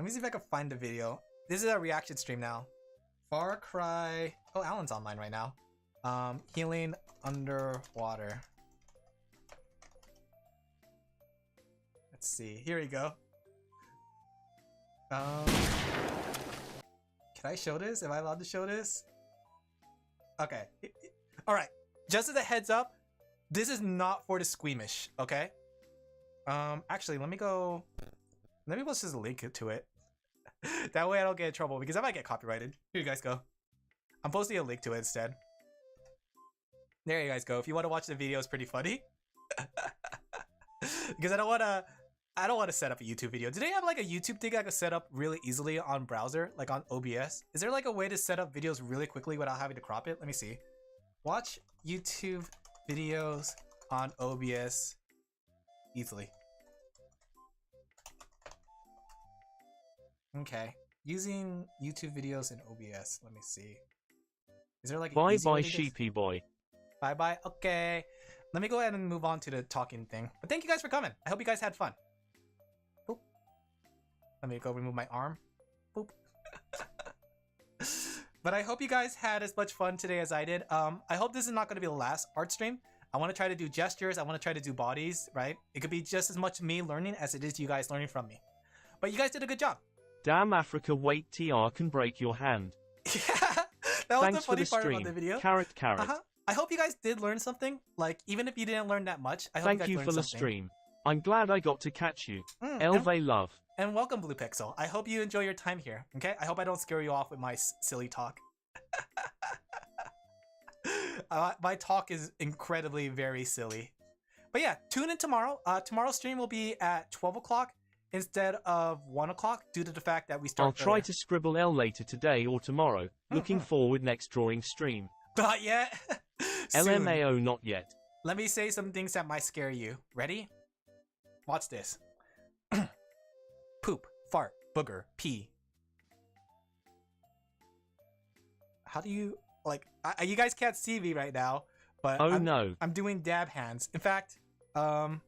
see if I can find the video. This is a reaction stream now. Far Cry. Oh, Alan's online right now. Healing underwater. Let's see. Here we go. Can I show this? Am I allowed to show this? Okay. Alright. Just as a heads up, this is not for the squeamish, okay? Actually, let me post just a link to it. That way I don't get in trouble because I might get copyrighted. Here you guys go. I'm posting a link to it instead. There you guys go. If you want to watch the video, it's pretty funny. Because I don't want to set up a YouTube video. Do they have like a YouTube thing I could set up really easily on browser, like on OBS? Is there like a way to set up videos really quickly without having to crop it? Let me see. Watch YouTube videos on OBS easily. Okay. Using YouTube videos in OBS. Let me see. Is there like an easy way to sheepy boy. Bye. Okay. Let me go ahead and move on to the talking thing. But thank you guys for coming. I hope you guys had fun. Boop. Let me go remove my arm. Boop. But I hope you guys had as much fun today as I did. I hope this is not going to be the last art stream. I want to try to do gestures. I want to try to do bodies, right? It could be just as much me learning as it is you guys learning from me. But you guys did a good job. Damn Africa, wait, TR can break your hand. Yeah, that was Thanks the for funny the part stream. about the video. Carrot, carrot. I hope you guys did learn something. Like, even if you didn't learn that much, I hope Thank you guys you learned for the something. stream. I'm glad I got to catch you. And, Elve love. and welcome, Blue Pixel. I hope you enjoy your time here. Okay, I hope I don't scare you off with my silly talk. My talk is incredibly very silly. But yeah, tune in tomorrow. Tomorrow's stream will be at 12 o'clock instead of 1 o'clock due to the fact that we start I'll try earlier. to scribble L later today or tomorrow. Looking forward next drawing stream. Not yet. Soon. LMAO not yet. Let me say some things that might scare you. Ready? Watch this. Poop, fart, booger, pee. How do you like? You guys can't see me right now, but no. I'm doing dab hands. In fact, Alin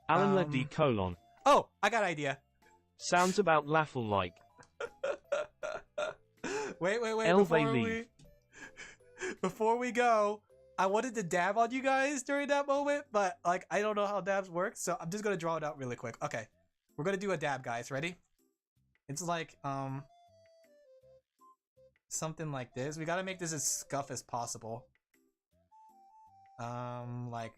Laphel. Oh, I got an idea. Sounds about Laphel like. Wait. Elve leave. Before we go, I wanted to dab on you guys during that moment, but like I don't know how dabs work, so I'm just gonna draw it out really quick. Okay, we're gonna do a dab, guys. Ready? It's like something like this. We gotta make this as scuff as possible. Like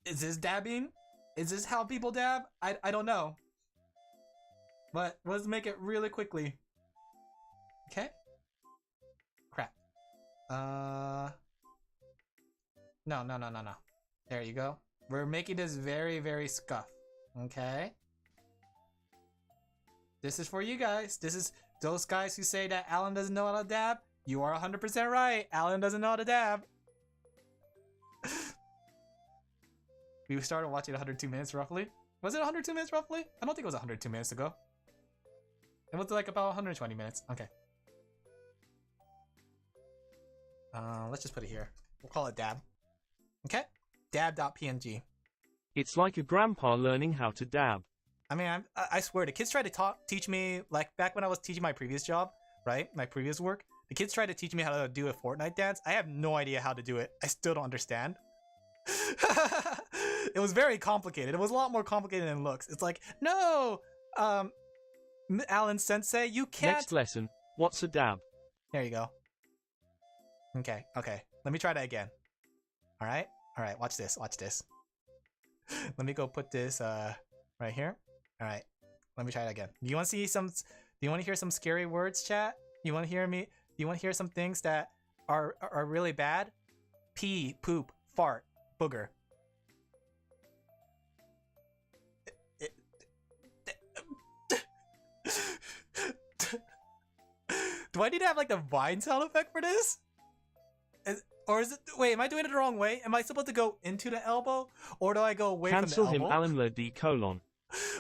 is this dabbing? Is this how people dab? I don't know. But let's make it really quickly. Okay? Crap. No. There you go. We're making this very, very scuff. Okay? This is for you guys. This is those guys who say that Alan doesn't know how to dab. You are 100% right. Alan doesn't know how to dab. We started watching 102 minutes roughly. Was it 102 minutes roughly? I don't think it was 102 minutes ago. It was like about 120 minutes. Okay. Let's just put it here. We'll call it dab. Okay? Dab.png. It's like a grandpa learning how to dab. I mean, I swear, the kids tried to teach me, like back when I was teaching my previous job, right? My previous work. The kids tried to teach me how to do a Fortnite dance. I have no idea how to do it. I still don't understand. It was very complicated. It was a lot more complicated than it looks. It's like, no, Alan Sensei, you can't. Next lesson, what's a dab? There you go. Okay. Let me try that again. All right, watch this. Let me go put this right here. All right, let me try it again. Do you want to hear some scary words, chat? You want to hear me? Do you want to hear some things that are really bad? Pee, poop, fart, booger. Do I need to have like the Vine sound effect for this? Or is it? Wait, am I doing it the wrong way? Am I supposed to go into the elbow, or do I go away Cancel from the elbow? him, Alin Laphel.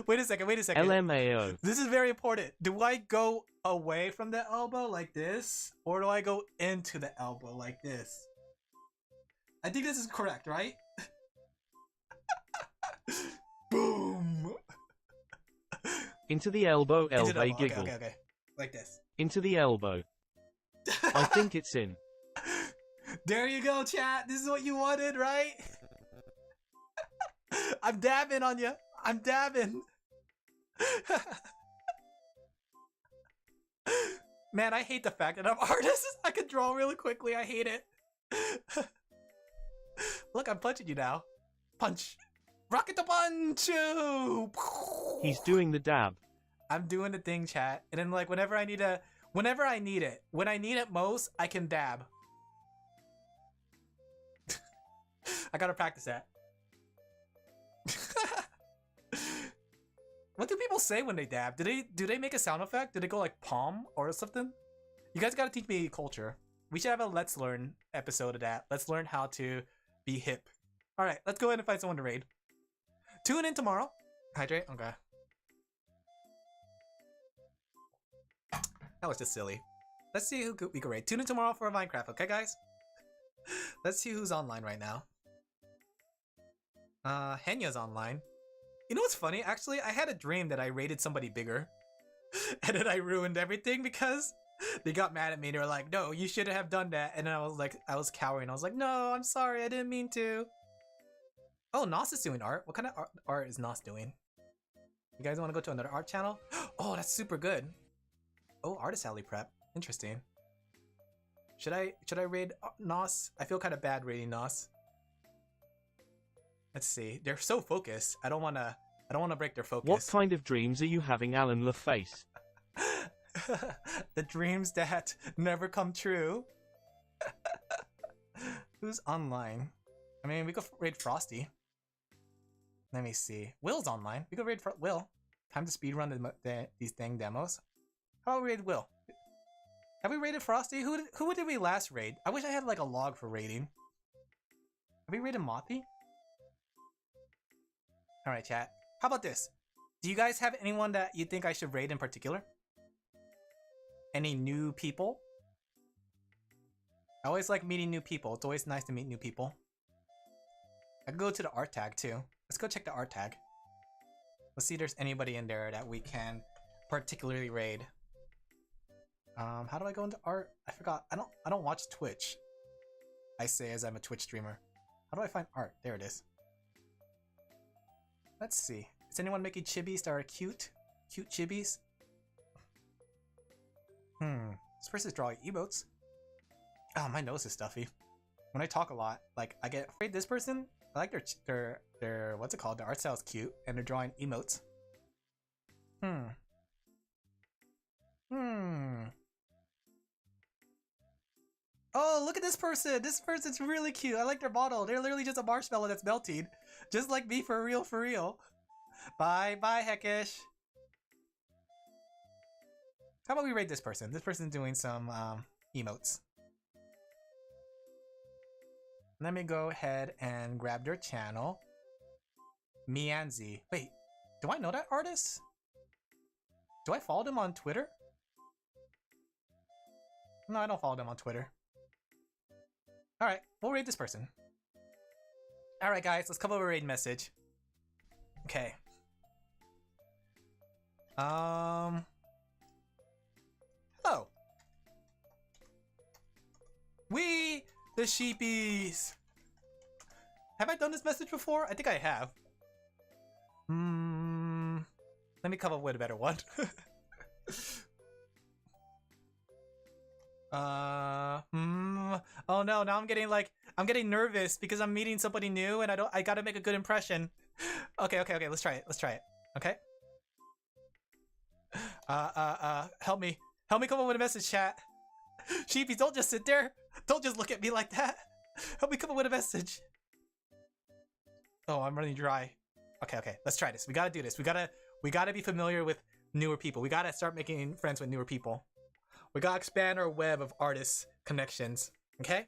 Wait a second. LMAO. This is very important. Do I go away from the elbow like this, or do I go into the elbow like this? I think this is correct, right? Boom. Into the elbow, Into the Elve elbow. giggle. Okay. Like this. Into the elbow. I think it's in. There you go, chat. This is what you wanted, right? I'm dabbing on you. I'm dabbing. Man, I hate the fact that I'm artist. I can draw really quickly. I hate it. Look, I'm punching you now. Punch. Rocket the punch. He's doing the dab. I'm doing the thing, chat. And then like whenever I need it, when I need it most, I can dab. I gotta practice that. What do people say when they dab? Do they make a sound effect? Do they go like palm or something? You guys gotta teach me culture. We should have a Let's Learn episode of that. Let's learn how to be hip. Alright, let's go ahead and find someone to raid. Tune in tomorrow. Hydrate? Okay. That was just silly. Let's see who we can raid. Tune in tomorrow for a Minecraft, okay guys? Let's see who's online right now. Henya's online. You know what's funny? Actually, I had a dream that I raided somebody bigger. And then I ruined everything because They got mad at me. They were like, "No, you shouldn't have done that." And then I was cowering. I was like, "No, I'm sorry. I didn't mean to." Oh, Nos is doing art. What kind of art is Nos doing? You guys want to go to another art channel? Oh, that's super good. Oh, Artist Alley Prep. Interesting. Should I raid Nos? I feel kind of bad raiding Nos. Let's see. They're so focused. I don't want to break their focus. What kind of dreams are you having, Alin Laphel? The dreams that never come true. Who's online? I mean, we could raid Frosty. Let me see. Will's online. We could raid Will. Time to speedrun these dang demos. How about we raid Will? Have we raided Frosty? Who did we last raid? I wish I had like a log for raiding. Have we raided Mothy? Alright, chat. How about this? Do you guys have anyone that you think I should raid in particular? Any new people? I always like meeting new people. It's always nice to meet new people. I could go to the art tag too. Let's go check the art tag. Let's see if there's anybody in there that we can particularly raid. How do I go into art? I forgot. I don't watch Twitch. I say as I'm a Twitch streamer. How do I find art? There it is. Let's see. Is anyone making chibis that are cute? Cute chibis? This person's drawing emotes. Oh, my nose is stuffy. When I talk a lot, like I get afraid. This person, I like their what's it called? Their art style is cute, and they're drawing emotes. Oh, look at this person. This person's really cute. I like their bottle. They're literally just a marshmallow that's melting, just like me for real, for real. Bye, Heckish. How about we rate this person? This person's doing some emotes. Let me go ahead and grab their channel. Mianzi. Wait, do I know that artist? Do I follow them on Twitter? No, I don't follow them on Twitter. Alright, we'll raid this person. Alright guys, let's come over raid message. Okay. Hello. We the sheepies. Have I done this message before? I think I have. Let me come up with a better one. Oh no, now I'm getting nervous because I'm meeting somebody new and I gotta make a good impression. Okay, let's try it. Okay? Help me come up with a message, chat. Sheepies, don't just sit there. Don't just look at me like that. Help me come up with a message. Oh, I'm running dry. Okay, let's try this. We gotta do this. We gotta be familiar with newer people. We gotta start making friends with newer people. We gotta expand our web of artist connections. Okay?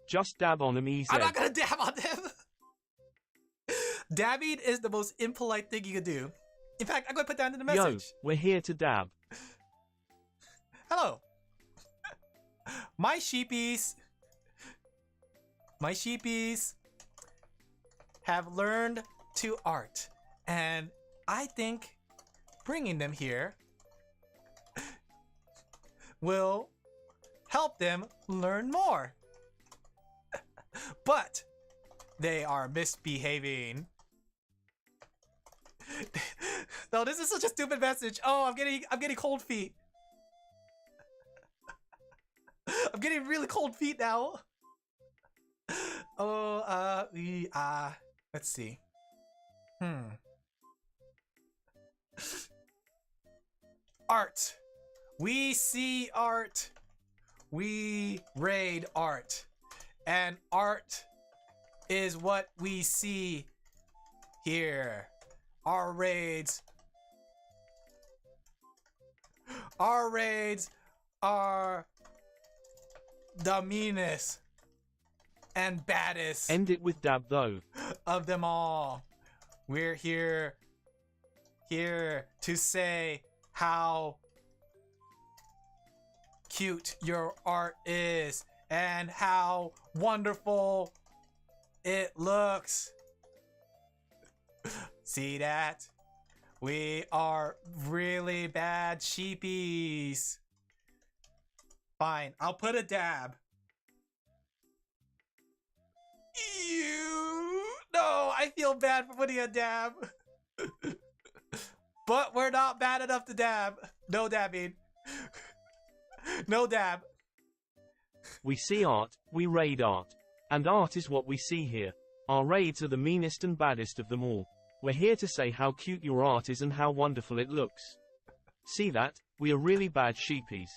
Just dab on them easy. I'm not gonna dab on them. Dabbing is the most impolite thing you can do. In fact, I'm gonna put that into the message. Yo, we're here to dab. Hello. My sheepies have learned to art, and I think bringing them here will help them learn more. But they are misbehaving. No, this is such a stupid message. Oh, I'm getting cold feet. I'm getting really cold feet now. Oh, let's see. Art. We see art. We raid art. And art is what we see here. Our raids are the meanest and baddest. End it with dab though. Of them all. We're here to say how cute your art is and how wonderful it looks. See that? We are really bad sheepies. Fine, I'll put a dab. Ew. No, I feel bad for putting a dab. But we're not bad enough to dab. No dabbing. No dab. We see art, we raid art. And art is what we see here. Our raids are the meanest and baddest of them all. We're here to say how cute your art is and how wonderful it looks. See that? We are really bad sheepies.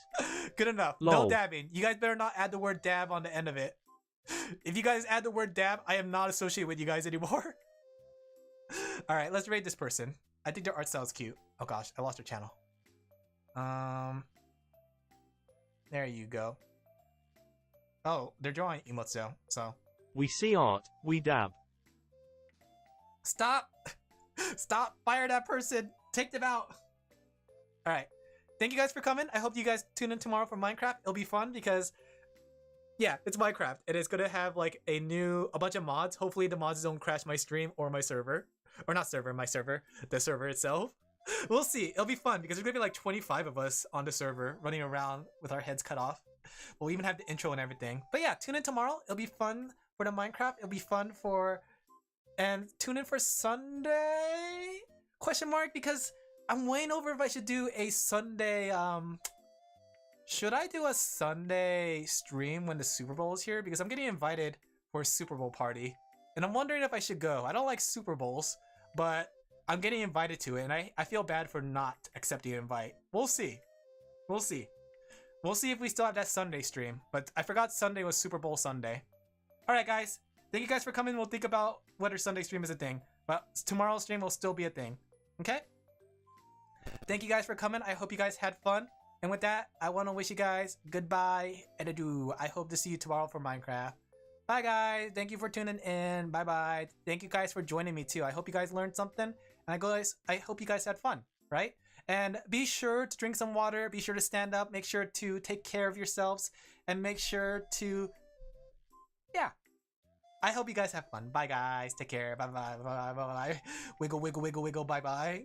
Good enough. Lol. No dabbing. You guys better not add the word dab on the end of it. If you guys add the word dab, I am not associated with you guys anymore. Alright, let's rate this person. I think their art style is cute. Oh gosh, I lost her channel. There you go. Oh, they're drawing emotes though, so. We see art, we dab. Stop! Stop! Fire that person! Take them out! Alright. Thank you guys for coming. I hope you guys tune in tomorrow for Minecraft. It'll be fun because, yeah, it's Minecraft. And it's gonna have like a bunch of mods. Hopefully the mods don't crash my stream or my server. Or not server, my server. The server itself. We'll see. It'll be fun because there's gonna be like 25 of us on the server running around with our heads cut off. We'll even have the intro and everything. But yeah, tune in tomorrow. It'll be fun for the Minecraft. It'll be fun for... And tune in for Sunday? Question mark, because I'm weighing over if I should do a Sunday, should I do a Sunday stream when the Super Bowl is here? Because I'm getting invited for a Super Bowl party. And I'm wondering if I should go. I don't like Super Bowls, but I'm getting invited to it, and I feel bad for not accepting the invite. We'll see. We'll see. We'll see if we still have that Sunday stream. But I forgot Sunday was Super Bowl Sunday. Alright guys, thank you guys for coming. We'll think about whether Sunday stream is a thing. But tomorrow's stream will still be a thing. Okay? Thank you guys for coming. I hope you guys had fun. And with that, I want to wish you guys goodbye and adieu. I hope to see you tomorrow for Minecraft. Bye guys. Thank you for tuning in. Bye bye. Thank you guys for joining me too. I hope you guys learned something. And I hope you guys had fun, right? And be sure to drink some water. Be sure to stand up. Make sure to take care of yourselves. And make sure to... Yeah. I hope you guys have fun. Bye guys. Take care. Bye bye. Bye bye. Bye bye. Wiggle, wiggle, wiggle, wiggle. Bye bye.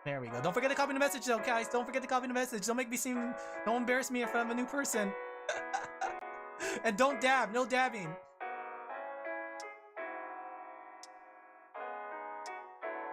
There we go. Don't forget to copy the message though, guys. Don't forget to copy the message. Don't make me seem... Don't embarrass me in front of a new person. And don't dab. No dabbing.